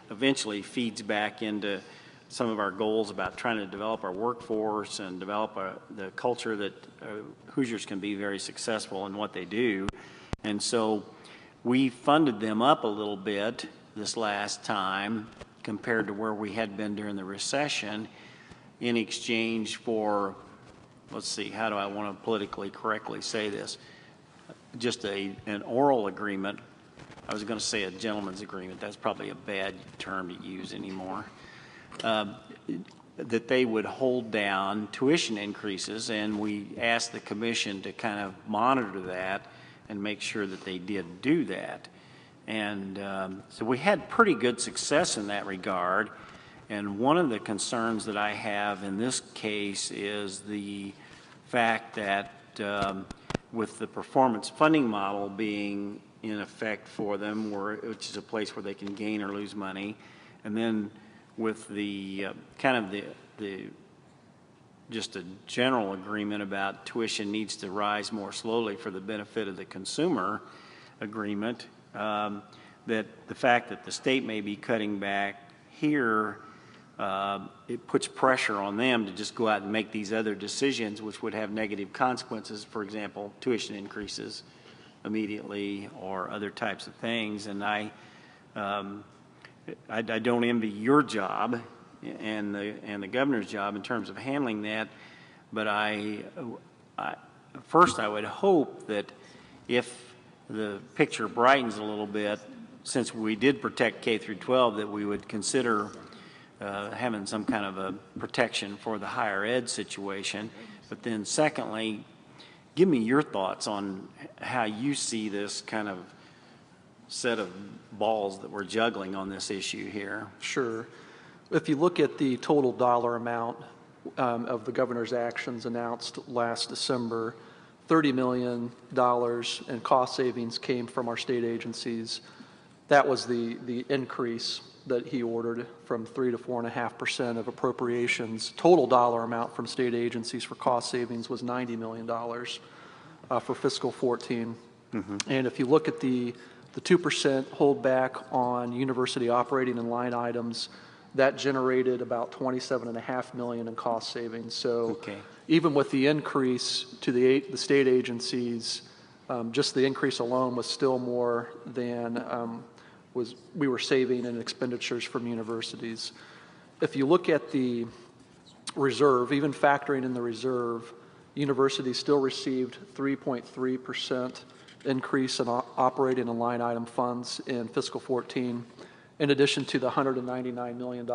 eventually feeds back into some of our goals about trying to develop our workforce and develop the culture that Hoosiers can be very successful in what they do. And so we funded them up a little bit this last time compared to where we had been during the recession in exchange for, let's see, how do I want to politically correctly say this? Just an oral agreement. I was going to say a gentleman's agreement. That's probably a bad term to use anymore. That they would hold down tuition increases, and we asked the commission to kind of monitor that and make sure that they did do that. And so we had pretty good success in that regard. And one of the concerns that I have in this case is the fact that with the performance funding model being in effect for them, which is a place where they can gain or lose money, and then with the kind of the just a general agreement about tuition needs to rise more slowly for the benefit of the consumer agreement, that the fact that the state may be cutting back here it puts pressure on them to just go out and make these other decisions, which would have negative consequences, for example, tuition increases immediately or other types of things. And I don't envy your job and the governor's job in terms of handling that, but first I would hope that if the picture brightens a little bit, since we did protect K through 12, that we would consider having some kind of a protection for the higher ed situation. But then secondly, give me your thoughts on how you see this kind of set of balls that we're juggling on this issue here. Sure. If you look at the total dollar amount of the governor's actions announced last December, $30 million in cost savings came from our state agencies. That was the increase that he ordered from 3 to 4.5% of appropriations. Total dollar amount from state agencies for cost savings was $90 million for fiscal 14. Mm-hmm. And if you look at the 2% holdback on university operating and line items, that generated about $27.5 million in cost savings. So even with the increase to the state agencies, just the increase alone was still more than we were saving in expenditures from universities. If you look at the reserve, even factoring in the reserve, universities still received 3.3% increase in operating and line item funds in fiscal 14, in addition to the $199 million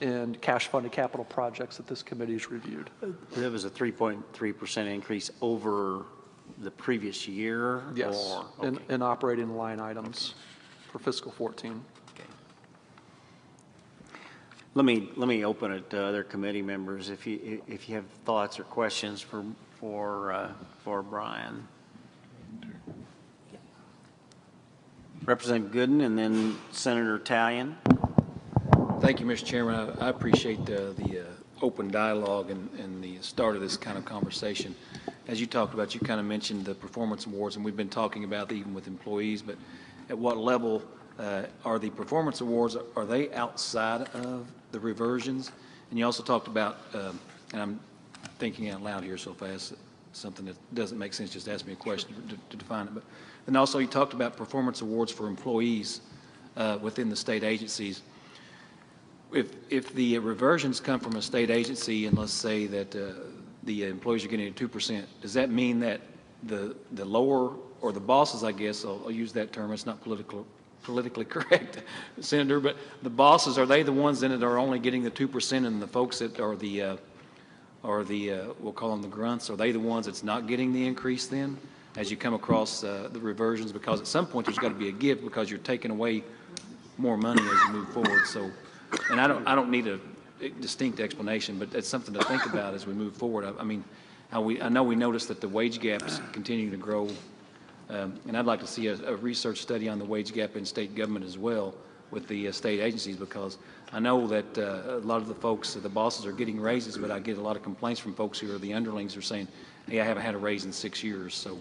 in cash-funded capital projects that this committee's reviewed. That was a 3.3% increase over the previous year? Yes, in operating line items for fiscal 14. Okay. Let me open it to other committee members if you have thoughts or questions for Brian. Representative Gooden and then Senator Talion. Thank you, Mr. Chairman. I appreciate the open dialogue and the start of this kind of conversation. As you talked about, you kind of mentioned the performance awards, and we've been talking about that even with employees, but at what level are the performance awards, are they outside of the reversions? And you also talked about, and I'm thinking out loud here so fast, something that doesn't make sense, just ask me a question to define it. But and also you talked about performance awards for employees within the state agencies. If the reversions come from a state agency, and let's say that the employees are getting a 2%, does that mean that the lower, or the bosses, I guess, I'll use that term, it's not politically correct, Senator, but the bosses, are they the ones then that are only getting the 2%, and the folks that are the we'll call them the grunts, are they the ones that's not getting the increase then as you come across the reversions? Because at some point there's got to be a give, because you're taking away more money as you move forward. So, and I don't need a distinct explanation, but it's something to think about as we move forward. I mean, I know we noticed that the wage gaps continue to grow, and I'd like to see a research study on the wage gap in state government as well with the state agencies, because I know that a lot of the folks, the bosses, are getting raises, but I get a lot of complaints from folks who are the underlings, are saying, hey, I haven't had a raise in 6 years. So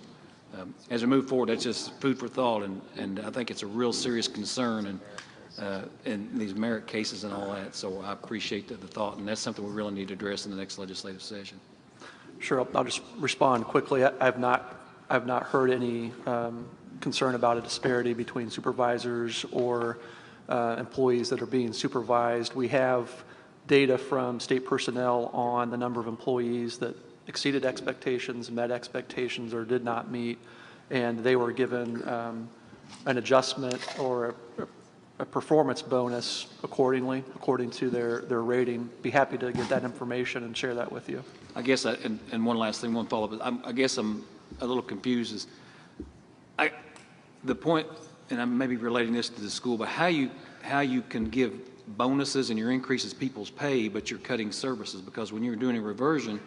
as we move forward, that's just food for thought, and I think it's a real serious concern, and these merit cases and all that. So I appreciate the thought, and that's something we really need to address in the next legislative session. Sure, I'll just respond quickly. I've not heard any concern about a disparity between supervisors or employees that are being supervised. We have data from state personnel on the number of employees that exceeded expectations, met expectations, or did not meet, and they were given an adjustment or a performance bonus accordingly, according to their rating. Be happy to get that information and share that with you. I guess, and one last thing, one follow-up. I guess I'm a little confused. Is the point, and I'm maybe relating this to the school, but how you can give bonuses and your increases people's pay, but you're cutting services, because when you're doing a reversion,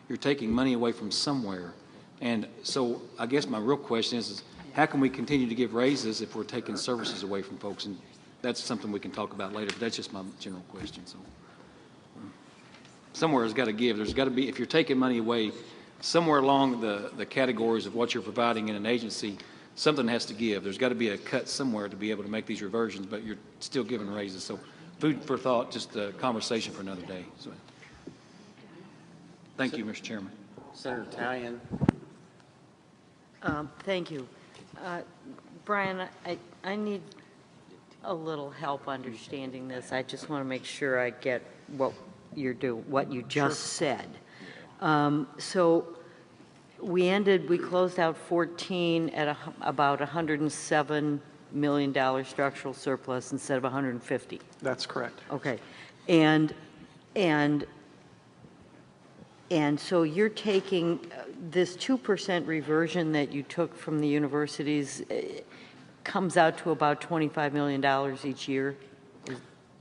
you're taking money away from somewhere. And so I guess my real question is how can we continue to give raises if we're taking services away from folks? And that's something we can talk about later, but that's just my general question. So somewhere has got to give. There's got to be, if you're taking money away, somewhere along the categories of what you're providing in an agency, something has to give. There's got to be a cut somewhere to be able to make these reversions, but you're still giving raises. So food for thought, just a conversation for another day. So, thank you, Mr. Chairman. Senator Talion. Thank you. Brian, I need a little help understanding this. I just want to make sure I get what you just said. So we closed out 14 at about $107 million structural surplus instead of 150. That's correct. Okay. And so you're taking this 2% reversion that you took from the universities comes out to about $25 million each year?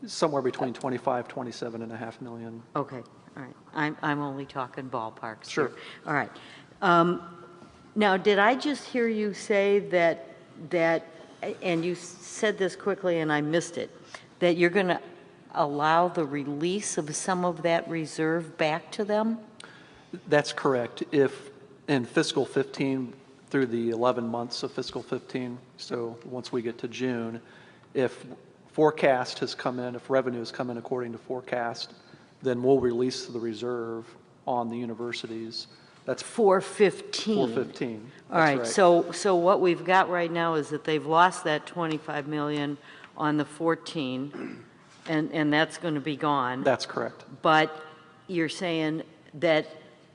Somewhere between 25, 27.5 million. Okay, all right. I'm only talking ballparks. Sure. Here. All right. Now, did I just hear you say that, and you said this quickly and I missed it, that you're going to allow the release of some of that reserve back to them? That's correct. If in fiscal 15 through the 11 months of fiscal 15, so once we get to June, if forecast has come in, if revenue has come in according to forecast, then we'll release the reserve on the universities. That's 415. 415. All right. So what we've got right now is that they've lost that 25 million on the 14, and that's going to be gone. That's correct. But you're saying that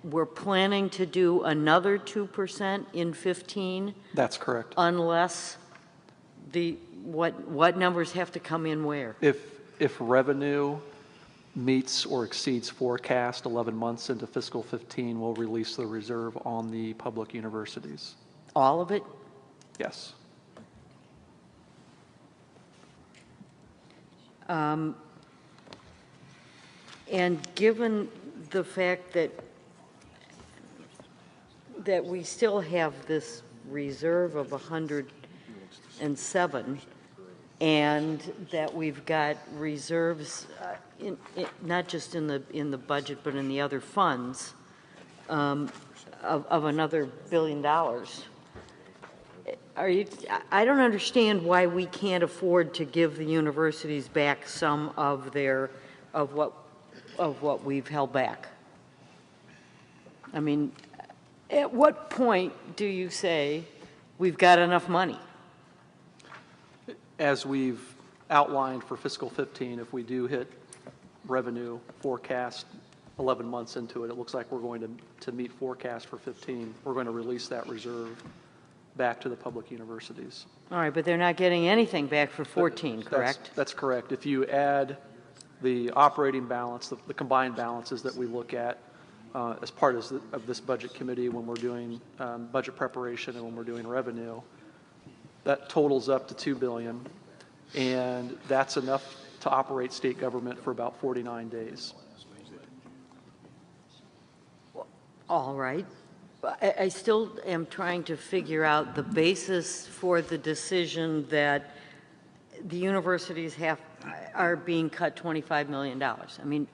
we're planning to do another 2% in 15? That's correct. Unless what numbers have to come in where? If revenue meets or exceeds forecast 11 months into fiscal 15, we'll release the reserve on the public universities. All of it? Yes. And given the fact that we still have this reserve of 107, and that we've got reserves, not just in the budget, but in the other funds, of another $1 billion. I don't understand why we can't afford to give the universities back some of what we've held back. I mean, at what point do you say we've got enough money? As we've outlined for fiscal 15, if we do hit revenue forecast 11 months into it, it looks like we're going to meet forecast for 15. We're going to release that reserve back to the public universities. All right, but they're not getting anything back for 14, correct? That's correct. If you add the operating balance, the combined balances that we look at as part of this budget committee when we're doing budget preparation and when we're doing revenue, that totals up to $2 billion, and that's enough to operate state government for about 49 days. All right. I still am trying to figure out the basis for the decision that the universities are being cut $25 million. I mean,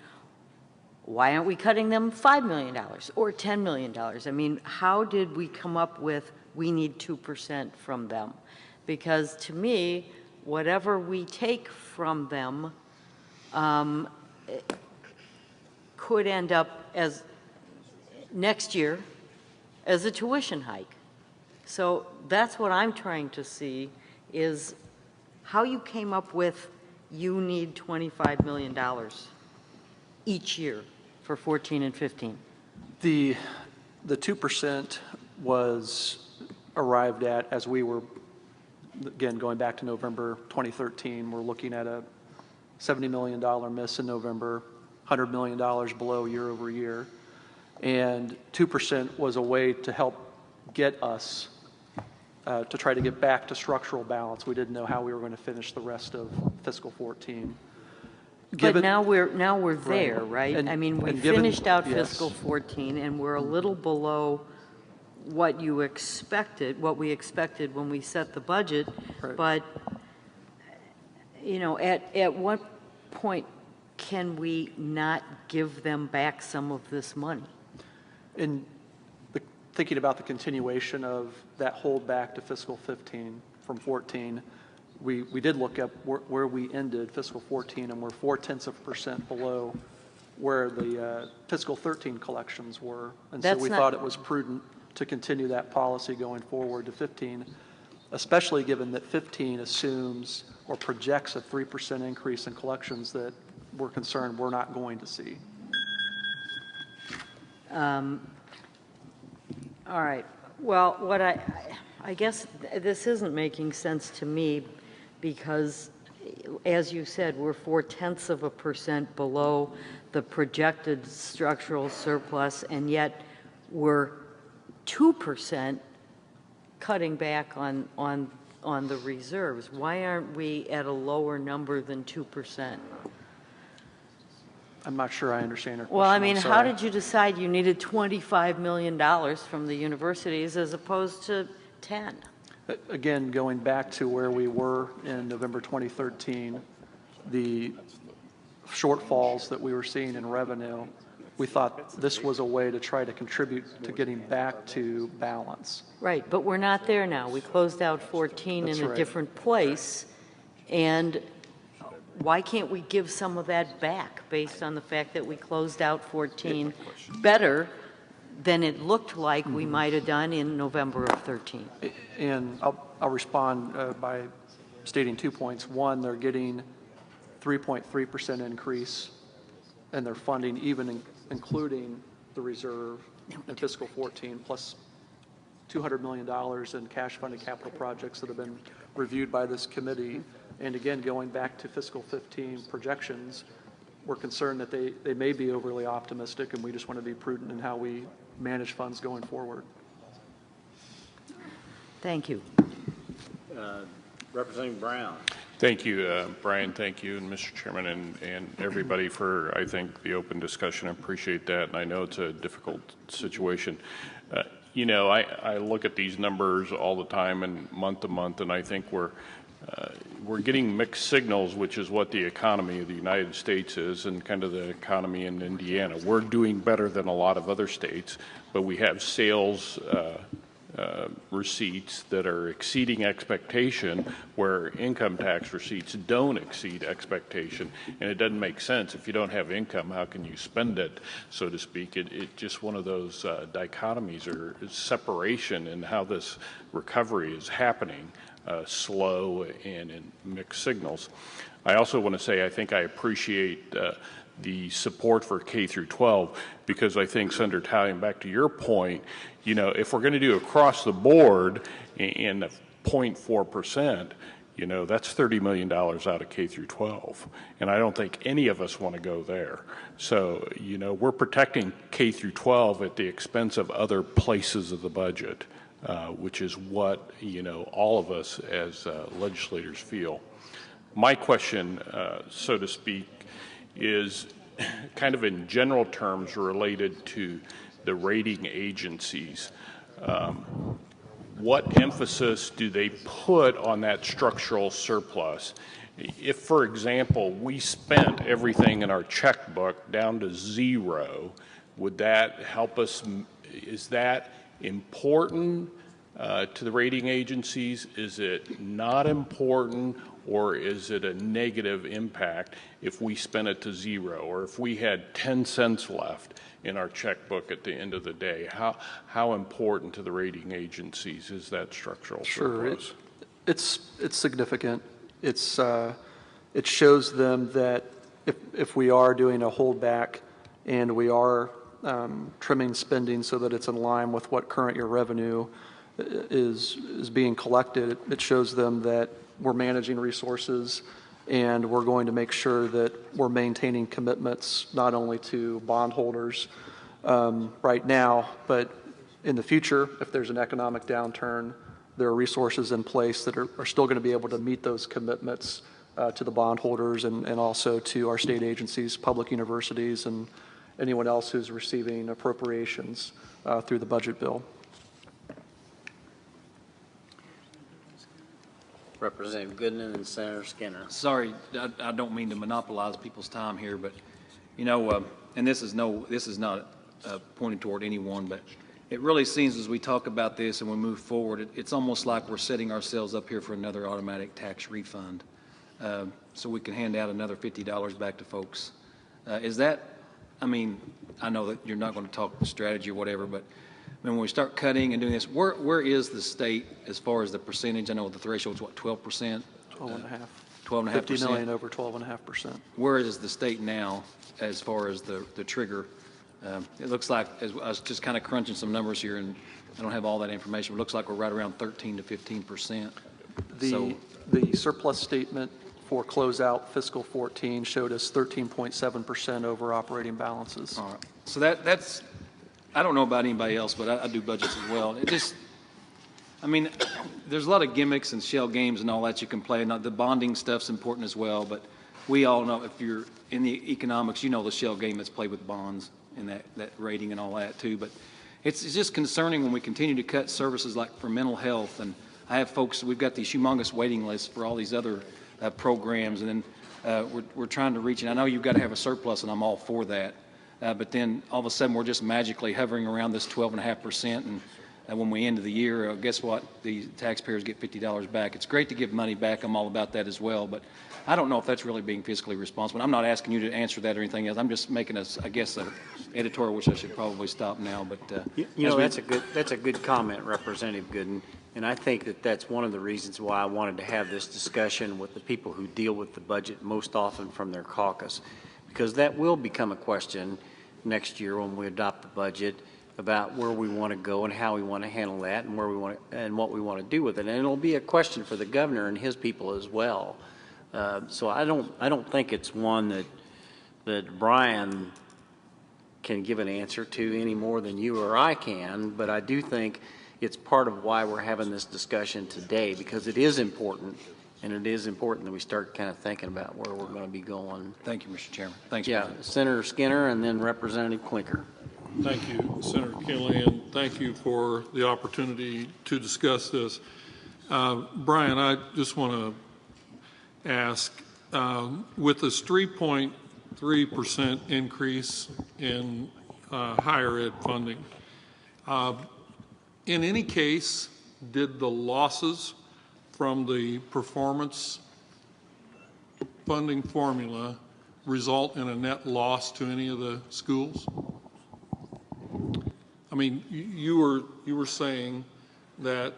why aren't we cutting them $5 million or $10 million? I mean, how did we come up with we need 2% from them? Because to me, whatever we take from them could end up as next year as a tuition hike. So that's what I'm trying to see is how you came up with you need $25 million each year for 14 and 15. The 2% was arrived at as we were, again, going back to November 2013, we're looking at a $70 million miss in November, $100 million below year over year. And 2% was a way to help get us to try to get back to structural balance. We didn't know how we were going to finish the rest of fiscal 14. But now we're there, right? And, I mean, we finished out fiscal 14, and we're a little below what you expected, what we expected when we set the budget. Right. But you know, at what point can we not give them back some of this money? In thinking about the continuation of that hold back to fiscal 15 from 14, we did look up where we ended fiscal 14, and we're 0.4% below where the fiscal 13 collections were. And so we thought it was prudent to continue that policy going forward to 15, especially given that 15 assumes or projects a 3% increase in collections that we're concerned we're not going to see. All right. Well, what I guess this isn't making sense to me because, as you said, we're 0.4% below the projected structural surplus, and yet we're 2% cutting back on the reserves. Why aren't we at a lower number than 2%? I'm not sure I understand your question. Well, I mean, how did you decide you needed $25 million from the universities as opposed to 10? Again, going back to where we were in November 2013, the shortfalls that we were seeing in revenue, we thought this was a way to try to contribute to getting back to balance. Right, but we're not there now. We closed out 14 in a different place, and why can't we give some of that back based on the fact that we closed out 14 better than it looked like we might have done in November of 13? And I'll respond by stating 2 points. One, they're getting 3.3% increase in their funding, even including the reserve in fiscal 14, plus $200 million in cash-funded capital projects that have been reviewed by this committee. And again, going back to fiscal 15 projections, we're concerned that they may be overly optimistic, and we just want to be prudent in how we manage funds going forward. Thank you. Representative Brown. Thank you, Brian. Thank you, and Mr. Chairman, and everybody for, I think, the open discussion. I appreciate that, and I know it's a difficult situation. You know, I look at these numbers all the time and month to month, and I think we're getting mixed signals, which is what the economy of the United States is and kind of the economy in Indiana. We're doing better than a lot of other states, but we have sales receipts that are exceeding expectation, where income tax receipts don't exceed expectation. And it doesn't make sense. If you don't have income, how can you spend it, so to speak? It just one of those dichotomies or separation in how this recovery is happening. Slow and in mixed signals. I also want to say I think I appreciate the support for K through 12, because I think, Senator Talian, back to your point, you know, if we're going to do across the board in 0.4%, you know, that's $30 million out of K through 12. And I don't think any of us want to go there. So, you know, we're protecting K through 12 at the expense of other places of the budget. Which is what, you know, all of us as legislators feel. My question, so to speak, is kind of in general terms related to the rating agencies. What emphasis do they put on that structural surplus? If, for example, we spent everything in our checkbook down to zero, would that help us? Is that important to the rating agencies? Is it not important, or is it a negative impact if we spend it to zero, or if we had 10 cents left in our checkbook at the end of the day? How important to the rating agencies is that structural surplus? Sure, it's significant. It shows them that if we are doing a holdback and we are trimming spending so that it's in line with what current year revenue is being collected, it shows them that we're managing resources and we're going to make sure that we're maintaining commitments not only to bondholders right now, but in the future, if there's an economic downturn, there are resources in place that are still going to be able to meet those commitments to the bondholders and also to our state agencies, public universities, and anyone else who's receiving appropriations through the budget bill. Representative Goodman and Senator Skinner. Sorry, I don't mean to monopolize people's time here, but, you know, and this is not pointed toward anyone, but it really seems as we talk about this and we move forward, it's almost like we're setting ourselves up here for another automatic tax refund. So we can hand out another $50 back to folks. Is that, I mean, I know that you're not going to talk strategy or whatever, but when we start cutting and doing this, where is the state as far as the percentage? I know the threshold is what, 12%? 12.5. 12.5%. 50 million over 12.5%. Where is the state now as far as the trigger? It looks like, as I was just kind of crunching some numbers here, and I don't have all that information, but it looks like we're right around 13 to 15%. The surplus statement for closeout fiscal 14 showed us 13.7% over operating balances. All right. So that's, I don't know about anybody else, but I do budgets as well. It just, I mean, there's a lot of gimmicks and shell games and all that you can play. Now, the bonding stuff's important as well, but we all know, if you're in the economics, you know the shell game that's played with bonds and that rating and all that too. But it's just concerning when we continue to cut services like for mental health. And I have folks, we've got these humongous waiting lists for all these other programs, and then we're trying to reach, and I know you've got to have a surplus, and I'm all for that. But then all of a sudden we're just magically hovering around this 12.5%, and when we end of the year, guess what? The taxpayers get $50 back. It's great to give money back. I'm all about that as well, but I don't know if that's really being fiscally responsible. I'm not asking you to answer that or anything else. I'm just making I guess, an editorial, which I should probably stop now. But that's a good comment, Representative Gooden, and I think that's one of the reasons why I wanted to have this discussion with the people who deal with the budget most often from their caucus, because that will become a question next year when we adopt the budget about where we want to go and how we want to handle that and where we want to, and what we want to do with it. And it'll be a question for the governor and his people as well. So I don't think it's one that Brian can give an answer to any more than you or I can, but I do think it's part of why we're having this discussion today, because it is important, and it is important that we start kind of thinking about where we're going to be going. Thank you, Mr. Chairman. Thanks. Yeah, President. Senator Skinner and then Representative Clinker. Thank you, Senator Kinley, and thank you for the opportunity to discuss this. Brian, I just want to ask, with this 3.3% increase in higher ed funding, in any case, did the losses from the performance funding formula result in a net loss to any of the schools? I mean, you were saying that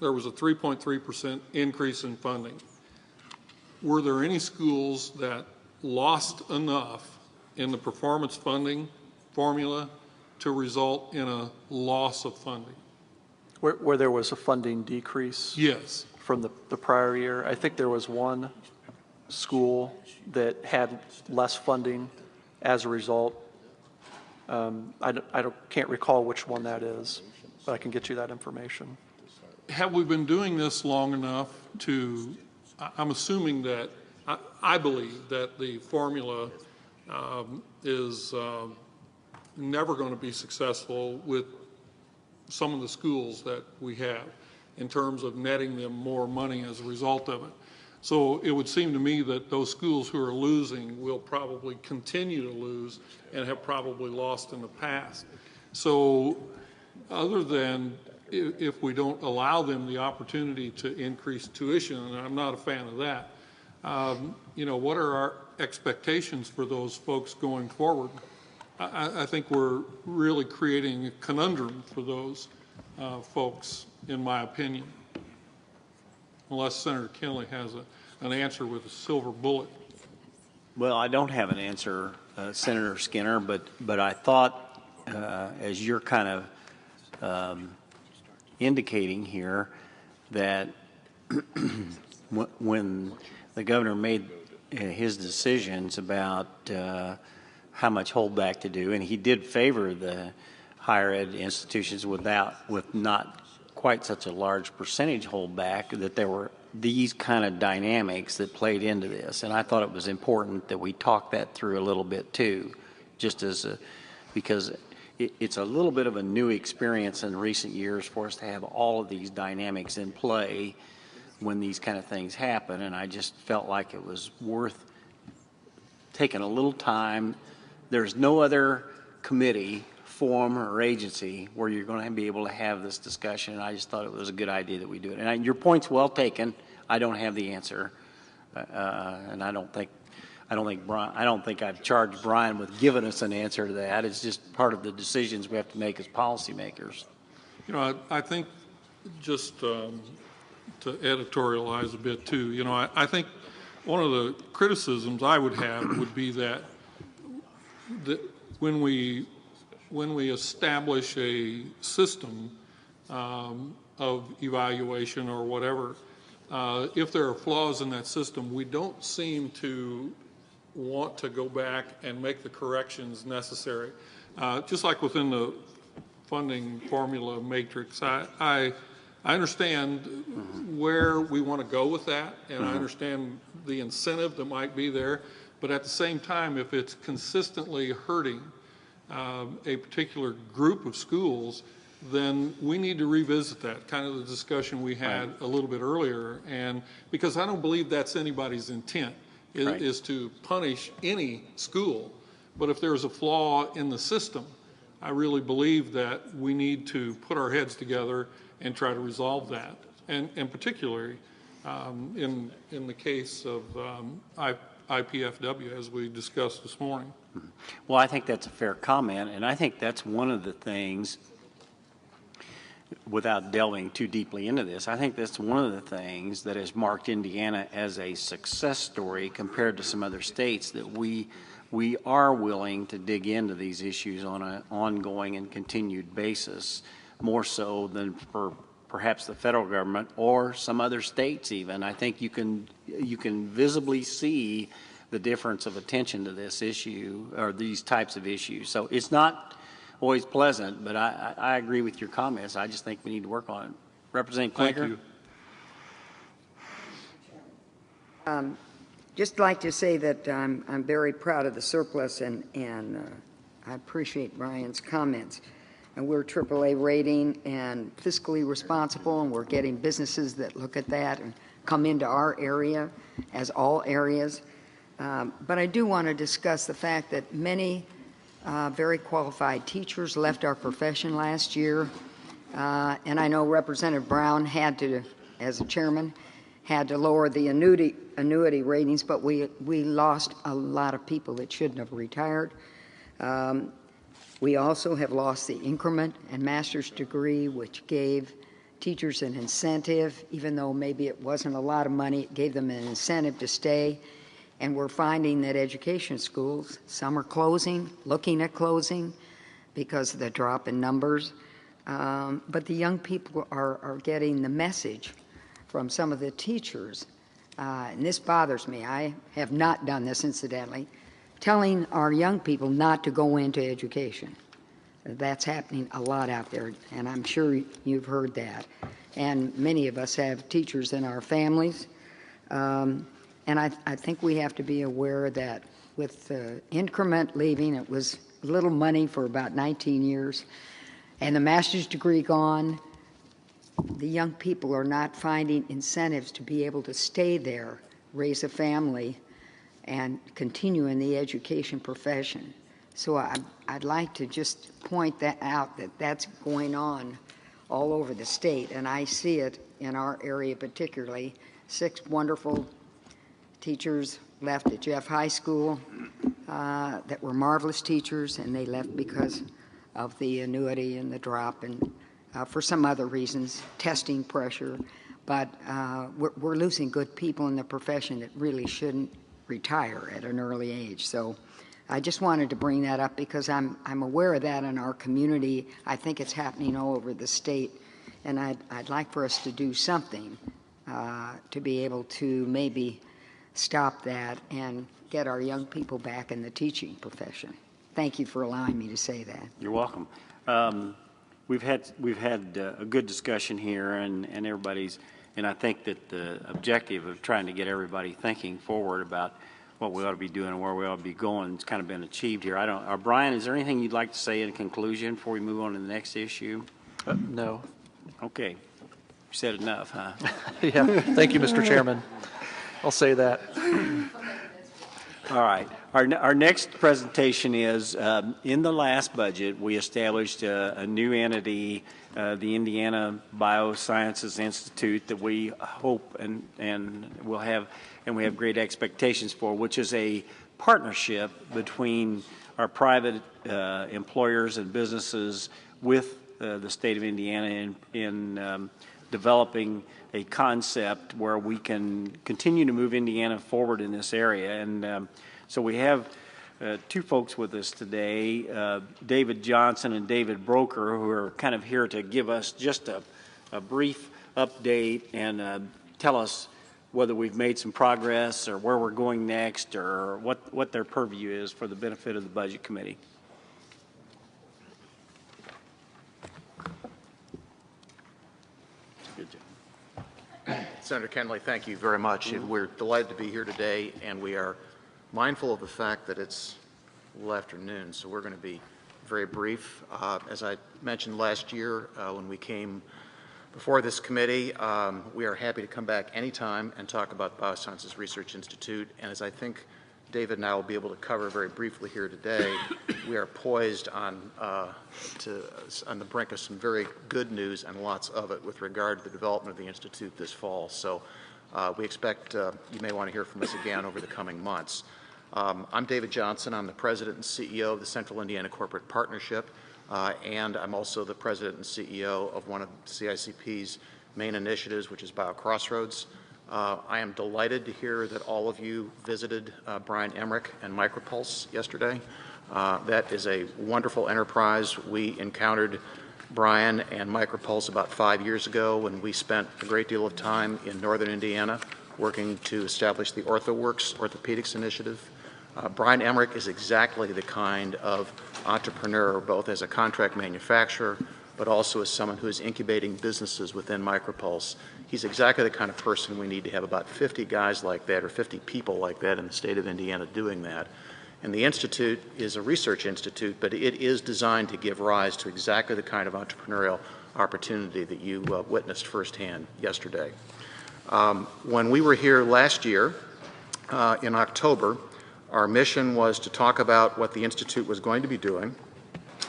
there was a 3.3% increase in funding. Were there any schools that lost enough in the performance funding formula to result in a loss of funding? Where there was a funding decrease? Yes. From the prior year? I think there was one school that had less funding as a result. Can't recall which one that is, but I can get you that information. Have we been doing this long enough to, I'm assuming that, I believe that the formula is never going to be successful with some of the schools that we have in terms of netting them more money as a result of it. So it would seem to me that those schools who are losing will probably continue to lose and have probably lost in the past. So other than if we don't allow them the opportunity to increase tuition, and I'm not a fan of that, what are our expectations for those folks going forward? I think we're really creating a conundrum for those folks, in my opinion, unless Senator Kinley has an answer with a silver bullet. Well, I don't have an answer, Senator Skinner, but I thought, as you're kind of indicating here, that when the governor made his decisions about how much holdback to do, and he did favor the higher ed institutions with not quite such a large percentage holdback, that there were these kind of dynamics that played into this. And I thought it was important that we talk that through a little bit too, because it's a little bit of a new experience in recent years for us to have all of these dynamics in play when these kind of things happen. And I just felt like it was worth taking a little time. There's no other committee forum or agency where you're going to be able to have this discussion. And I just thought it was a good idea that we do it. And your point's well taken. I don't have the answer, and I don't think I've charged Brian with giving us an answer to that. It's just part of the decisions we have to make as policymakers. You know, I think just to editorialize a bit too, you know, I think one of the criticisms I would have would be that when we establish a system of evaluation or whatever, if there are flaws in that system, we don't seem to want to go back and make the corrections necessary. Just like within the funding formula matrix, I understand where we want to go with that, and I understand the incentive that might be there, but at the same time, if it's consistently hurting a particular group of schools, then we need to revisit that, kind of the discussion we had a little bit earlier, and because I don't believe that's anybody's intent, is to punish any school. But if there's a flaw in the system, I really believe that we need to put our heads together and try to resolve that. And particularly in the case of IPFW, as we discussed this morning. Well, I think that's a fair comment, and I think that's one of the things, without delving too deeply into this, I think that's one of the things that has marked Indiana as a success story compared to some other states, that we are willing to dig into these issues on an ongoing and continued basis, more so than for perhaps the federal government or some other states even. I think you can visibly see the difference of attention to this issue or these types of issues. So it's not always pleasant, but I agree with your comments. I just think we need to work on it. Representative Klinker? Thank you. Just like to say that I'm very proud of the surplus, and I appreciate Brian's comments. And we're AAA rating and fiscally responsible, and we're getting businesses that look at that and come into our area, as all areas. But I do want to discuss the fact that many very qualified teachers left our profession last year. And I know Representative Brown had to, as a chairman, had to lower the annuity ratings, but we lost a lot of people that shouldn't have retired. We also have lost the increment and master's degree, which gave teachers an incentive, even though maybe it wasn't a lot of money, it gave them an incentive to stay. And we're finding that education schools, some are closing, looking at closing because of the drop in numbers. But the young people are getting the message from some of the teachers, and this bothers me. I have not done this, incidentally, telling our young people not to go into education. That's happening a lot out there, and I'm sure you've heard that. And many of us have teachers in our families. And I think we have to be aware that with the increment leaving, it was little money for about 19 years, and the master's degree gone, the young people are not finding incentives to be able to stay there, raise a family, and continue in the education profession. So I'd like to just point that out, that that's going on all over the state, and I see it in our area particularly. 6 wonderful teachers left at Jeff High School that were marvelous teachers, and they left because of the annuity and the drop, and for some other reasons, testing pressure. But we're losing good people in the profession that really shouldn't retire at an early age. So I just wanted to bring that up because I'm aware of that in our community. I think it's happening all over the state, and I'd like for us to do something to be able to maybe stop that and get our young people back in the teaching profession. Thank you for allowing me to say that. You're welcome. We've had a good discussion here, and everybody's, and I think that the objective of trying to get everybody thinking forward about what we ought to be doing and where we ought to be going has kind of been achieved here. Brian, is there anything you'd like to say in conclusion before we move on to the next issue? No. Okay. You said enough, huh? Yeah. Thank you, Mr. Chairman. I'll say that. All right. Our next presentation is, in the last budget, we established a new entity, the Indiana Biosciences Institute, that we hope and will have, and we have great expectations for, which is a partnership between our private employers and businesses with the state of Indiana in developing a concept where we can continue to move Indiana forward in this area. And so we have two folks with us today, David Johnson and David Broker, who are kind of here to give us just a brief update and tell us whether we've made some progress or where we're going next or what their purview is for the benefit of the Budget Committee. Senator Kenley, thank you very much. We're delighted to be here today, and we are mindful of the fact that it's a little afternoon, so we're going to be very brief. As I mentioned last year when we came before this committee, we are happy to come back anytime and talk about Biosciences Research Institute, and as I think David and I will be able to cover very briefly here today, we are poised on the brink of some very good news, and lots of it, with regard to the development of the Institute this fall. So we expect you may want to hear from us again over the coming months. I'm David Johnson. I'm the President and CEO of the Central Indiana Corporate Partnership, and I'm also the President and CEO of one of CICP's main initiatives, which is BioCrossroads. I am delighted to hear that all of you visited Brian Emmerich and MicroPulse yesterday. That is a wonderful enterprise. We encountered Brian and MicroPulse about 5 years ago when we spent a great deal of time in northern Indiana working to establish the OrthoWorks Orthopedics Initiative. Brian Emmerich is exactly the kind of entrepreneur, both as a contract manufacturer but also as someone who is incubating businesses within MicroPulse. He's exactly the kind of person we need to have about 50 guys like that, or 50 people like that in the state of Indiana doing that. And the Institute is a research institute, but it is designed to give rise to exactly the kind of entrepreneurial opportunity that you witnessed firsthand yesterday. When we were here last year, in October, our mission was to talk about what the Institute was going to be doing.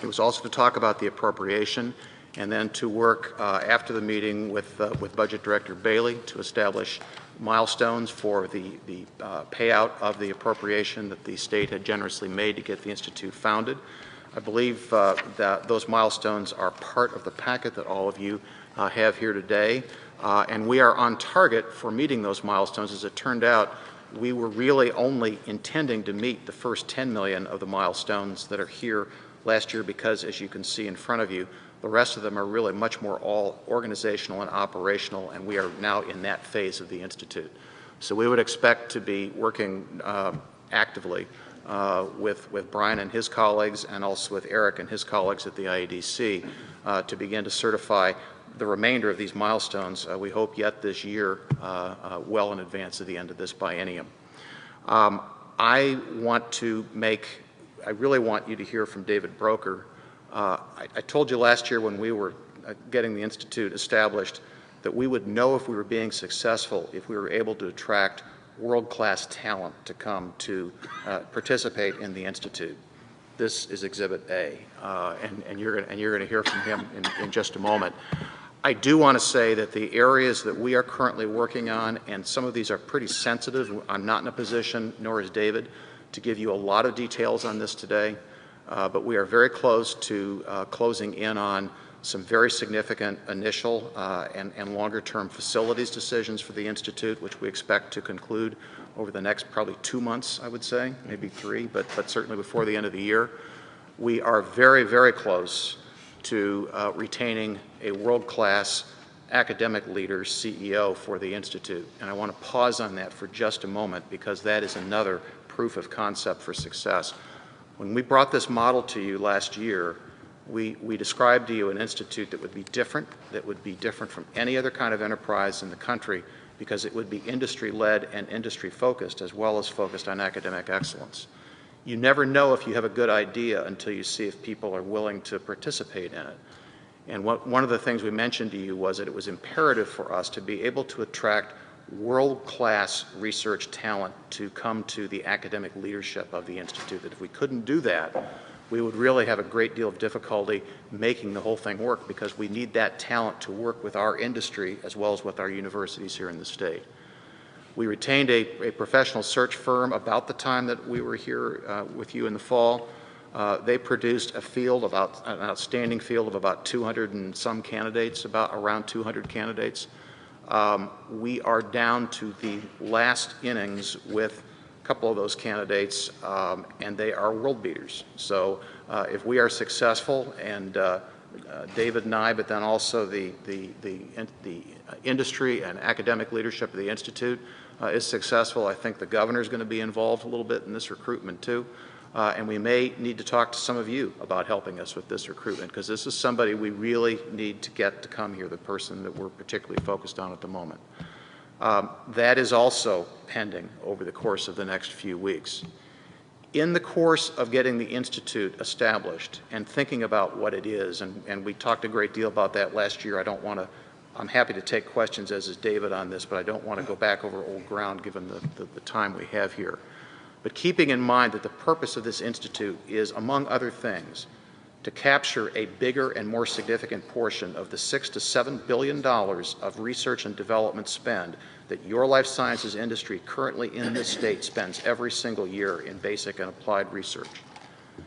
It was also to talk about the appropriation, and then to work after the meeting with Budget Director Bailey to establish milestones for the payout of the appropriation that the state had generously made to get the Institute founded. I believe that those milestones are part of the packet that all of you have here today, and we are on target for meeting those milestones. As it turned out, we were really only intending to meet the first 10 million of the milestones that are here last year, because, as you can see in front of you, the rest of them are really much more all organizational and operational, and we are now in that phase of the Institute. So we would expect to be working actively with Brian and his colleagues, and also with Eric and his colleagues at the IEDC to begin to certify the remainder of these milestones, we hope yet this year, well in advance of the end of this biennium. I really want you to hear from David Broker. I told you last year when we were getting the Institute established that we would know if we were being successful if we were able to attract world-class talent to come to participate in the Institute. This is Exhibit A, and you're going to hear from him in just a moment. I do want to say that the areas that we are currently working on, and some of these are pretty sensitive, I'm not in a position, nor is David, to give you a lot of details on this today, but we are very close to closing in on some very significant initial and longer-term facilities decisions for the Institute, which we expect to conclude over the next probably 2 months, I would say, maybe 3, but certainly before the end of the year. We are very, very close to retaining a world-class academic leader, CEO for the Institute, and I want to pause on that for just a moment, because that is another proof of concept for success. When we brought this model to you last year, we described to you an institute that would be different from any other kind of enterprise in the country, because it would be industry-led and industry-focused, as well as focused on academic excellence. You never know if you have a good idea until you see if people are willing to participate in it. And one of the things we mentioned to you was that it was imperative for us to be able to attract world-class research talent to come to the academic leadership of the Institute. That if we couldn't do that, we would really have a great deal of difficulty making the whole thing work, because we need that talent to work with our industry as well as with our universities here in the state. We retained a professional search firm about the time that we were here with you in the fall. They produced an outstanding field of about 200 and some candidates, around 200 candidates. We are down to the last innings with a couple of those candidates, and they are world beaters. So if we are successful, and David and I, but then also the industry and academic leadership of the Institute is successful, I think the governor is going to be involved a little bit in this recruitment too. And we may need to talk to some of you about helping us with this recruitment, because this is somebody we really need to get to come here, the person that we're particularly focused on at the moment. That is also pending over the course of the next few weeks. In the course of getting the Institute established and thinking about what it is, and we talked a great deal about that last year. I'm happy to take questions, as is David, on this, but I don't want to go back over old ground given the time we have here. But keeping in mind that the purpose of this institute is, among other things, to capture a bigger and more significant portion of the $6 to $7 billion of research and development spend that your life sciences industry currently in this state spends every single year in basic and applied research.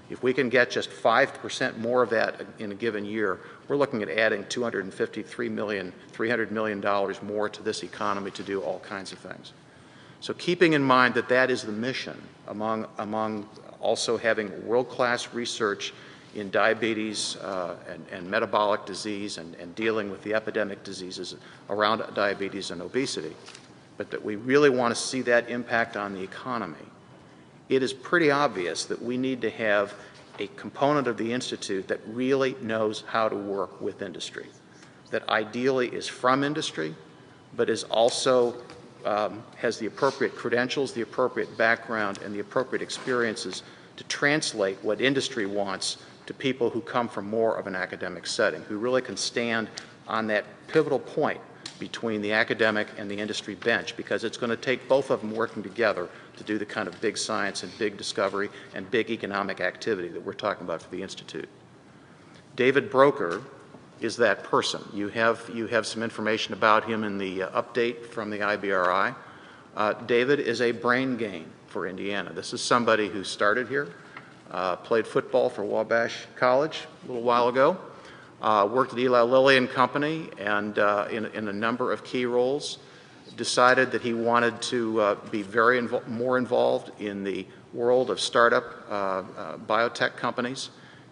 If we can get just 5% more of that in a given year, we're looking at adding $300 million more to this economy to do all kinds of things. So keeping in mind that that is the mission, among also having world-class research in diabetes and metabolic disease and dealing with the epidemic diseases around diabetes and obesity, but that we really want to see that impact on the economy, it is pretty obvious that we need to have a component of the Institute that really knows how to work with industry, that ideally is from industry, but is also has the appropriate credentials, the appropriate background, and the appropriate experiences to translate what industry wants to people who come from more of an academic setting, who really can stand on that pivotal point between the academic and the industry bench, because it's going to take both of them working together to do the kind of big science and big discovery and big economic activity that we're talking about for the Institute. David Broeker is that person. You have some information about him in the update from the IBRI. David is a brain gain for Indiana. This is somebody who started here, played football for Wabash College a little while ago, worked at Eli Lilly and Company, and in a number of key roles, decided that he wanted to be more involved in the world of startup biotech companies.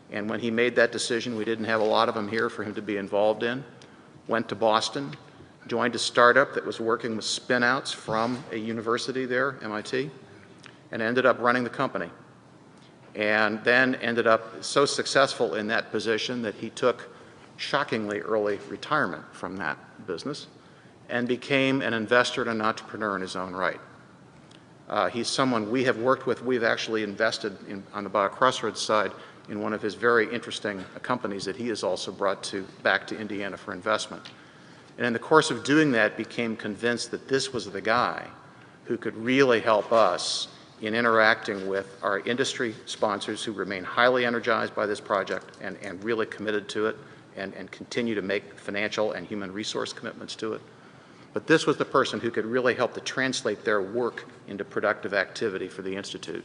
And when he made that decision, we didn't have a lot of them here for him to be involved in. Went to Boston, joined a startup that was working with spin-outs from a university there, MIT, and ended up running the company. And then ended up so successful in that position that he took shockingly early retirement from that business and became an investor and an entrepreneur in his own right. He's someone we have worked with. We've actually invested on the BioCrossroads side in one of his very interesting companies that he has also brought back to Indiana for investment. And in the course of doing that, became convinced that this was the guy who could really help us in interacting with our industry sponsors, who remain highly energized by this project and really committed to it and continue to make financial and human resource commitments to it. But this was the person who could really help to translate their work into productive activity for the Institute.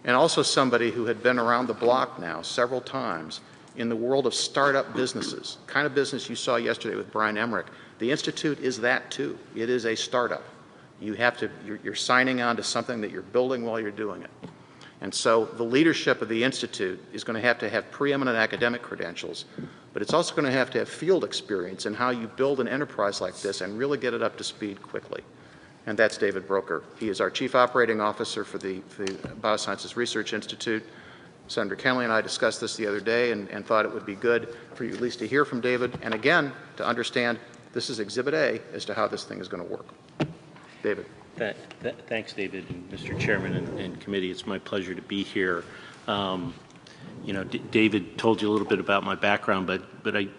And also somebody who had been around the block now several times in the world of startup businesses, the kind of business you saw yesterday with Brian Emmerich. The Institute is that too. It is a startup. You're signing on to something that you're building while you're doing it. And so the leadership of the Institute is going to have preeminent academic credentials, but it's also going to have field experience in how you build an enterprise like this and really get it up to speed quickly. And that's David Broeker. He is our Chief Operating Officer for the Biosciences Research Institute. Senator Kenley and I discussed this the other day and thought it would be good for you at least to hear from David, and again, to understand this is Exhibit A as to how this thing is going to work. David. Thanks, David, and Mr. Chairman and committee. It's my pleasure to be here. David told you a little bit about my background, but the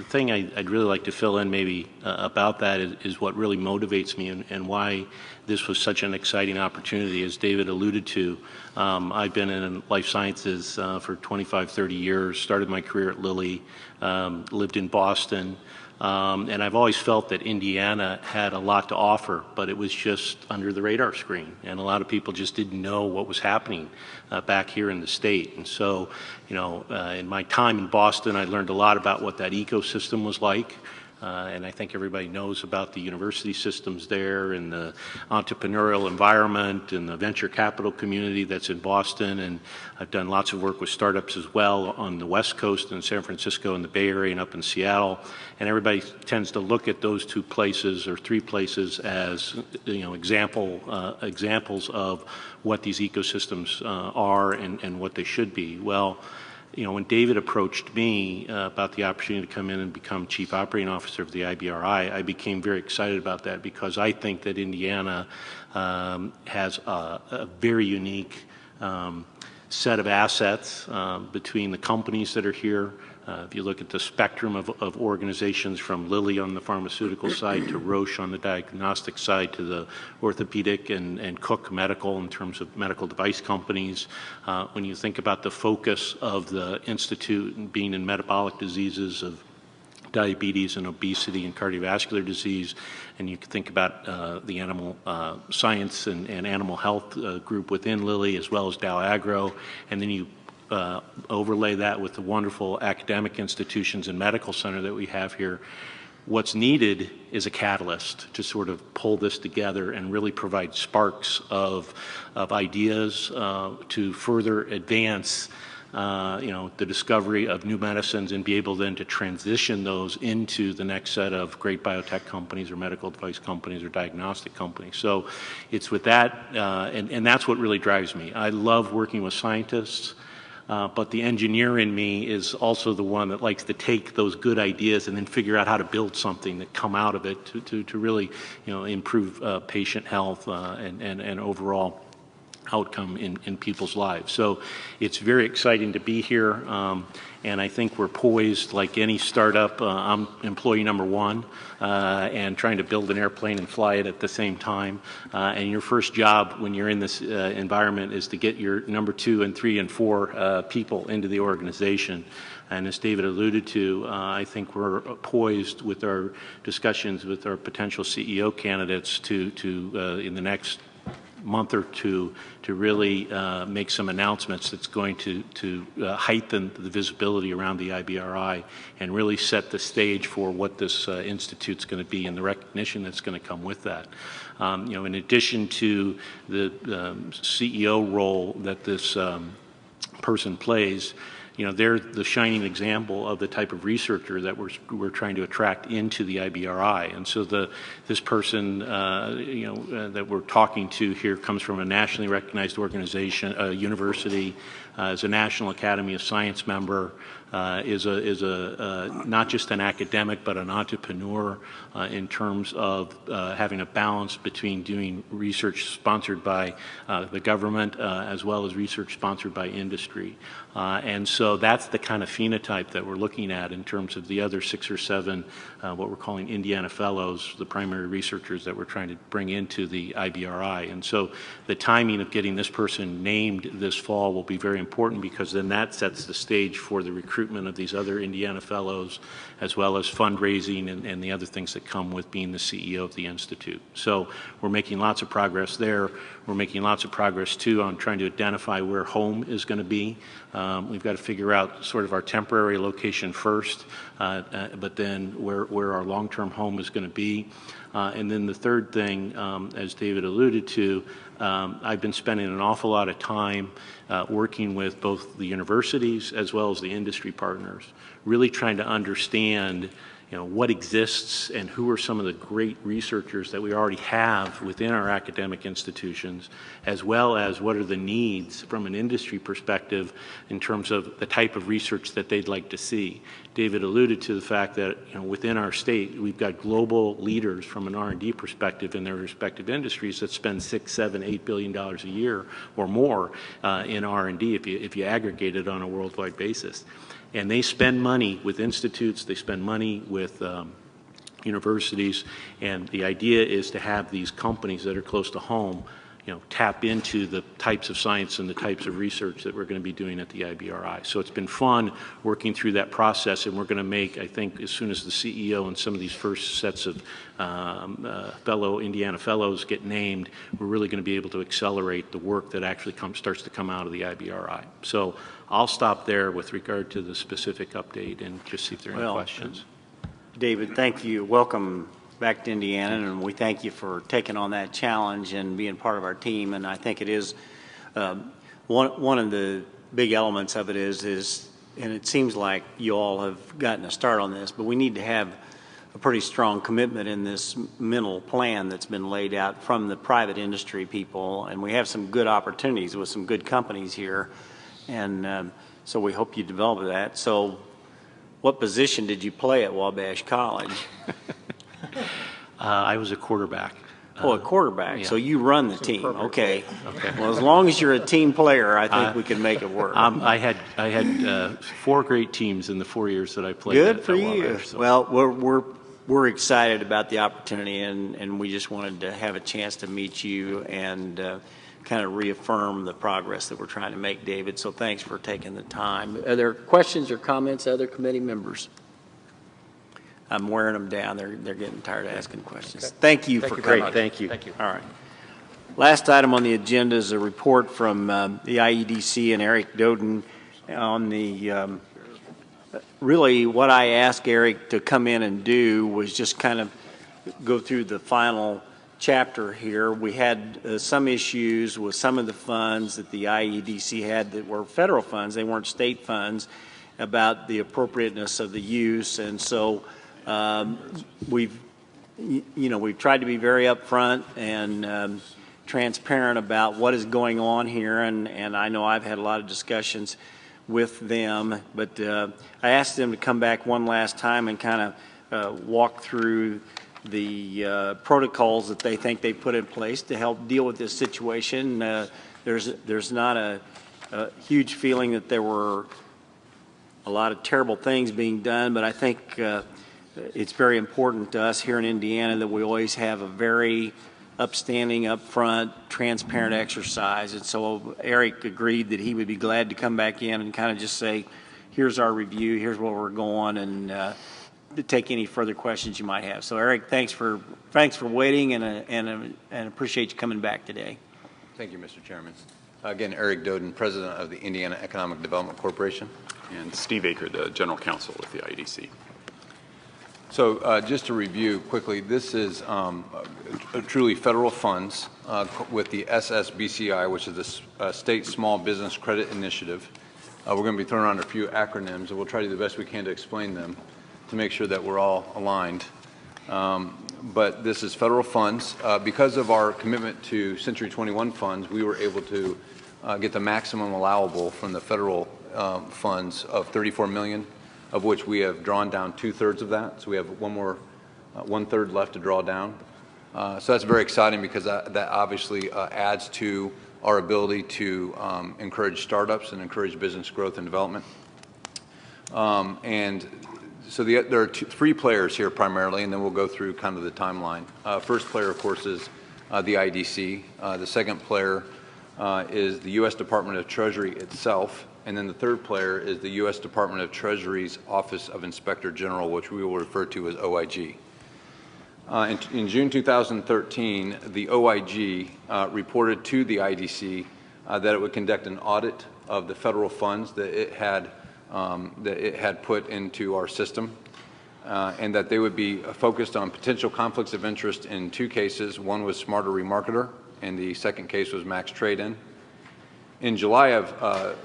thing I'd really like to fill in maybe about that is what really motivates me and why this was such an exciting opportunity. As David alluded to, I've been in life sciences for 25, 30 years, started my career at Lilly, lived in Boston, and I've always felt that Indiana had a lot to offer, but it was just under the radar screen, and a lot of people just didn't know what was happening back here in the state. And so, in my time in Boston, I learned a lot about what that ecosystem was like. And I think everybody knows about the university systems there and the entrepreneurial environment and the venture capital community that's in Boston. And I've done lots of work with startups as well on the West Coast in San Francisco and the Bay Area and up in Seattle. And everybody tends to look at those two places or three places as examples of what these ecosystems are and what they should be. Well, when David approached me about the opportunity to come in and become Chief Operating Officer of the IBRI, I became very excited about that because I think that Indiana has a very unique set of assets between the companies that are here. If you look at the spectrum of organizations from Lilly on the pharmaceutical side to Roche on the diagnostic side to the orthopedic and Cook Medical in terms of medical device companies, when you think about the focus of the Institute and being in metabolic diseases of diabetes and obesity and cardiovascular disease, and you can think about the animal science and animal health group within Lilly as well as Dow Agro, and then you overlay that with the wonderful academic institutions and medical center that we have here. What's needed is a catalyst to sort of pull this together and really provide sparks of ideas to further advance the discovery of new medicines and be able then to transition those into the next set of great biotech companies or medical device companies or diagnostic companies. So it's with that, and that's what really drives me. I love working with scientists. But the engineer in me is also the one that likes to take those good ideas and then figure out how to build something that come out of it to really, improve patient health and overall outcome in people's lives. So it's very exciting to be here, and I think we're poised like any startup. I'm employee number one and trying to build an airplane and fly it at the same time. And your first job when you're in this environment is to get your number 2 and 3 and 4 people into the organization. And as David alluded to, I think we're poised with our discussions with our potential CEO candidates to in the next month or two to really make some announcements that's going to heighten the visibility around the IBRI and really set the stage for what this institute's going to be and the recognition that's going to come with that. In addition to the CEO role that this person plays, they're the shining example of the type of researcher that we're trying to attract into the IBRI. And so this person, that we're talking to here comes from a nationally recognized organization, a university, is a National Academy of Science member, is not just an academic but an entrepreneur in terms of having a balance between doing research sponsored by the government as well as research sponsored by industry. And so that's the kind of phenotype that we're looking at in terms of the other 6 or 7 what we're calling Indiana Fellows, the primary researchers that we're trying to bring into the IBRI. And so the timing of getting this person named this fall will be very important because then that sets the stage for the recruitment of these other Indiana Fellows as well as fundraising and the other things that come with being the CEO of the Institute. So we're making lots of progress there. We're making lots of progress, too, on trying to identify where home is going to be. We've got to figure out sort of our temporary location first, but then where our long-term home is going to be. And then the third thing, as David alluded to, I've been spending an awful lot of time working with both the universities as well as the industry partners, really trying to understand what exists and who are some of the great researchers that we already have within our academic institutions, as well as what are the needs from an industry perspective in terms of the type of research that they'd like to see. David alluded to the fact that within our state we've got global leaders from an R&D perspective in their respective industries that spend $6, $7, $8 billion a year or more in R&D if you aggregate it on a worldwide basis. And they spend money with institutes, they spend money with universities, and the idea is to have these companies that are close to home, tap into the types of science and the types of research that we're going to be doing at the IBRI. So it's been fun working through that process, and we're going to make, I think, as soon as the CEO and some of these first sets of Indiana Fellows get named, we're really going to be able to accelerate the work that actually starts to come out of the IBRI. So I'll stop there with regard to the specific update and just see if there are any questions. David, thank you. Welcome back to Indiana, and we thank you for taking on that challenge and being part of our team. And I think it is one of the big elements of it is, and it seems like you all have gotten a start on this, but we need to have a pretty strong commitment in this mental plan that's been laid out from the private industry people, and we have some good opportunities with some good companies here, and so we hope you develop that. So what position did you play at Wabash College? I was a quarterback. Oh, a quarterback. Yeah. So you run the team. Okay. Well, as long as you're a team player, I think we can make it work. I had 4 great teams in the 4 years that I played. Good for you. So. Well, we're excited about the opportunity, and we just wanted to have a chance to meet you and kind of reaffirm the progress that we're trying to make, David. So thanks for taking the time. Are there questions or comments, other committee members? I'm wearing them down. They're getting tired of asking questions. Okay. Thank you for coming. Great. Thank you. Thank you. All right. Last item on the agenda is a report from the IEDC and Eric Doden on the really what I asked Eric to come in and do was just kind of go through the final chapter here. We had some issues with some of the funds that the IEDC had that were federal funds. They weren't state funds, about the appropriateness of the use, and so we've tried to be very upfront and transparent about what is going on here, and I know I've had a lot of discussions with them, but I asked them to come back one last time and kind of walk through the protocols that they think they put in place to help deal with this situation. There's not a huge feeling that there were a lot of terrible things being done, but I think it's very important to us here in Indiana that we always have a very upstanding, upfront, transparent exercise. And so Eric agreed that he would be glad to come back in and kind of just say, here's our review, here's where we're going, and to take any further questions you might have. So Eric, thanks for waiting, and appreciate you coming back today. Thank you, Mr. Chairman. Again, Eric Doden, President of the Indiana Economic Development Corporation. And Steve Aker, the General Counsel with the IEDC. So just to review quickly, this is truly federal funds with the SSBCI, which is the State Small Business Credit Initiative. We're going to be throwing around a few acronyms, and we'll try to do the best we can to explain them to make sure that we're all aligned. But this is federal funds. Because of our commitment to Century 21 funds, we were able to get the maximum allowable from the federal funds of $34 million, of which we have drawn down 2/3 of that. So we have one third left to draw down. So that's very exciting because that obviously adds to our ability to encourage startups and encourage business growth and development. And so there are 3 players here primarily, and then we'll go through kind of the timeline. First player, of course, is the IDC. The second player is the U.S. Department of Treasury itself. And then the third player is the U.S. Department of Treasury's Office of Inspector General, which we will refer to as OIG. In June 2013, the OIG reported to the IDC that it would conduct an audit of the federal funds that it had put into our system, and that they would be focused on potential conflicts of interest in 2 cases. One was Smarter Remarketer, and the second case was Max Trade-In. In July of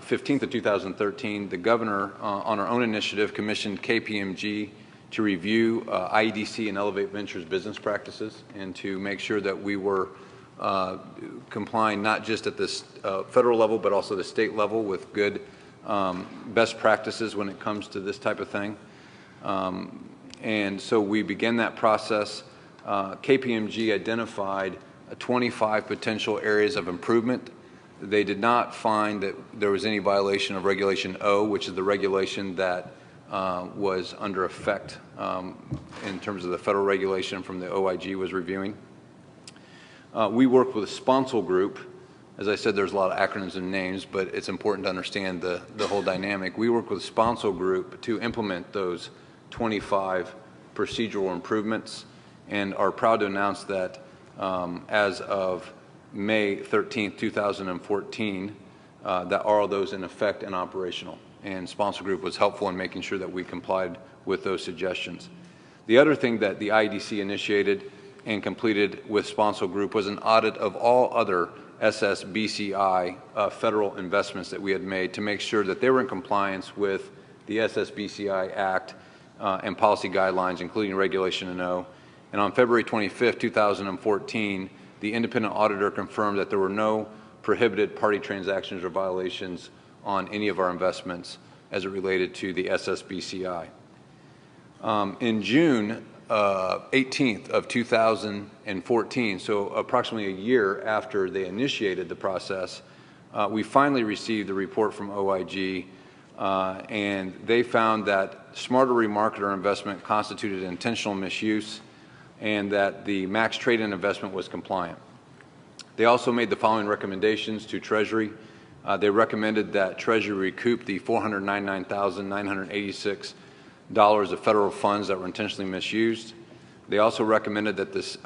15th of 2013, the governor, on our own initiative, commissioned KPMG to review IEDC and Elevate Ventures business practices and to make sure that we were complying not just at the federal level but also the state level with good best practices when it comes to this type of thing. And so we began that process. KPMG identified 25 potential areas of improvement. They did not find that there was any violation of Regulation O, which is the regulation that was under effect in terms of the federal regulation from the OIG was reviewing. We worked with a Sponsor Group. As I said, there's a lot of acronyms and names, but it's important to understand the whole dynamic. We worked with a Sponsor Group to implement those 25 procedural improvements and are proud to announce that as of May 13, 2014, that all those in effect and operational. And Sponsor Group was helpful in making sure that we complied with those suggestions. The other thing that the IEDC initiated and completed with Sponsor Group was an audit of all other SSBCI federal investments that we had made to make sure that they were in compliance with the SSBCI Act and policy guidelines, including Regulation O. And on February 25, 2014, the independent auditor confirmed that there were no prohibited party transactions or violations on any of our investments as it related to the SSBCI. In June 18th of 2014, so approximately a year after they initiated the process, we finally received the report from OIG, and they found that Smarter Remarketer investment constituted intentional misuse and that the max trade-in investment was compliant. They also made the following recommendations to Treasury. They recommended that Treasury recoup the $499,986 of federal funds that were intentionally misused. They also recommended that this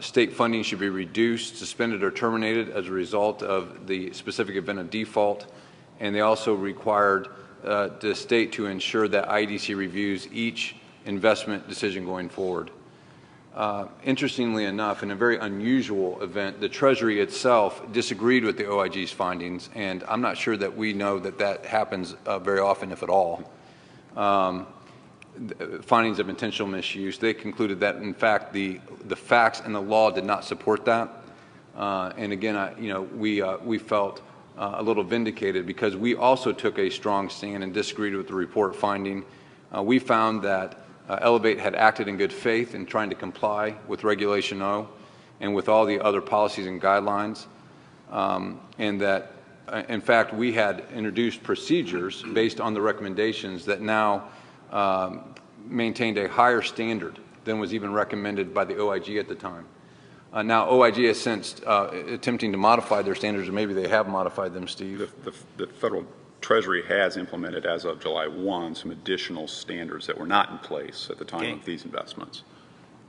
state funding should be reduced, suspended, or terminated as a result of the specific event of default. And they also required the state to ensure that IEDC reviews each investment decision going forward. Interestingly enough, in a very unusual event, the Treasury itself disagreed with the OIG's findings, and I'm not sure that we know that that happens very often, if at all. Findings of intentional misuse. They concluded that, in fact, the facts and the law did not support that. And again, we felt a little vindicated because we also took a strong stand and disagreed with the report finding. We found that Elevate had acted in good faith in trying to comply with Regulation O and with all the other policies and guidelines, and that, in fact, we had introduced procedures based on the recommendations that now maintained a higher standard than was even recommended by the OIG at the time. Now, OIG has since attempting to modify their standards, or maybe they have modified them, Steve. The Federal Treasury has implemented, as of July 1, some additional standards that were not in place at the time of these investments.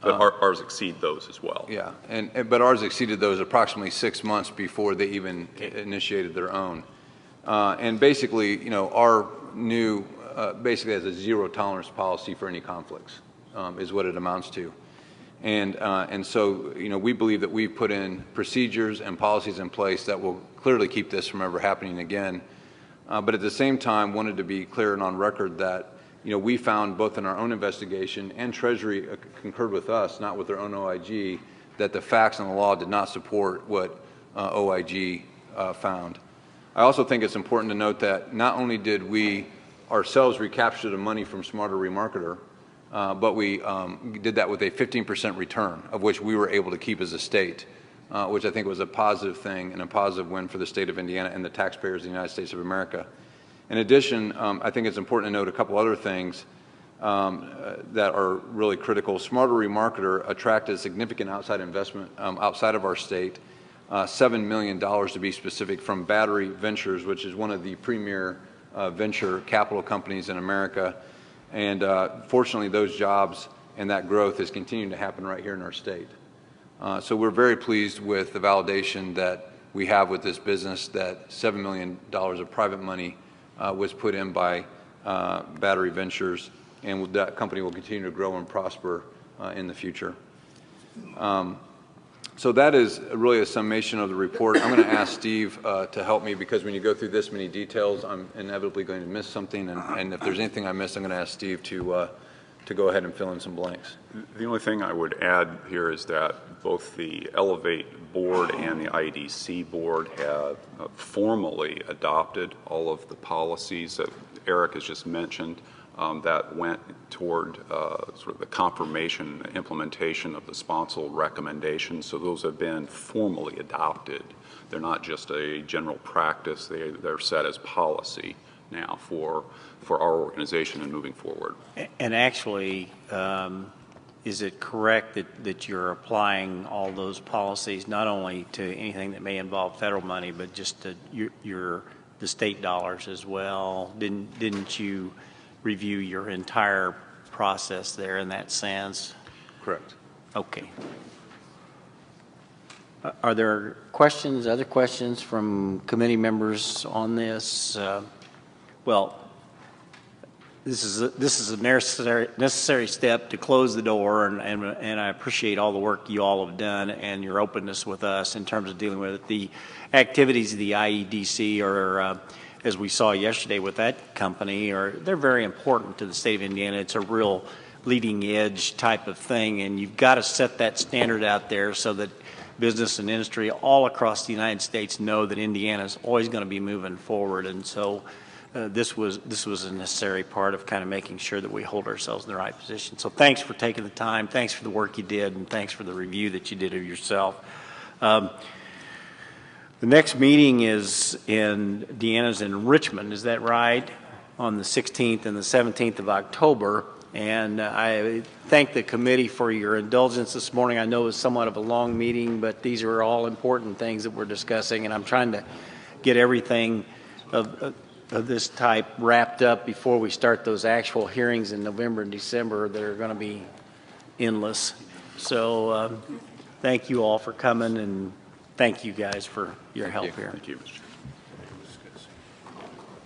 But ours exceed those as well. Yeah, but ours exceeded those approximately 6 months before they even initiated their own. And basically, our new basically has a zero tolerance policy for any conflicts, is what it amounts to. And so, we believe that we've put in procedures and policies in place that will clearly keep this from ever happening again. But at the same time, wanted to be clear and on record that, we found both in our own investigation and Treasury concurred with us, not with their own OIG, that the facts and the law did not support what OIG found. I also think it's important to note that not only did we ourselves recapture the money from Smarter Remarketer, but we did that with a 15% return, of which we were able to keep as a state, which I think was a positive thing and a positive win for the state of Indiana and the taxpayers of the United States of America. In addition, I think it's important to note a couple other things that are really critical. Smarter Remarketer attracted significant outside investment outside of our state, $7 million to be specific, from Battery Ventures, which is one of the premier venture capital companies in America. And fortunately, those jobs and that growth is continuing to happen right here in our state. So we're very pleased with the validation that we have with this business, that $7 million of private money was put in by Battery Ventures, and that company will continue to grow and prosper in the future. So that is really a summation of the report. I'm going to ask Steve to help me, because when you go through this many details, I'm inevitably going to miss something, and if there's anything I miss, I'm going to ask Steve to to go ahead and fill in some blanks. The only thing I would add here is that both the Elevate board and the IEDC board have formally adopted all of the policies that Eric has just mentioned that went toward sort of the confirmation and implementation of the sponsor recommendations. So those have been formally adopted. They're not just a general practice. They're set as policy now for our organization and moving forward. And actually, is it correct that you're applying all those policies not only to anything that may involve federal money, but just to the state dollars as well? Didn't you review your entire process there in that sense? Correct. Okay. Are there questions, other questions from committee members on this? Well, this is a necessary step to close the door, and I appreciate all the work you all have done and your openness with us in terms of dealing with it. The activities of the IEDC are, as we saw yesterday with that company, they're very important to the state of Indiana. It's a real leading edge type of thing, and you've got to set that standard out there so that business and industry all across the United States know that Indiana is always going to be moving forward. And so this was a necessary part of kind of making sure that we hold ourselves in the right position. So thanks for taking the time, thanks for the work you did, and thanks for the review that you did of yourself. The next meeting is in Deanna's in Richmond, is that right? On the 16th and the 17th of October. And I thank the committee for your indulgence this morning. I know it was somewhat of a long meeting, but these are all important things that we're discussing, and I'm trying to get everything of this type wrapped up before we start those actual hearings in November and December that are going to be endless. So thank you all for coming, and thank you guys for your help here. Thank you, Mr.